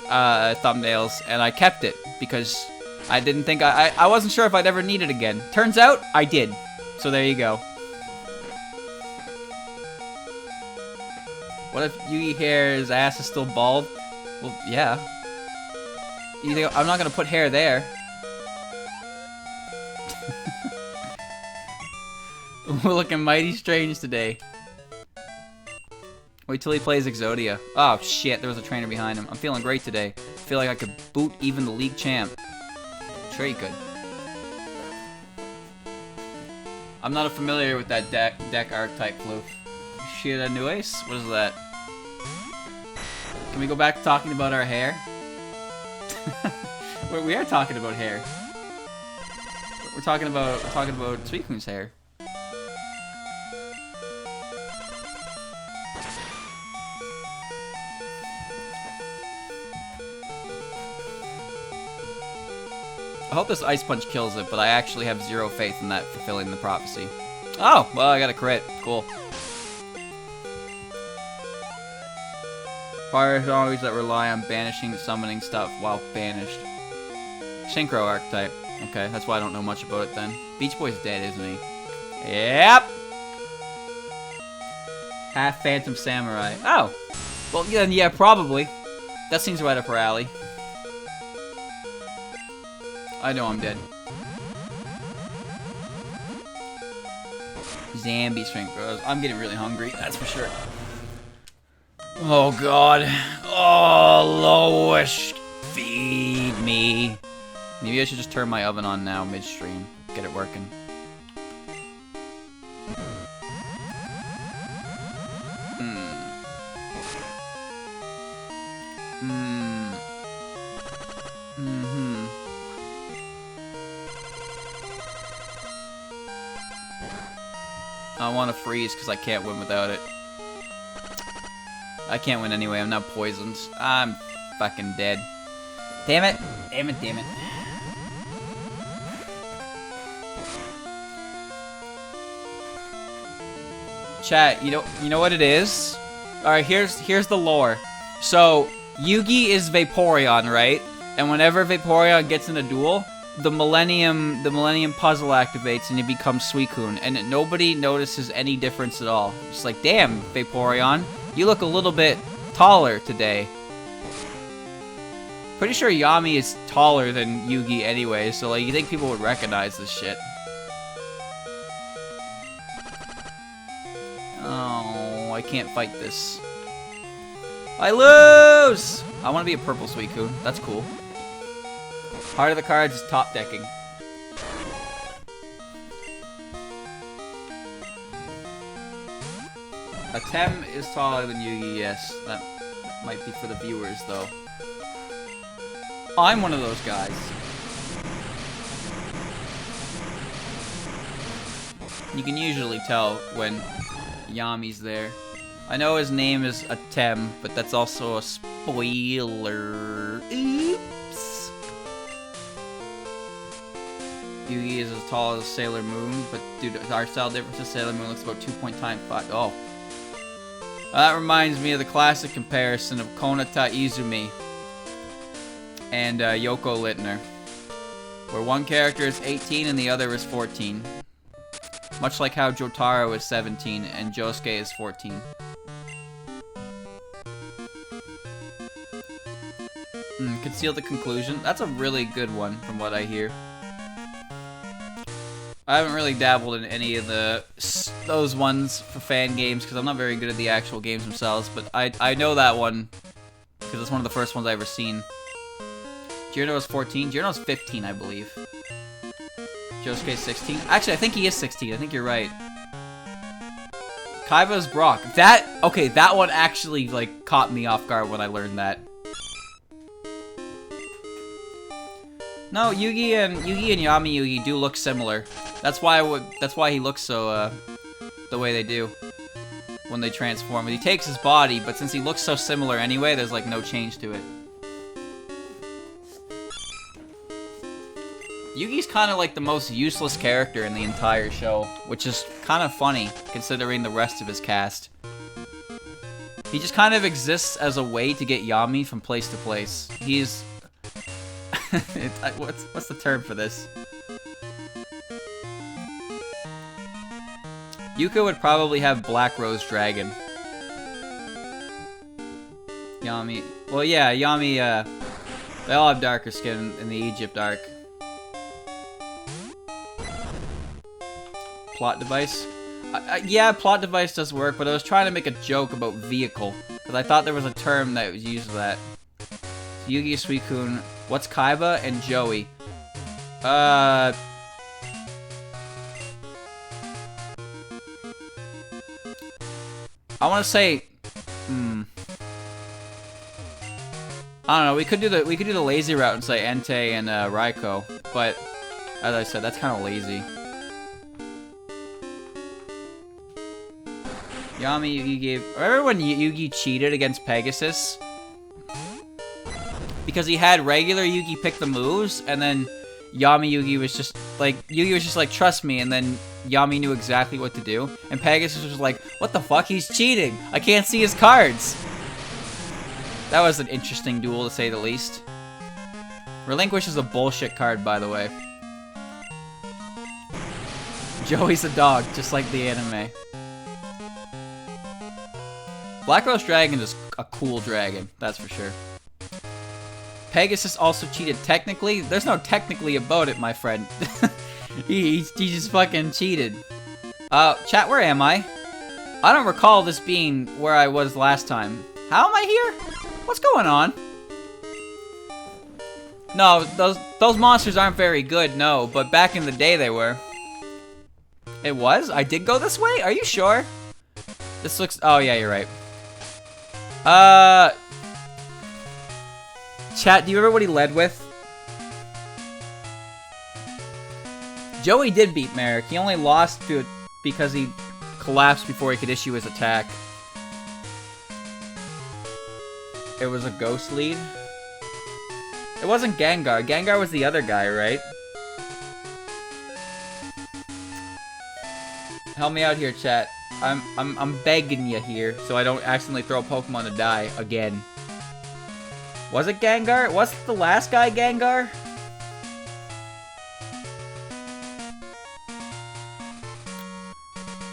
thumbnails, and I kept it because I didn't think I wasn't sure if I'd ever need it again. Turns out, I did. So there you go. What if Yugi hair's ass is still bald? Well, yeah. You think I'm not gonna put hair there? We're looking mighty strange today. Wait till he plays Exodia. Oh shit, there was a trainer behind him. I'm feeling great today. I feel like I could boot even the league champ. Sure you could. I'm not familiar with that deck archetype floof. Shira Nues? What is that? Can we go back to talking about our hair? We are talking about hair. We're talking about Suikun's hair. I hope this Ice Punch kills it, but I actually have zero faith in that fulfilling the prophecy. Oh, well, I got a crit. Cool. Fire zombies that rely on banishing summoning stuff while banished. Synchro archetype. Okay, that's why I don't know much about it then. Beach Boy's dead, isn't he? Yep! Half Phantom Samurai. Oh! Well, then, yeah, probably. That seems right up her alley. I know I'm dead. Zambi strength bros. I'm getting really hungry, that's for sure. Oh god. Oh, Lois. Feed me. Maybe I should just turn my oven on now midstream. Get it working. I want to freeze because I can't win without it. I can't win anyway. I'm not poisoned. I'm fucking dead. Damn it. Damn it, damn it. Chat, you know what it is? Alright, here's the lore. So, Yugi is Vaporeon, right? And whenever Vaporeon gets in a duel, the Millennium puzzle activates and he becomes Suicune, and nobody notices any difference at all. It's like, damn, Vaporeon, you look a little bit taller today. Pretty sure Yami is taller than Yugi anyway, so like you think people would recognize this shit. Oh, I can't fight this. I lose! I want to be a purple Suicune. That's cool. Heart of the cards is top decking. Atem is taller than Yugi, yes. That might be for the viewers, though. I'm one of those guys. You can usually tell when Yami's there. I know his name is Atem, but that's also a spoiler. Oops. Yugi is as tall as Sailor Moon, but due to our style differences, Sailor Moon looks about 2.5. Oh. That reminds me of the classic comparison of Konata Izumi and Yoko Littner, where one character is 18 and the other is 14. Much like how Jotaro is 17 and Josuke is 14. Conceal the conclusion. That's a really good one from what I hear. I haven't really dabbled in any of those ones for fan games because I'm not very good at the actual games themselves, but I know that one because it's one of the first ones I've ever seen. Jirno is 14. Jirno's 15, I believe. Josuke's 16. Actually, I think he is 16. I think you're right. Kaiba's Brock. Okay, that one actually, like, caught me off guard when I learned that. No, Yugi and Yami Yugi do look similar. That's why he looks so, the way they do when they transform. He takes his body, but since he looks so similar anyway, there's, like, no change to it. Yugi's kind of like the most useless character in the entire show, which is kind of funny, considering the rest of his cast. He just kind of exists as a way to get Yami from place to place. He's... what's the term for this? Yuka would probably have Black Rose Dragon. Yami... Well, yeah, Yami, they all have darker skin in the Egypt arc. Plot device? Yeah, plot device does work, but I was trying to make a joke about vehicle, because I thought there was a term that was used for that. Yugi, Suicune, what's Kaiba, and Joey? I want to say, I don't know. We could do the lazy route and say Entei and Raikou, but as I said, that's kind of lazy. Yami Yugi gave... Remember when Yugi cheated against Pegasus? Because he had regular Yugi pick the moves, and then Yami Yugi was just like, trust me, and then Yami knew exactly what to do. And Pegasus was like, what the fuck? He's cheating! I can't see his cards! That was an interesting duel, to say the least. Relinquish is a bullshit card, by the way. Joey's a dog, just like the anime. Black Rose Dragon is a cool dragon, that's for sure. Pegasus also cheated technically. There's no technically about it, my friend. he just fucking cheated. Chat, where am I? I don't recall this being where I was last time. How am I here? What's going on? No, those monsters aren't very good, no, but back in the day they were. It was? I did go this way? Are you sure? This looks... Oh, yeah, you're right. Chat, do you remember what he led with? Joey did beat Merrick. He only lost to it because he collapsed before he could issue his attack. It was a ghost lead. It wasn't Gengar. Gengar was the other guy, right? Help me out here, chat. I'm begging you here, so I don't accidentally throw a Pokemon to die again. Was it Gengar? Was the last guy Gengar?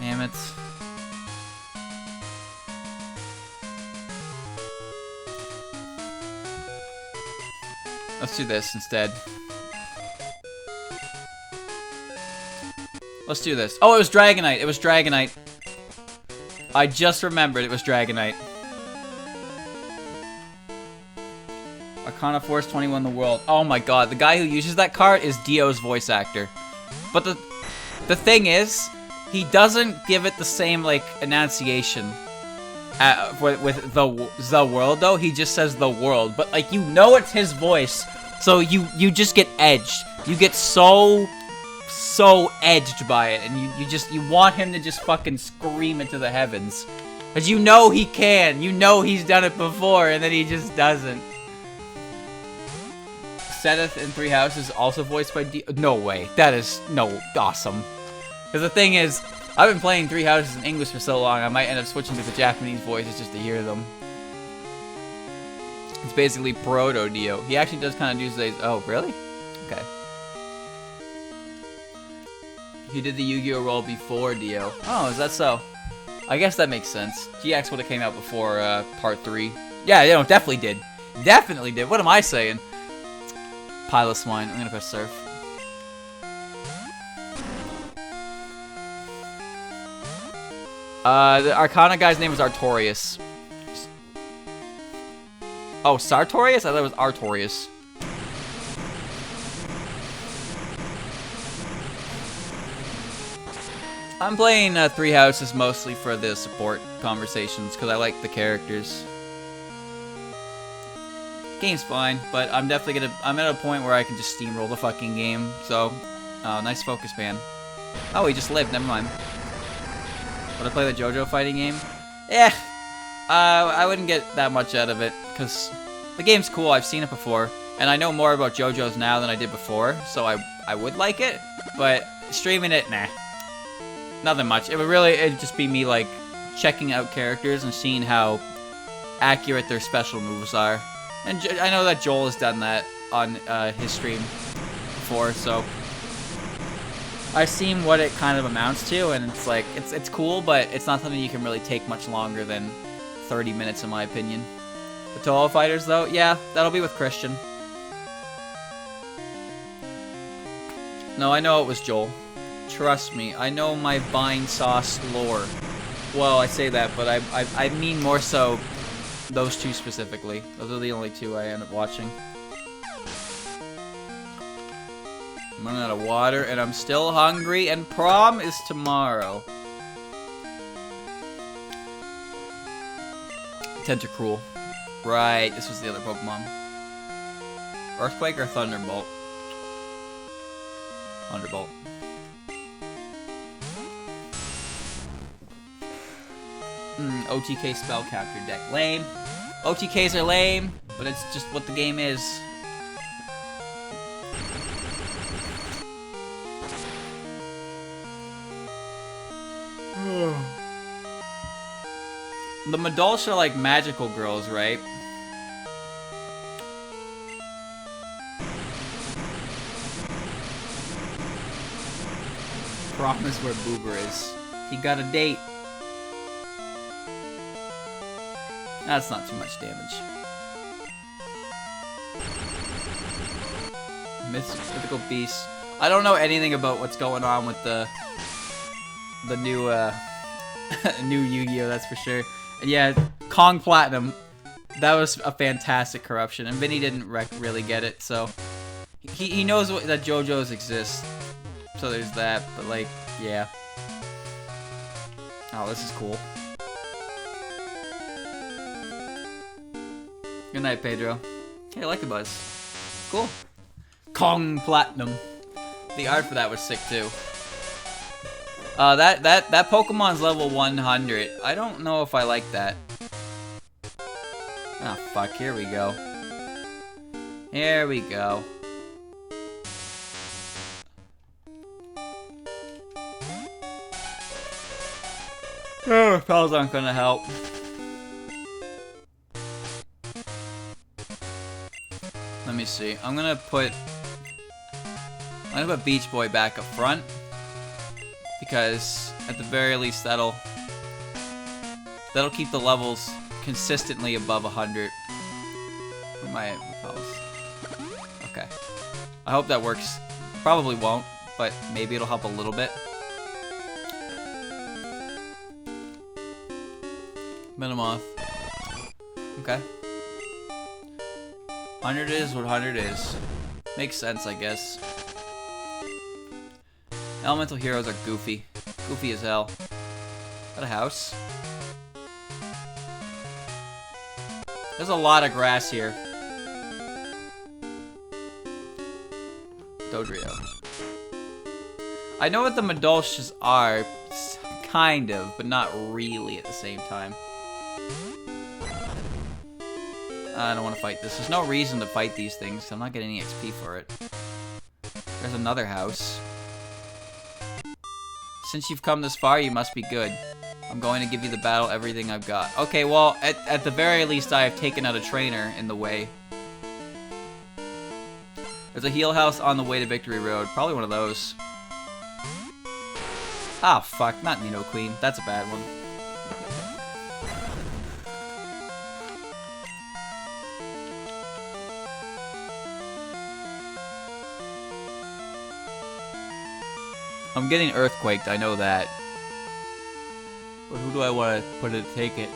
Damn it. Let's do this instead. Let's do this. Oh, it was Dragonite. It was Dragonite. I just remembered it was Dragonite. Arcana Force 21 the world. Oh my god, the guy who uses that card is Dio's voice actor. But the thing is, he doesn't give it the same, like, enunciation with the world, though. He just says the world. But, like, you know it's his voice, so you just get edged. You get so edged by it, and you want him to just fucking scream into the heavens. Because you know he can. You know he's done it before, and then he just doesn't. Seth in Three Houses also voiced by Dio. No way. That is awesome. Because the thing is, I've been playing Three Houses in English for so long, I might end up switching to the Japanese voices just to hear them. It's basically proto Dio. He actually does kind of do these. Oh, really? Okay. He did the Yu-Gi-Oh role before Dio. Oh, is that so? I guess that makes sense. GX would have came out before Part 3. Yeah, you know, definitely did. Definitely did. What am I saying? Pile of swine. I'm gonna go surf. The Arcana guy's name was Artorias. Oh, Sartorius? I thought it was Artorias. I'm playing Three Houses mostly for the support conversations because I like the characters. Game's fine, but I'm definitely I'm at a point where I can just steamroll the fucking game. So, nice focus ban. Oh, he just lived. Never mind. Would I play the JoJo fighting game? Yeah. I wouldn't get that much out of it because the game's cool. I've seen it before, and I know more about JoJo's now than I did before. So I would like it, but streaming it, nah. Nothing much. It'd just be me like checking out characters and seeing how accurate their special moves are. And I know that Joel has done that on his stream before, so I've seen what it kind of amounts to, and it's like it's cool, but it's not something you can really take much longer than 30 minutes, in my opinion. The Toho fighters, though, yeah, that'll be with Christian. No, I know it was Joel. Trust me, I know my Vine Sauce lore. Well, I say that, but I mean more so those two specifically. Those are the only two I end up watching. I'm running out of water, and I'm still hungry, and prom is tomorrow. Tentacruel. Right, this was the other Pokemon. Earthquake or Thunderbolt? Thunderbolt. OTK spell capture deck. Lame. OTKs are lame, but it's just what the game is. The Madolsh are like magical girls, right? Promise where Boober is. He got a date. That's not too much damage. Mythical Beast. I don't know anything about what's going on with the new new Yu-Gi-Oh, that's for sure. And yeah, Kong Platinum. That was a fantastic corruption, and Vinny didn't really get it, so he knows that JoJo's exist. So there's that, but like, yeah. Oh, this is cool. Good night, Pedro. Hey, I like the buzz. Cool. Kong Platinum. The art for that was sick too. That Pokemon's level 100. I don't know if I like that. Oh fuck, here we go. Here we go. Oh, pals aren't gonna help. Let me see. I'm gonna put Beach Boy back up front because at the very least that'll keep the levels consistently above 100. Where am I at with pals? I hope that works. Probably won't, but maybe it'll help a little bit. Minimoth. Okay. 100 is what 100 is. Makes sense, I guess. Elemental heroes are goofy. Goofy as hell. Is that a house? There's a lot of grass here. Dodrio. I know what the Madolches are, kind of, but not really at the same time. I don't want to fight this. There's no reason to fight these things. I'm not getting any XP for it. There's another house. Since you've come this far, you must be good. I'm going to give you the battle, everything I've got. Okay, well, at the very least, I have taken out a trainer in the way. There's a heal house on the way to Victory Road. Probably one of those. Ah, fuck. Not Nino Queen. That's a bad one. I'm getting earthquaked, I know that. But who do I want to put it to take it?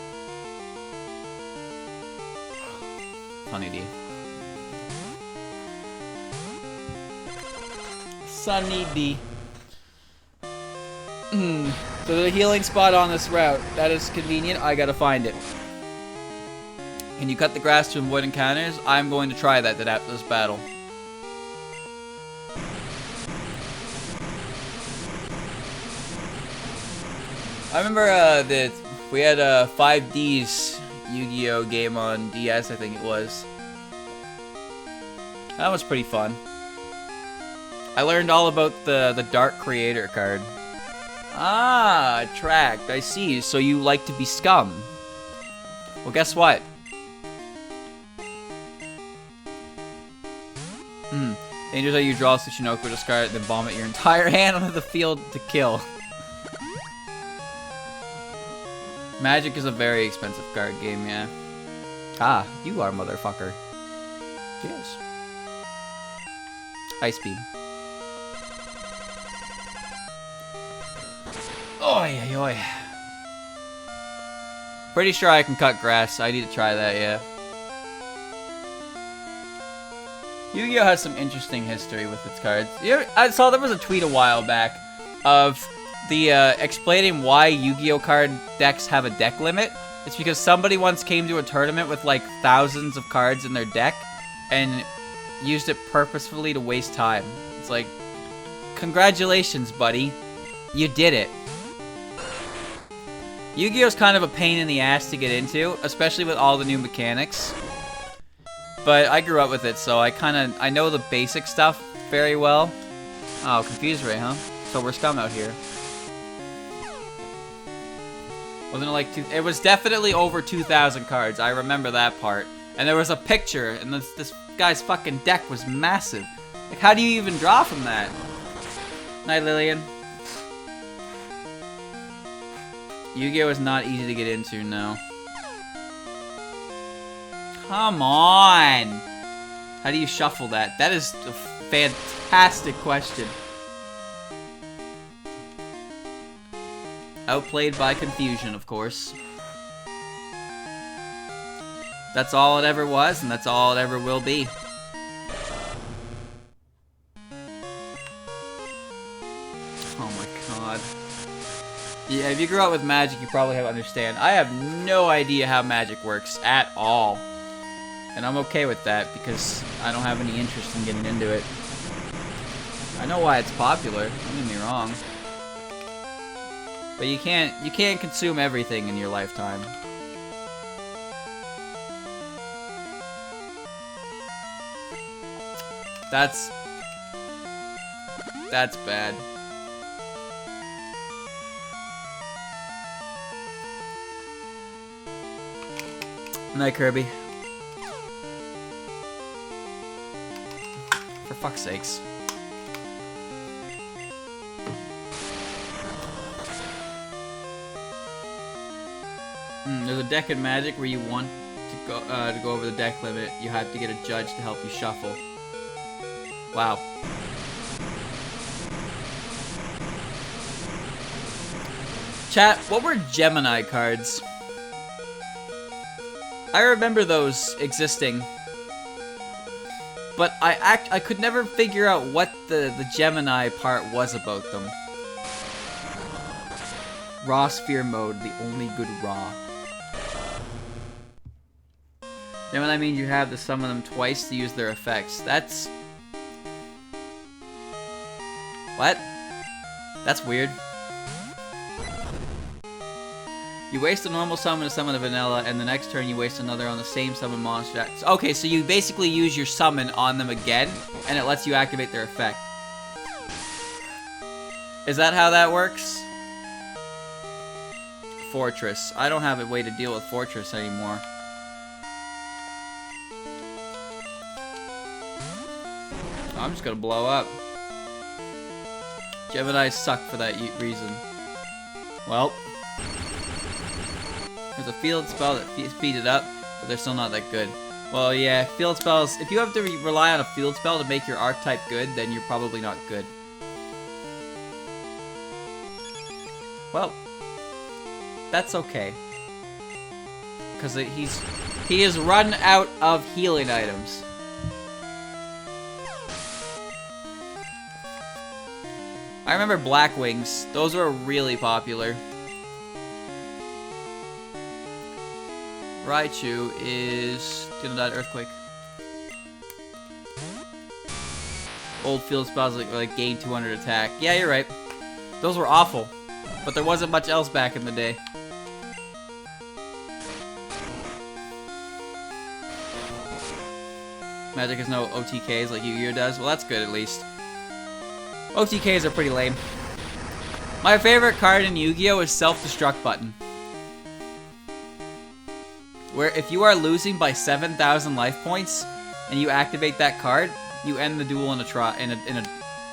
Sunny D. Sunny D. So there's a healing spot on this route. That is convenient. I gotta find it. Can you cut the grass to avoid encounters? I'm going to try that after this battle. I remember that we had a 5D's Yu-Gi-Oh game on DS, I think it was. That was pretty fun. I learned all about the Dark Creator card. Ah, attract. I see. So you like to be scum. Well, guess what? Dangers are you draw Tsuchinoko, discard it, then vomit your entire hand onto the field to kill. Magic is a very expensive card game, yeah. Ah, you are, motherfucker. Yes. Ice Beam. Oi, oi, oi. Pretty sure I can cut grass. I need to try that, yeah. Yu-Gi-Oh! Has some interesting history with its cards. I saw there was a tweet a while back of the explaining why Yu-Gi-Oh card decks have a deck limit. It's because somebody once came to a tournament with like thousands of cards in their deck and used it purposefully to waste time. It's like, congratulations, buddy. You did it. Yu-Gi-Oh's kind of a pain in the ass to get into, especially with all the new mechanics. But I grew up with it, so I know the basic stuff very well. Oh, Confuse Ray, huh? So we're scum out here. Wasn't it like it was definitely over 2,000 cards. I remember that part. And there was a picture, and this guy's fucking deck was massive. Like, how do you even draw from that? Night, Lillian. Yu-Gi-Oh is not easy to get into, no. Come on! How do you shuffle that? That is a fantastic question. Outplayed by confusion, of course. That's all it ever was, and that's all it ever will be. Oh my god. Yeah, if you grew up with Magic, you probably have understand. I have no idea how Magic works at all. And I'm okay with that, because I don't have any interest in getting into it. I know why it's popular, don't get me wrong. But you can't consume everything in your lifetime. That's bad. Night, Kirby. For fuck's sakes. There's a deck in Magic where you want to go over the deck limit. You have to get a judge to help you shuffle. Wow. Chat, what were Gemini cards? I remember those existing. But I could never figure out what the Gemini part was about them. Raw sphere mode, the only good raw. Gemini means you have to summon them twice to use their effects. That's... What? That's weird. You waste a normal summon to summon a vanilla, and the next turn you waste another on the same summon monster. Okay, so you basically use your summon on them again, and it lets you activate their effect. Is that how that works? Fortress. I don't have a way to deal with Fortress anymore. I'm just gonna blow up. Gemini suck for that reason. Well. There's a field spell that speeds it up, but they're still not that good. Well, yeah, field spells... If you have to rely on a field spell to make your archetype good, then you're probably not good. Well, that's okay. Because he is run out of healing items. I remember Black Wings. Those were really popular. Raichu is gonna die to Earthquake. Old field spells like gain 200 attack. Yeah, you're right. Those were awful. But there wasn't much else back in the day. Magic has no OTKs like Yu-Gi-Oh does. Well, that's good at least. OTKs are pretty lame. My favorite card in Yu-Gi-Oh is Self-Destruct Button. Where if you are losing by 7,000 life points and you activate that card, you end the duel in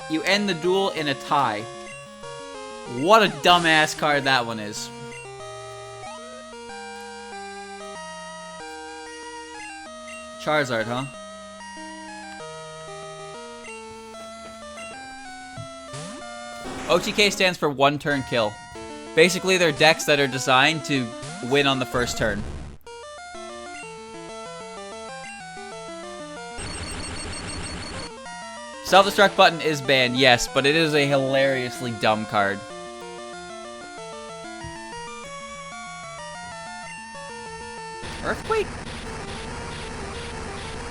you end the duel in a tie. What a dumbass card that one is. Charizard, huh? OTK stands for one turn kill. Basically, they're decks that are designed to win on the first turn. Self-destruct button is banned, yes, but it is a hilariously dumb card. Earthquake?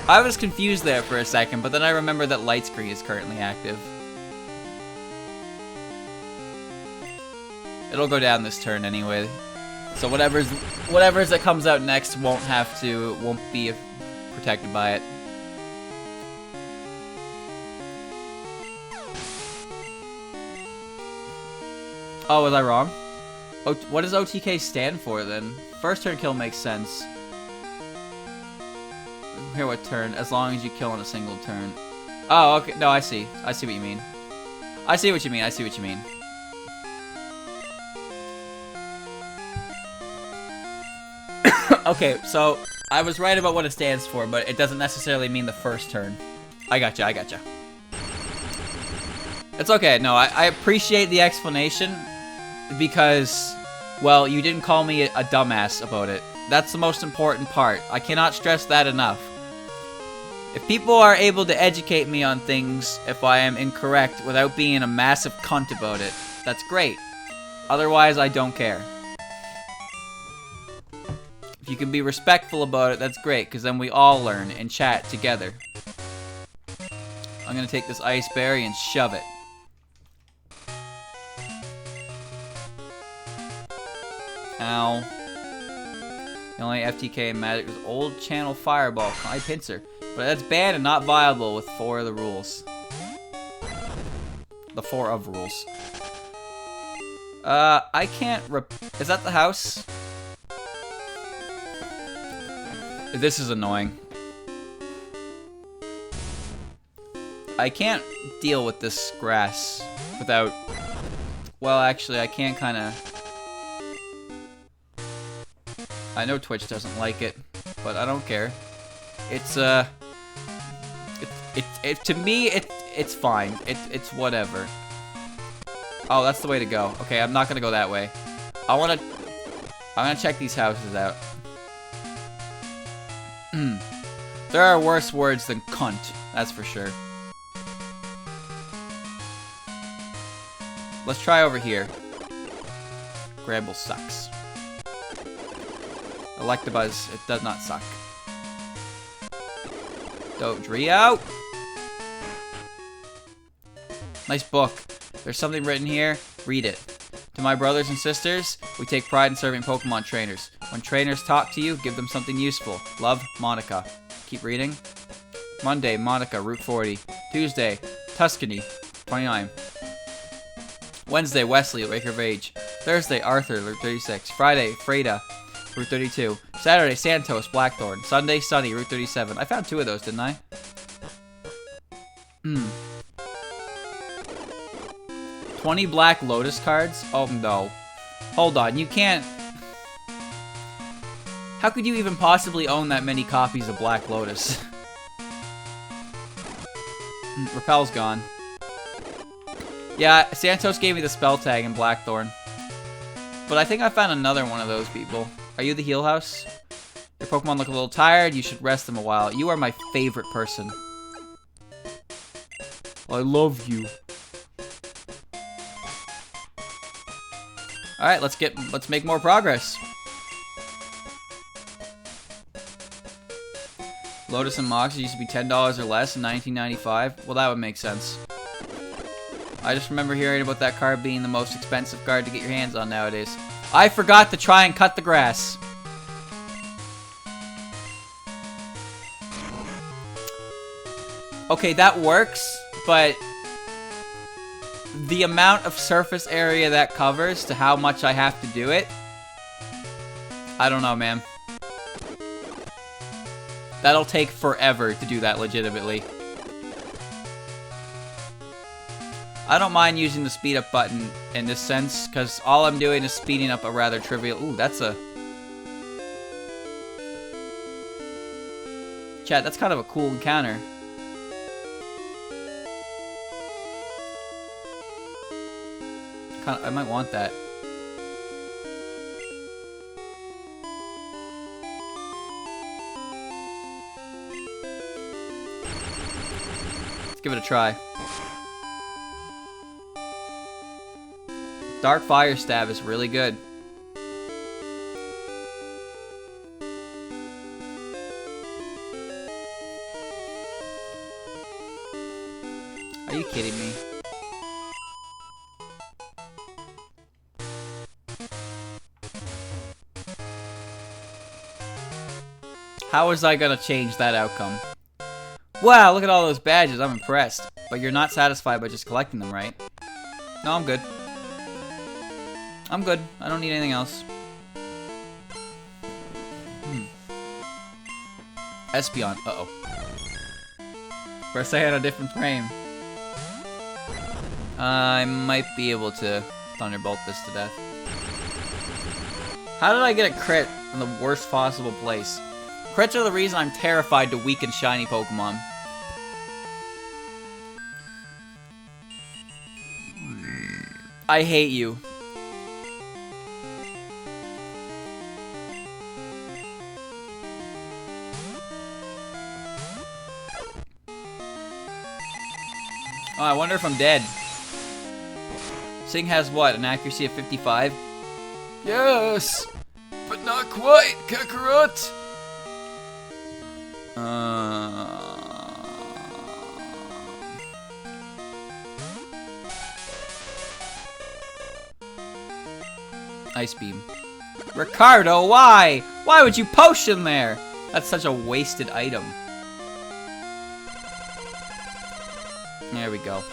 I was confused there for a second, but then I remember that Light Screen is currently active. It'll go down this turn anyway. So whatever's that comes out next won't be protected by it. Oh, was I wrong? What does OTK stand for then? First turn kill makes sense. Here, what turn? As long as you kill on a single turn. Oh, okay. No, I see. I see what you mean. I see what you mean. I see what you mean. Okay, so I was right about what it stands for, but it doesn't necessarily mean the first turn. I gotcha. I gotcha. It's okay. No, I appreciate the explanation. Because, well, you didn't call me a dumbass about it. That's the most important part. I cannot stress that enough. If people are able to educate me on things if I am incorrect without being a massive cunt about it, that's great. Otherwise, I don't care. If you can be respectful about it, that's great, because then we all learn and chat together. I'm gonna take this ice berry and shove it. Ow. The only FTK in Magic was Old Channel Fireball, Kai Pincer. But that's banned and not viable with 4 of the rules. The 4 of rules. I can't is that the house? This is annoying. I can't deal with this grass without... Well, actually, I can kinda... I know Twitch doesn't like it, but I don't care. It's to me, it's fine. It's whatever. Oh, that's the way to go. Okay, I'm not gonna go that way. I'm gonna check these houses out. There are worse words than cunt, that's for sure. Let's try over here. Grabble sucks. Electabuzz, it does not suck. Dodrio! Nice book. There's something written here. Read it. To my brothers and sisters, we take pride in serving Pokemon trainers. When trainers talk to you, give them something useful. Love, Monica. Keep reading. Monday, Monica, Route 40. Tuesday, Tuscany, 29. Wednesday, Wesley, Wake of Age. Thursday, Arthur, Route 36. Friday, Freda, Route 32. Saturday, Santos, Blackthorn. Sunday, Sunny, Route 37. I found 2 of those, didn't I? 20 Black Lotus cards? Oh no. Hold on, you can't... How could you even possibly own that many copies of Black Lotus? Repel's gone. Yeah, Santos gave me the spell tag in Blackthorn. But I think I found another one of those people. Are you the heal house? Your Pokemon look a little tired. You should rest them a while. You are my favorite person. I love you. Alright, let's make more progress. Lotus and Mox used to be $10 or less in 1995. Well, that would make sense. I just remember hearing about that card being the most expensive card to get your hands on nowadays. I forgot to try and cut the grass. Okay, that works, but the amount of surface area that covers to how much I have to do it, I don't know, man. That'll take forever to do that legitimately. I don't mind using the speed up button in this sense, because all I'm doing is speeding up a rather trivial... Ooh, that's a... Chat, that's kind of a cool encounter. I might want that. Let's give it a try. Dark Fire Stab is really good. Are you kidding me? How was I gonna change that outcome? Wow, look at all those badges. I'm impressed. But you're not satisfied by just collecting them, right? No, I'm good. I'm good. I don't need anything else. Espeon. Uh-oh. First I had a different frame. I might be able to Thunderbolt this to death. How did I get a crit in the worst possible place? Crits are the reason I'm terrified to weaken shiny Pokemon. I hate you. Oh, I wonder if I'm dead. Sing has what? An accuracy of 55? Yes! But not quite, Kakarot! Ice Beam. Ricardo, why? Why would you potion there? That's such a wasted item. There we go.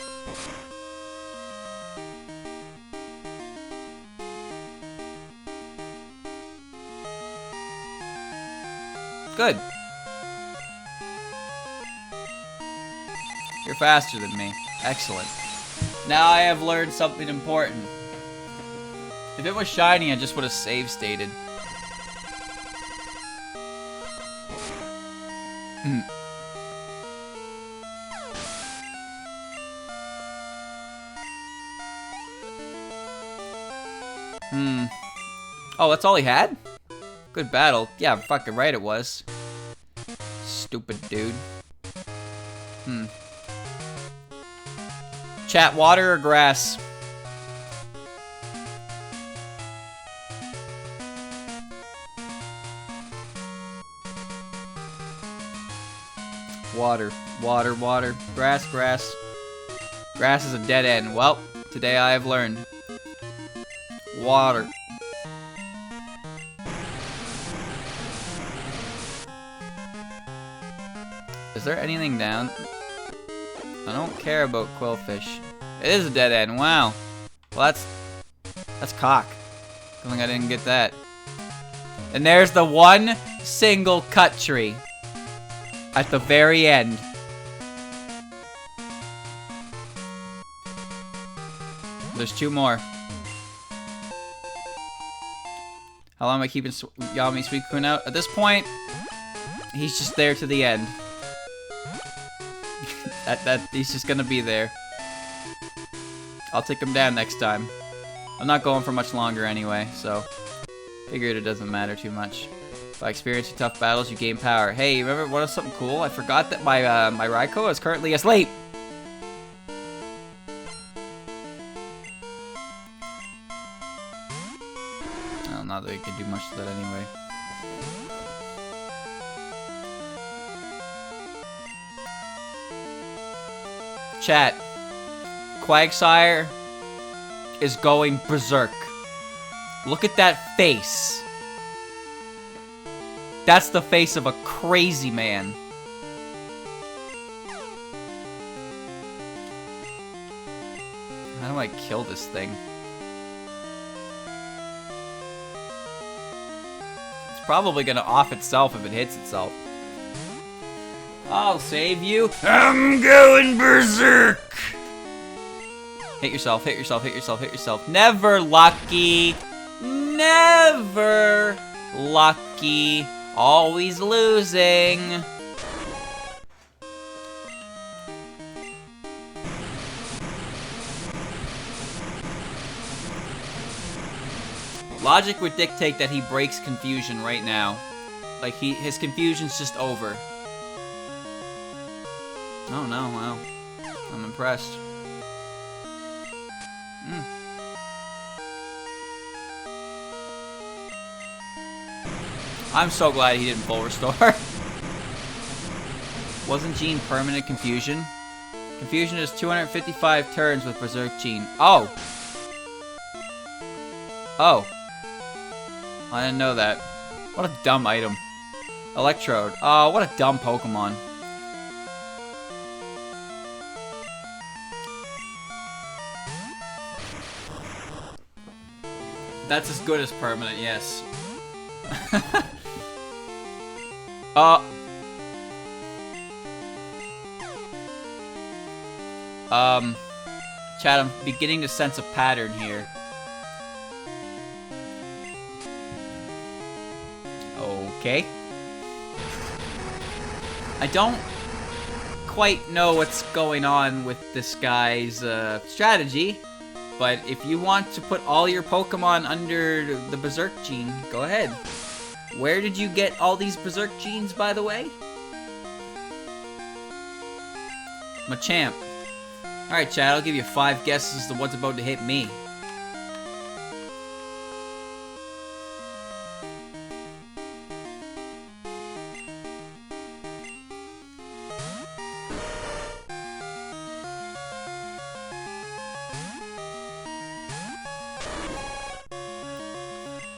Good. You're faster than me. Excellent. Now I have learned something important. If it was shiny, I just would have save stated. Oh, that's all he had? Good battle. Yeah, fucking right it was. Stupid dude. Chat, water or grass? Water, water, water. Grass, grass. Grass is a dead end. Well, today I have learned. Water. Is there anything down? I don't care about quillfish. It is a dead end. Wow. Well, that's cock. I think I didn't get that. And there's the one single cut tree at the very end. There's 2 more. How long am I keeping Yami Suicune out? At this point, he's just there to the end. He's just gonna be there. I'll take him down next time. I'm not going for much longer anyway, so figured it doesn't matter too much. By experiencing tough battles, you gain power. Hey, remember what is something cool? I forgot that my my Raikou is currently asleep. Well, not that we can do much to that anyway. Chat, Quagsire is going berserk. Look at that face. That's the face of a crazy man. How do I kill this thing? It's probably gonna off itself if it hits itself. I'll save you. I'm going berserk. Hit yourself, hit yourself, hit yourself, hit yourself. Never lucky. Never lucky. Always losing. Logic would dictate that he breaks confusion right now. Like his confusion's just over. Oh no, wow. I'm impressed. I'm so glad he didn't full restore. Wasn't Gene permanent confusion? Confusion is 255 turns with Berserk Gene. Oh! Oh. I didn't know that. What a dumb item. Electrode. Oh, what a dumb Pokemon. That's as good as permanent, yes. Chad, I'm beginning to sense a pattern here. Okay. I don't quite know what's going on with this guy's strategy, but if you want to put all your Pokemon under the Berserk Gene, go ahead. Where did you get all these Berserk Genes, by the way? Machamp. Alright, Chad, I'll give you 5 guesses as to what's about to hit me.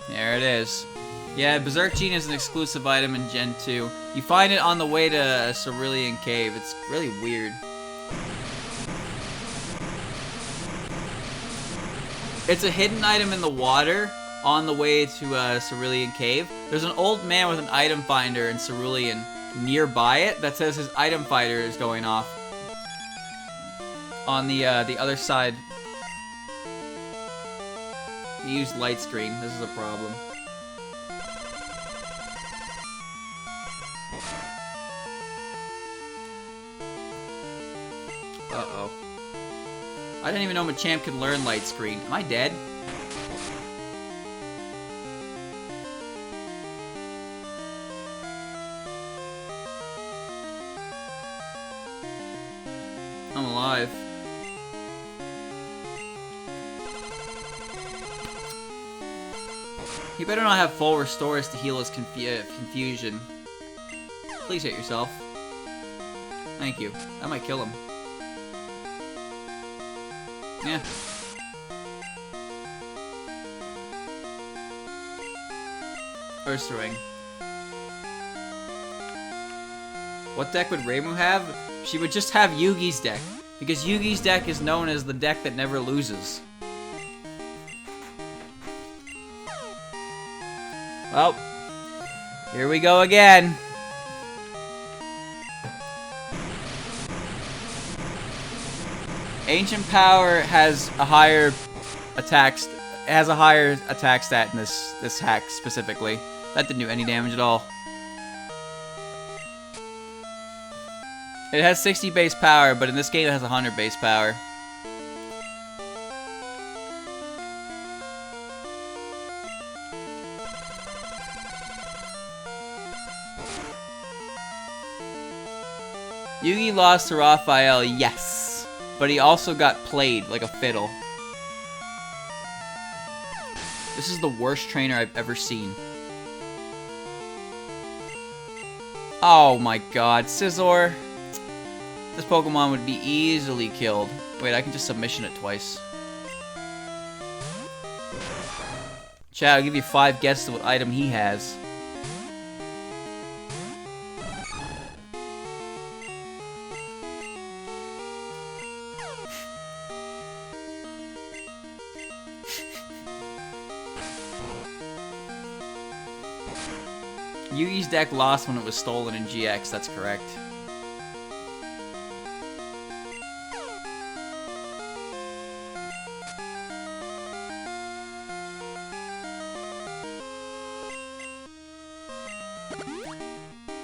There it is. Yeah, Berserk Gene is an exclusive item in Gen 2. You find it on the way to Cerulean Cave. It's really weird. It's a hidden item in the water on the way to Cerulean Cave. There's an old man with an item finder in Cerulean nearby it that says his item finder is going off. On the other side. He used light screen. This is a problem. Uh-oh. I didn't even know Machamp could learn light screen. Am I dead? He better not have full restores to heal his confusion. Please hit yourself. Thank you. That might kill him. Yeah. Ursaring. What deck would Reimu have? She would just have Yugi's deck. Because Yugi's deck is known as the deck that never loses. Well, here we go again. Ancient Power has a higher attack stat in this hack specifically. That didn't do any damage at all. It has 60 base power, but in this game it has 100 base power. Yugi lost to Raphael, yes. But he also got played like a fiddle. This is the worst trainer I've ever seen. Oh my god, Scizor. This Pokemon would be easily killed. Wait, I can just submission it twice. Chad, I'll give you 5 guesses of what item he has. Yugi's deck lost when it was stolen in GX, that's correct.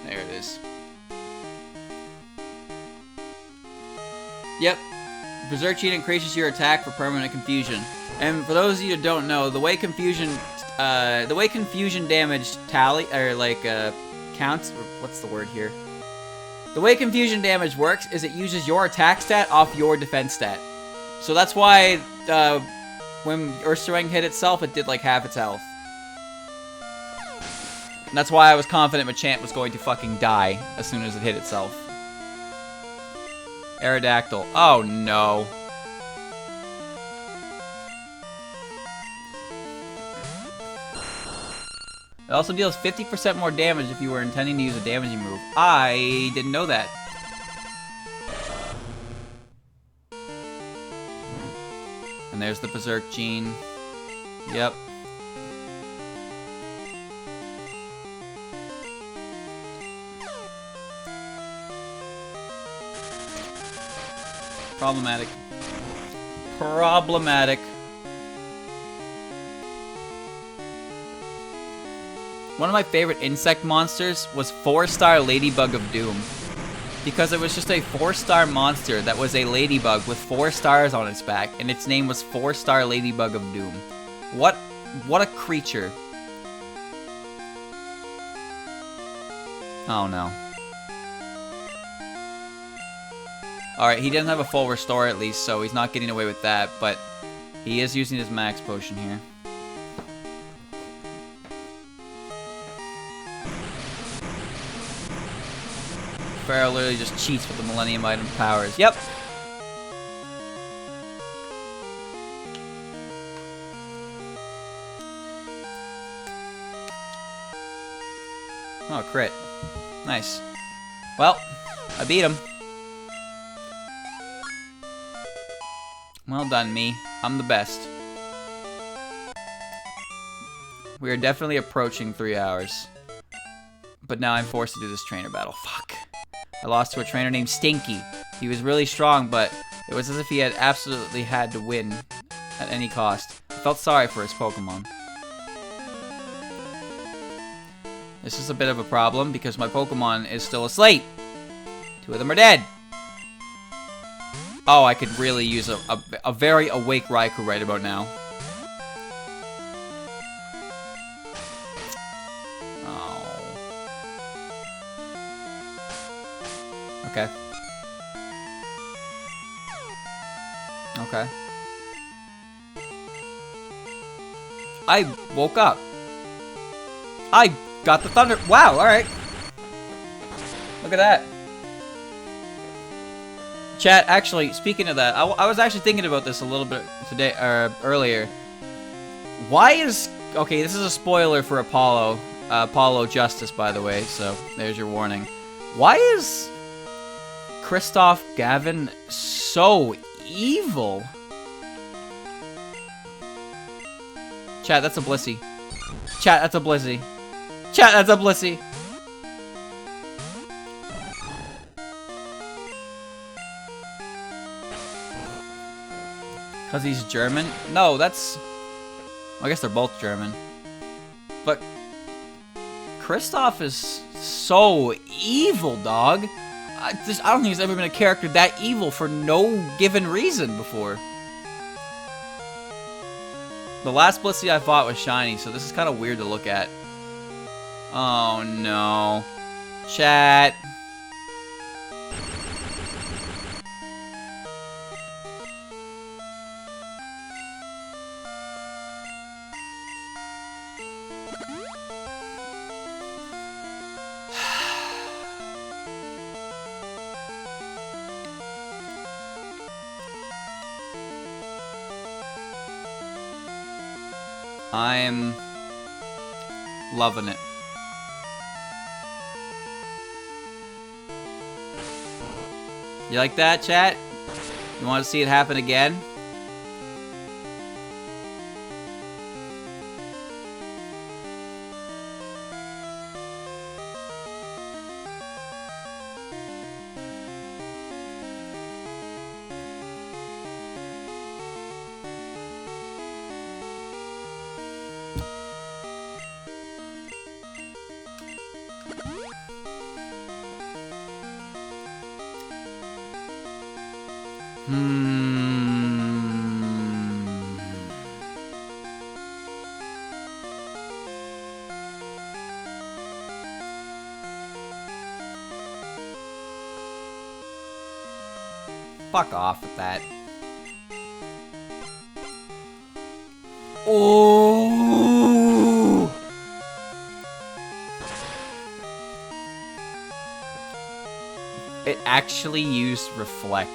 There it is. Yep. Berserk Cheat increases your attack for permanent confusion. And for those of you who don't know, the way confusion damage tally, or like, counts, or what's the word here? The way confusion damage works is it uses your attack stat off your defense stat. So that's why, when Ursaring hit itself, it did like half its health. And that's why I was confident Machamp was going to fucking die as soon as it hit itself. Aerodactyl. Oh no. It also deals 50% more damage if you were intending to use a damaging move. I didn't know that. And there's the Berserk Gene. Yep. Problematic. Problematic. One of my favorite insect monsters was 4-star Ladybug of Doom. Because it was just a 4-star monster that was a ladybug with 4 stars on its back, and its name was 4-star Ladybug of Doom. What a creature. Oh no. Alright, he doesn't have a full restore at least, so he's not getting away with that, but he is using his max potion here. Pharaoh literally just cheats with the Millennium Item powers. Yep. Oh, crit. Nice. Well, I beat him. Well done, me. I'm the best. We are definitely approaching 3 hours. But now I'm forced to do this trainer battle. Fuck. I lost to a trainer named Stinky. He was really strong, but it was as if he had absolutely had to win at any cost. I felt sorry for his Pokemon. This is a bit of a problem because my Pokemon is still asleep. 2 of them are dead. Oh, I could really use a very awake Raikou right about now. Okay. Okay. I woke up. I got the thunder. Wow, alright. Look at that. Chat, actually, speaking of that, I was actually thinking about this a little bit today, earlier. Why is... Okay, this is a spoiler for Apollo. Apollo Justice, by the way, so there's your warning. Why is Christoph Gavin so evil? Chat, that's a Blissey. Chat, that's a Blissey. Chat, that's a Blissey. Because he's German? No, that's... I guess they're both German. But Christoph is so evil, dog. I don't think there's ever been a character that evil for no given reason before. The last Blissey I fought was shiny, so this is kind of weird to look at. Oh no. Chat. I'm loving it. You like that, chat? You want to see it happen again? Fuck off with that. Oh! It actually used Reflect.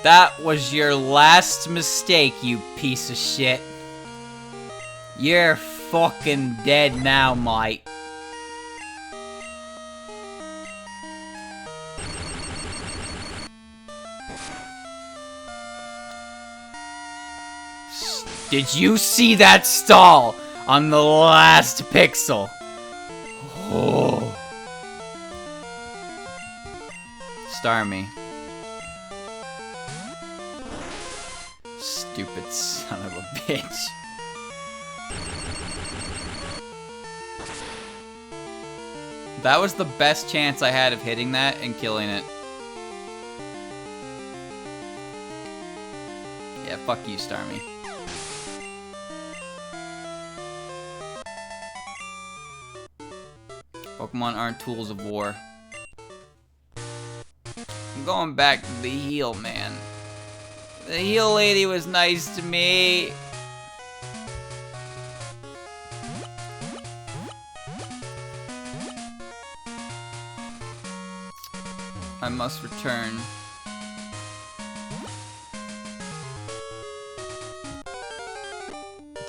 That was your last mistake, you piece of shit. You're fucking dead now, mate. Did you see that stall on the last pixel? Oh. Star me. Stupid son of a bitch. That was the best chance I had of hitting that and killing it. Yeah, fuck you, Starmie. Pokemon aren't tools of war. I'm going back to the heal, man. The heal lady was nice to me. I must return.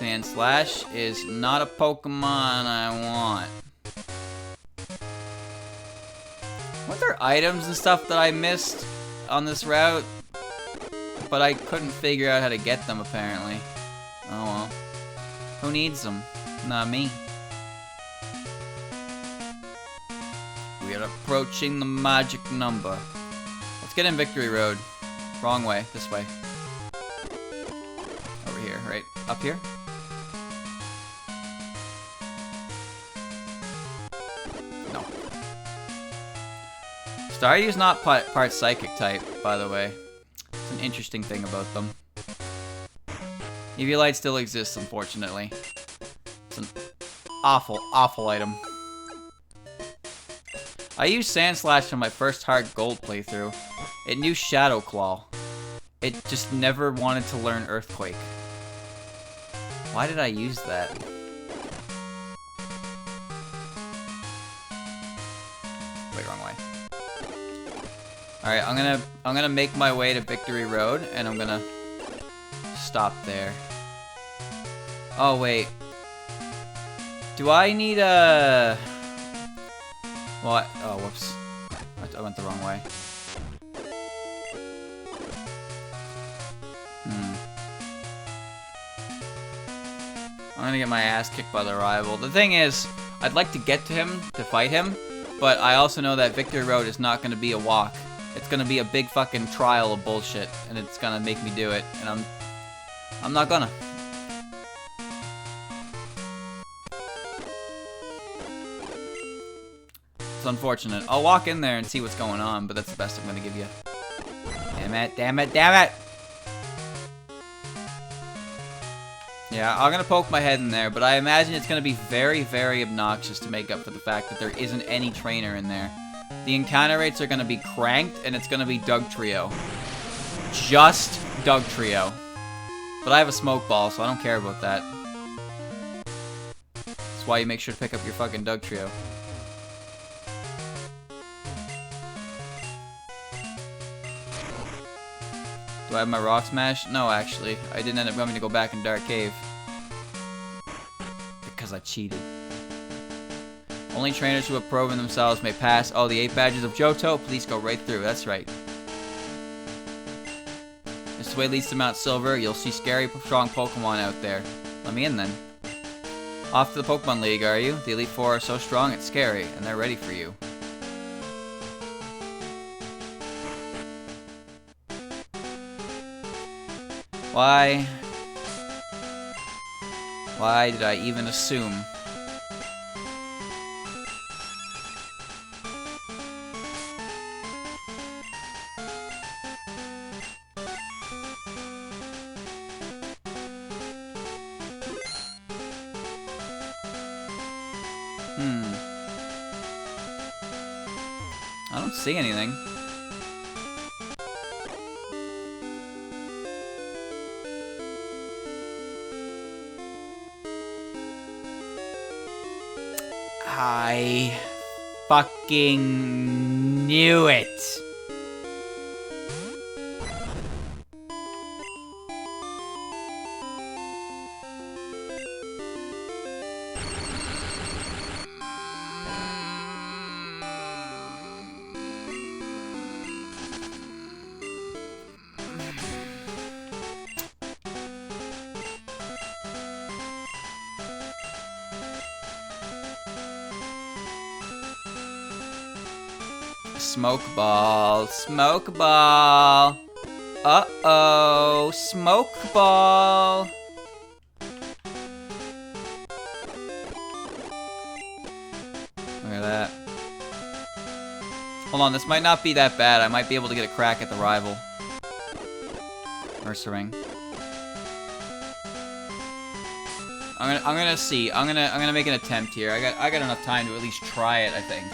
Dan Slash is not a Pokemon I want. Weren't there items and stuff that I missed on this route? But I couldn't figure out how to get them, apparently. Oh well. Who needs them? Not me. We are approaching the magic number. Let's get in Victory Road. Wrong way. This way. Over here, right? Up here? No. Staryu's not part psychic type, by the way. It's an interesting thing about them. Eviolite still exists, unfortunately. It's an awful, awful item. I used Sandslash on my first hard gold playthrough. It knew Shadow Claw. It just never wanted to learn Earthquake. Why did I use that? Wait, wrong way. Alright, I'm gonna make my way to Victory Road, and I'm gonna stop there. Oh wait. Do I need a... What? Oh, whoops. I went the wrong way. I'm gonna get my ass kicked by the rival. The thing is, I'd like to get to him to fight him, but I also know that Victory Road is not gonna be a walk. It's gonna be a big fucking trial of bullshit, and it's gonna make me do it, and I'm not gonna. It's unfortunate. I'll walk in there and see what's going on, but that's the best I'm gonna give you. Damn it, damn it, damn it! Yeah, I'm gonna poke my head in there, but I imagine it's gonna be very, very obnoxious to make up for the fact that there isn't any trainer in there. The encounter rates are gonna be cranked, and it's gonna be Doug Trio. Just Doug Trio. But I have a smoke ball, so I don't care about that. That's why you make sure to pick up your fucking Doug Trio. Do I have my Rock Smash? No, actually. I didn't end up having to go back in Dark Cave. Because I cheated. Only trainers who have proven themselves may pass all the 8 badges of Johto. Please go right through. That's right. This way leads to Mount Silver. You'll see scary, strong Pokemon out there. Let me in then. Off to the Pokemon League, are you? The Elite Four are so strong it's scary, and they're ready for you. Why did I even assume? I don't see anything. I fucking knew it. Smoke ball, smoke ball. Uh-oh, smoke ball. Look at that. Hold on, this might not be that bad. I might be able to get a crack at the rival. Ursaring. I'm gonna see. I'm gonna make an attempt here. I got enough time to at least try it, I think.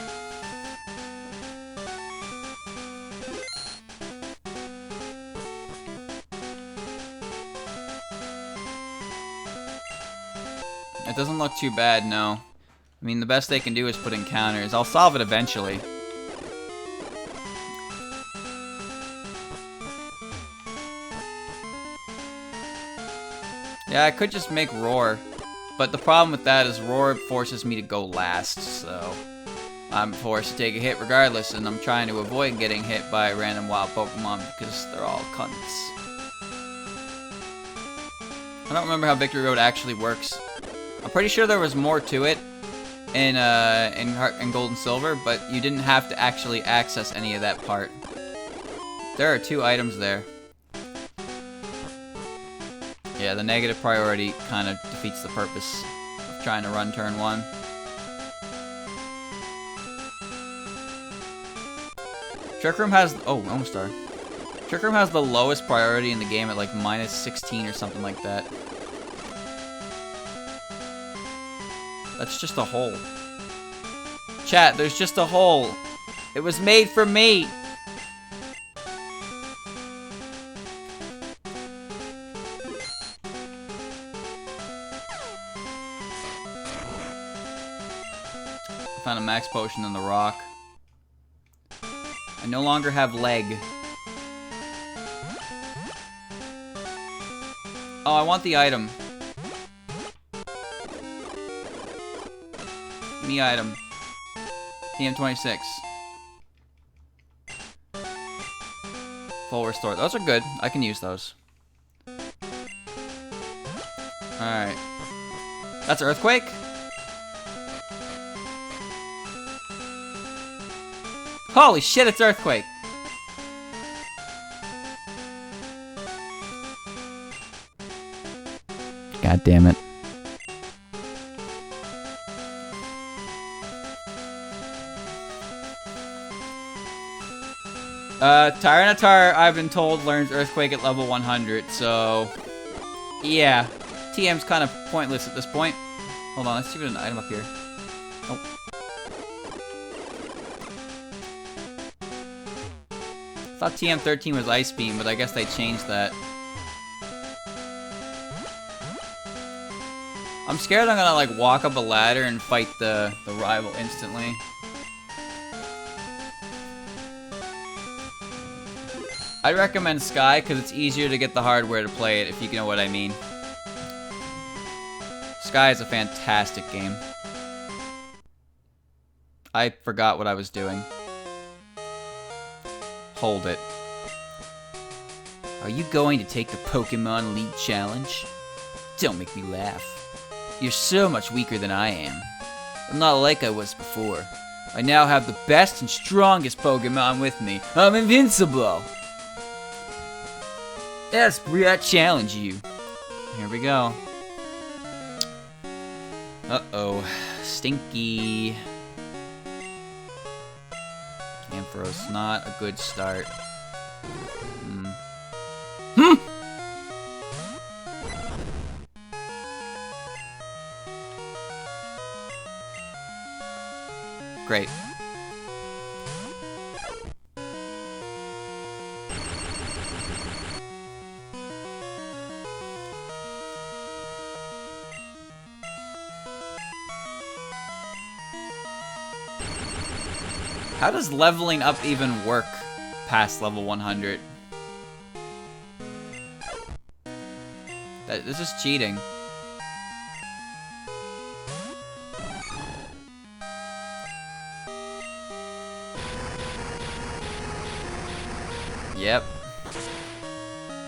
It doesn't look too bad, no. I mean, the best they can do is put in counters. I'll solve it eventually. Yeah, I could just make Roar. But the problem with that is Roar forces me to go last, so I'm forced to take a hit regardless, and I'm trying to avoid getting hit by random wild Pokemon because they're all cunts. I don't remember how Victory Road actually works. I'm pretty sure there was more to it in Gold and Silver, but you didn't have to actually access any of that part. There are 2 items there. Yeah, the negative priority kind of defeats the purpose of trying to run turn 1. Trick Room has... Oh, almost star. Trick Room has the lowest priority in the game at like -16 or something like that. That's just a hole. Chat, there's just a hole. It was made for me. I found a max potion in the rock. I no longer have leg. Oh, I want the item. Give me item. TM26. Full restore. Those are good. I can use those. Alright. That's Earthquake? Holy shit, it's Earthquake! God damn it. Tyranitar, I've been told, learns Earthquake at level 100, so... Yeah. TM's kind of pointless at this point. Hold on, let's see if there's an item up here. Nope. I thought TM13 was Ice Beam, but I guess they changed that. I'm scared I'm gonna, like, walk up a ladder and fight the rival instantly. I'd recommend Sky, because it's easier to get the hardware to play it, if you know what I mean. Sky is a fantastic game. I forgot what I was doing. Hold it. Are you going to take the Pokemon Elite Challenge? Don't make me laugh. You're so much weaker than I am. I'm not like I was before. I now have the best and strongest Pokemon with me. I'm invincible! Yes, I challenge you. Here we go. Uh-oh. Stinky. Ampharos, not a good start. Great. How does leveling up even work past level 100? This is cheating. Yep.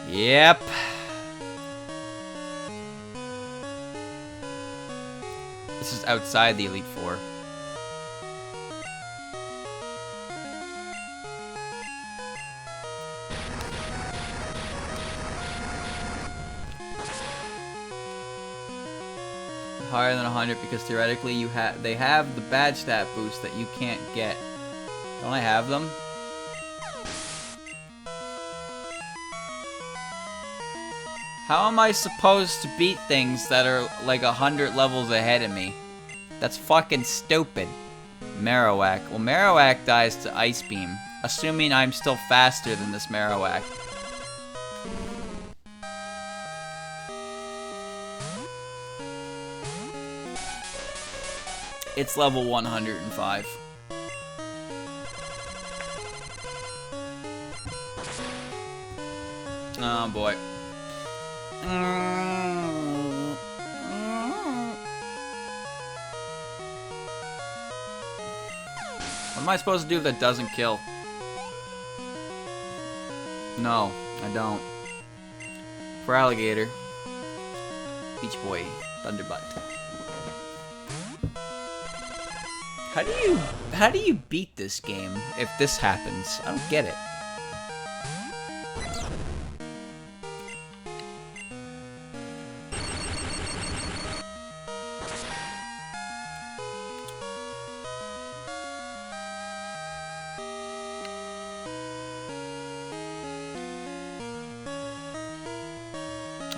Yep. This is outside the Elite Four. Higher than 100 because theoretically they have the badge stat boost that you can't get. Don't I have them? How am I supposed to beat things that are like 100 levels ahead of me? That's fucking stupid. Marowak. Well, Marowak dies to Ice Beam, assuming I'm still faster than this Marowak. It's level 105. Oh boy. am I supposed to do that doesn't kill? No, I don't. For alligator. Beach Boy. Thunderbutt. How do you beat this game if this happens? I don't get it.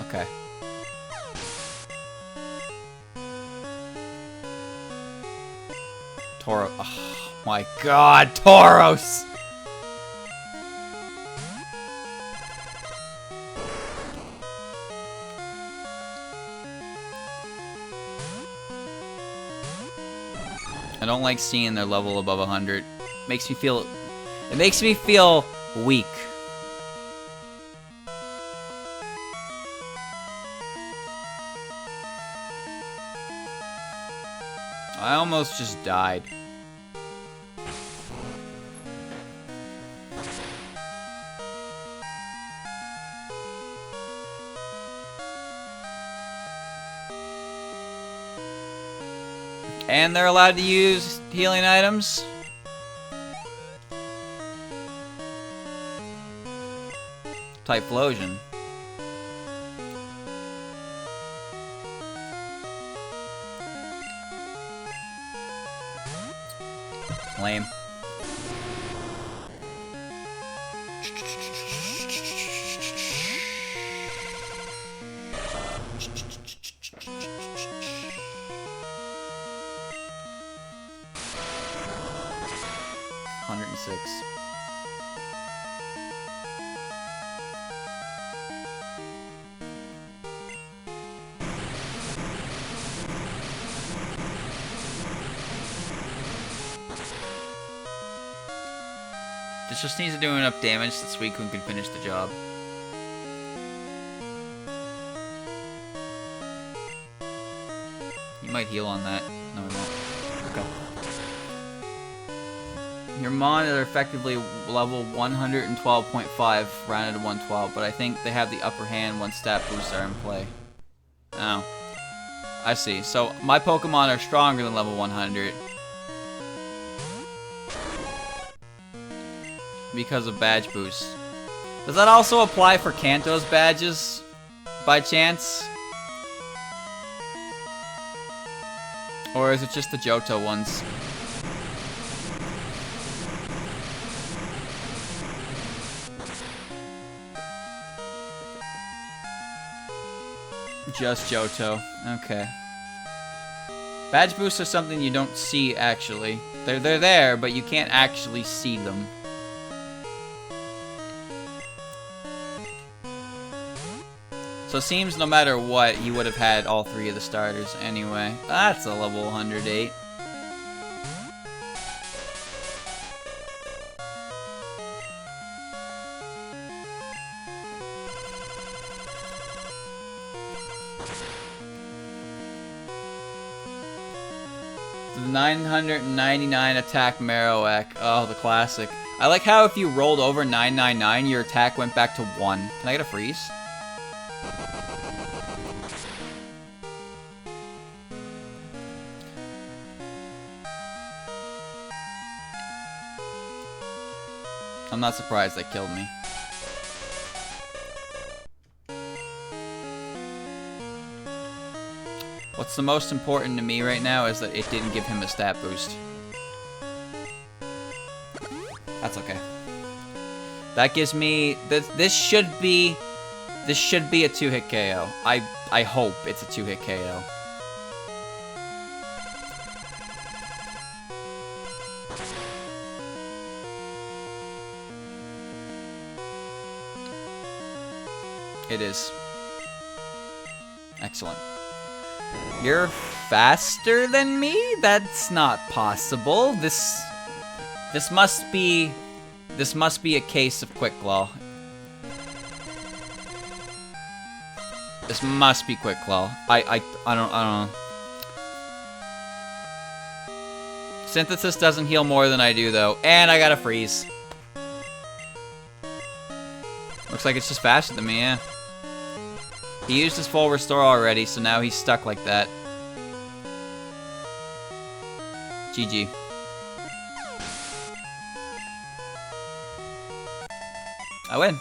Okay. Toro. Oh my god, Tauros! I don't like seeing their level above 100. It makes me feel weak. I almost just died. And they're allowed to use healing items. Typhlosion. Lame. This just needs to do enough damage that Suicune can finish the job. You might heal on that. No, he won't. Okay. Your Mon are effectively level 112.5, rounded to 112, but I think they have the upper hand when stat boosts are in play. Oh. I see. So, my Pokemon are stronger than level 100. Because of badge boost. Does that also apply for Kanto's badges, by chance? Or is it just the Johto ones? Just Johto. Okay. Badge boosts are something you don't see, actually. They're there, but you can't actually see them. So it seems no matter what, he would have had all three of the starters anyway. That's a level 108. The 999 attack Marowak. Oh, the classic. I like how if you rolled over 999, your attack went back to 1. Can I get a freeze? I'm not surprised that killed me. What's the most important to me right now is that it didn't give him a stat boost. That's okay. That gives me... This should be a 2-hit KO. I hope it's a 2-hit KO. It is. Excellent. You're faster than me? That's not possible. This must be a case of Quick Claw. This must be Quick Claw. I don't know. Synthesis doesn't heal more than I do, though. And I got a freeze. Looks like it's just faster than me, yeah. He used his full restore already, so now he's stuck like that. GG. I win.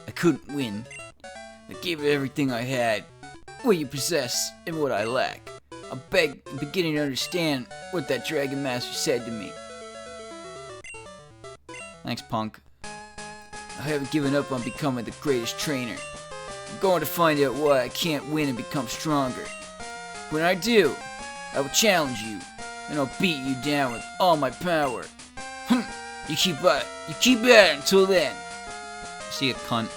I couldn't win. I gave it everything I had. What you possess and what I lack. I'm beginning to understand what that Dragon Master said to me. Thanks, punk. I haven't given up on becoming the greatest trainer. I'm going to find out why I can't win and become stronger. When I do, I will challenge you, and I'll beat you down with all my power. You keep at it until then. See ya, cunt.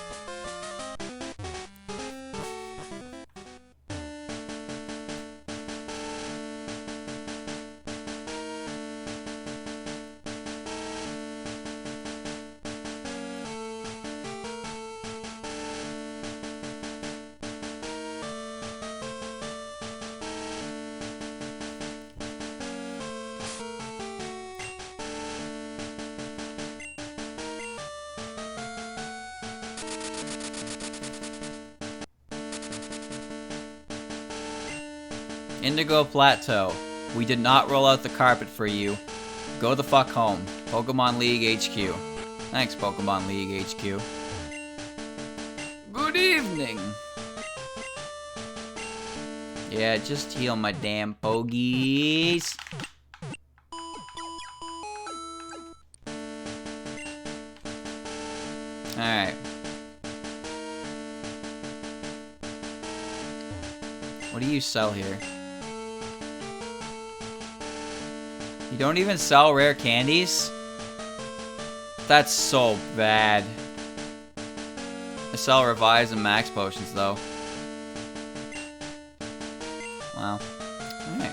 Indigo Plateau. We did not roll out the carpet for you. Go the fuck home. Pokemon League HQ. Thanks, Pokemon League HQ. Good evening. Yeah, just heal my damn pogies. Alright. What do you sell here? You don't even sell rare candies? That's so bad. I sell revives and max potions though. Wow. Alright.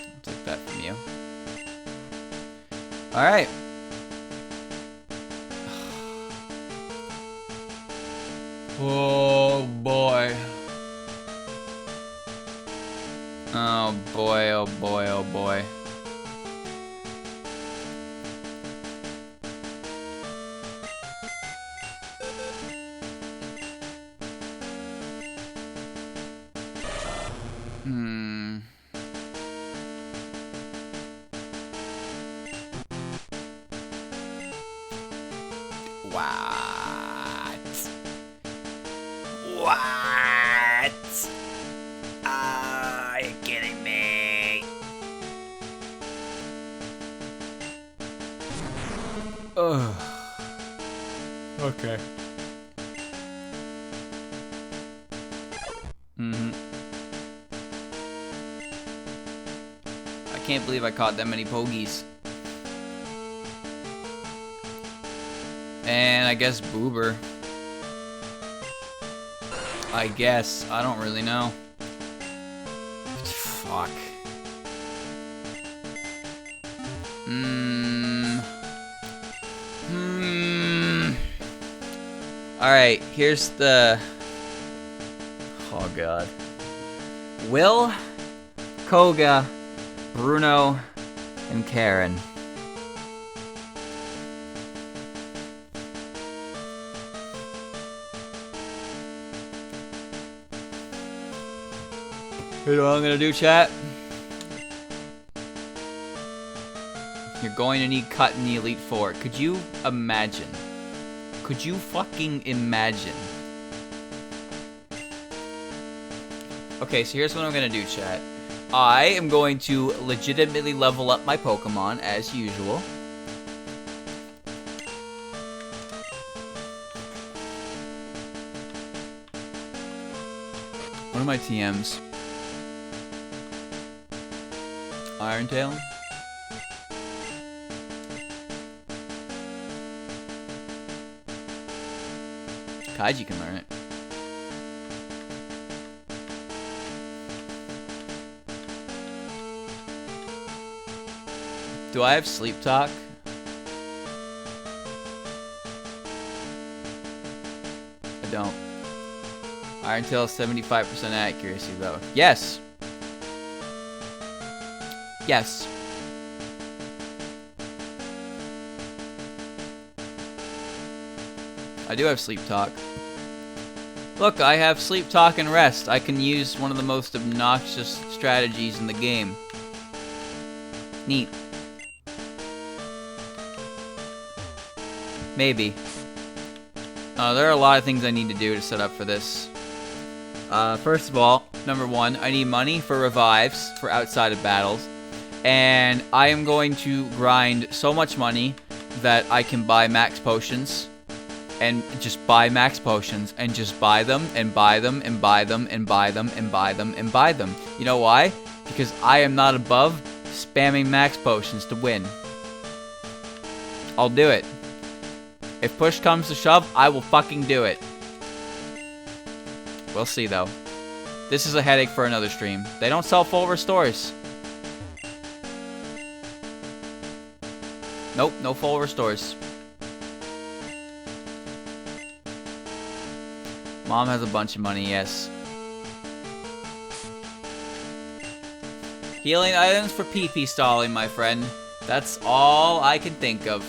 I'll take that from you. Alright. Oh boy. Oh boy, oh boy, oh boy. What? Are you kidding me? Ugh. Okay. I can't believe I caught that many pogies. And I guess Boober. I guess. I don't really know. Fuck. Alright, here's the... Oh god. Will, Koga, Bruno, and Karen. You know what I'm gonna do, chat? You're going to need cut in the Elite Four. Could you imagine? Could you fucking imagine? Okay, so here's what I'm gonna do, chat. I am going to legitimately level up my Pokemon as usual. What are my TMs? Iron Tail. Kaiji can learn it. Do I have sleep talk? I don't. Iron Tail 75% accuracy though. Yes. Yes. I do have sleep talk. Look, I have sleep talk and rest. I can use one of the most obnoxious strategies in the game. Neat. Maybe. There are a lot of things I need to do to set up for this. First of all, number one, I need money for revives for outside of battles. And I am going to grind so much money that I can buy max potions. And just buy max potions. And just buy them, and buy them, and buy them, and buy them, and buy them, and buy them. You know why? Because I am not above spamming max potions to win. I'll do it. If push comes to shove, I will fucking do it. We'll see, though. This is a headache for another stream. They don't sell full restores. Nope, no full restores. Mom has a bunch of money, yes. Healing items for PP stalling, my friend. That's all I can think of.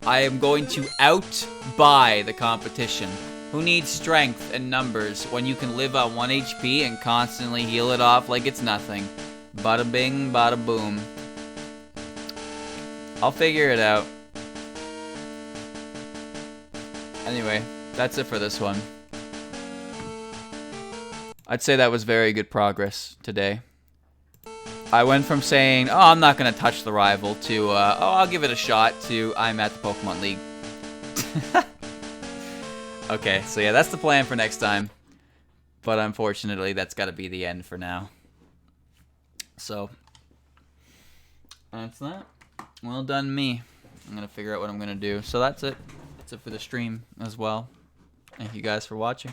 I am going to out-buy the competition. Who needs strength and numbers when you can live on 1 HP and constantly heal it off like it's nothing? Bada bing, bada boom. I'll figure it out. Anyway, that's it for this one. I'd say that was very good progress today. I went from saying, oh, I'm not going to touch the rival, to, oh, I'll give it a shot, to, I'm at the Pokemon League. Okay, so yeah, that's the plan for next time. But unfortunately, that's got to be the end for now. So, that's that. Well done, me. I'm going to figure out what I'm going to do. So that's it. That's it for the stream as well. Thank you guys for watching.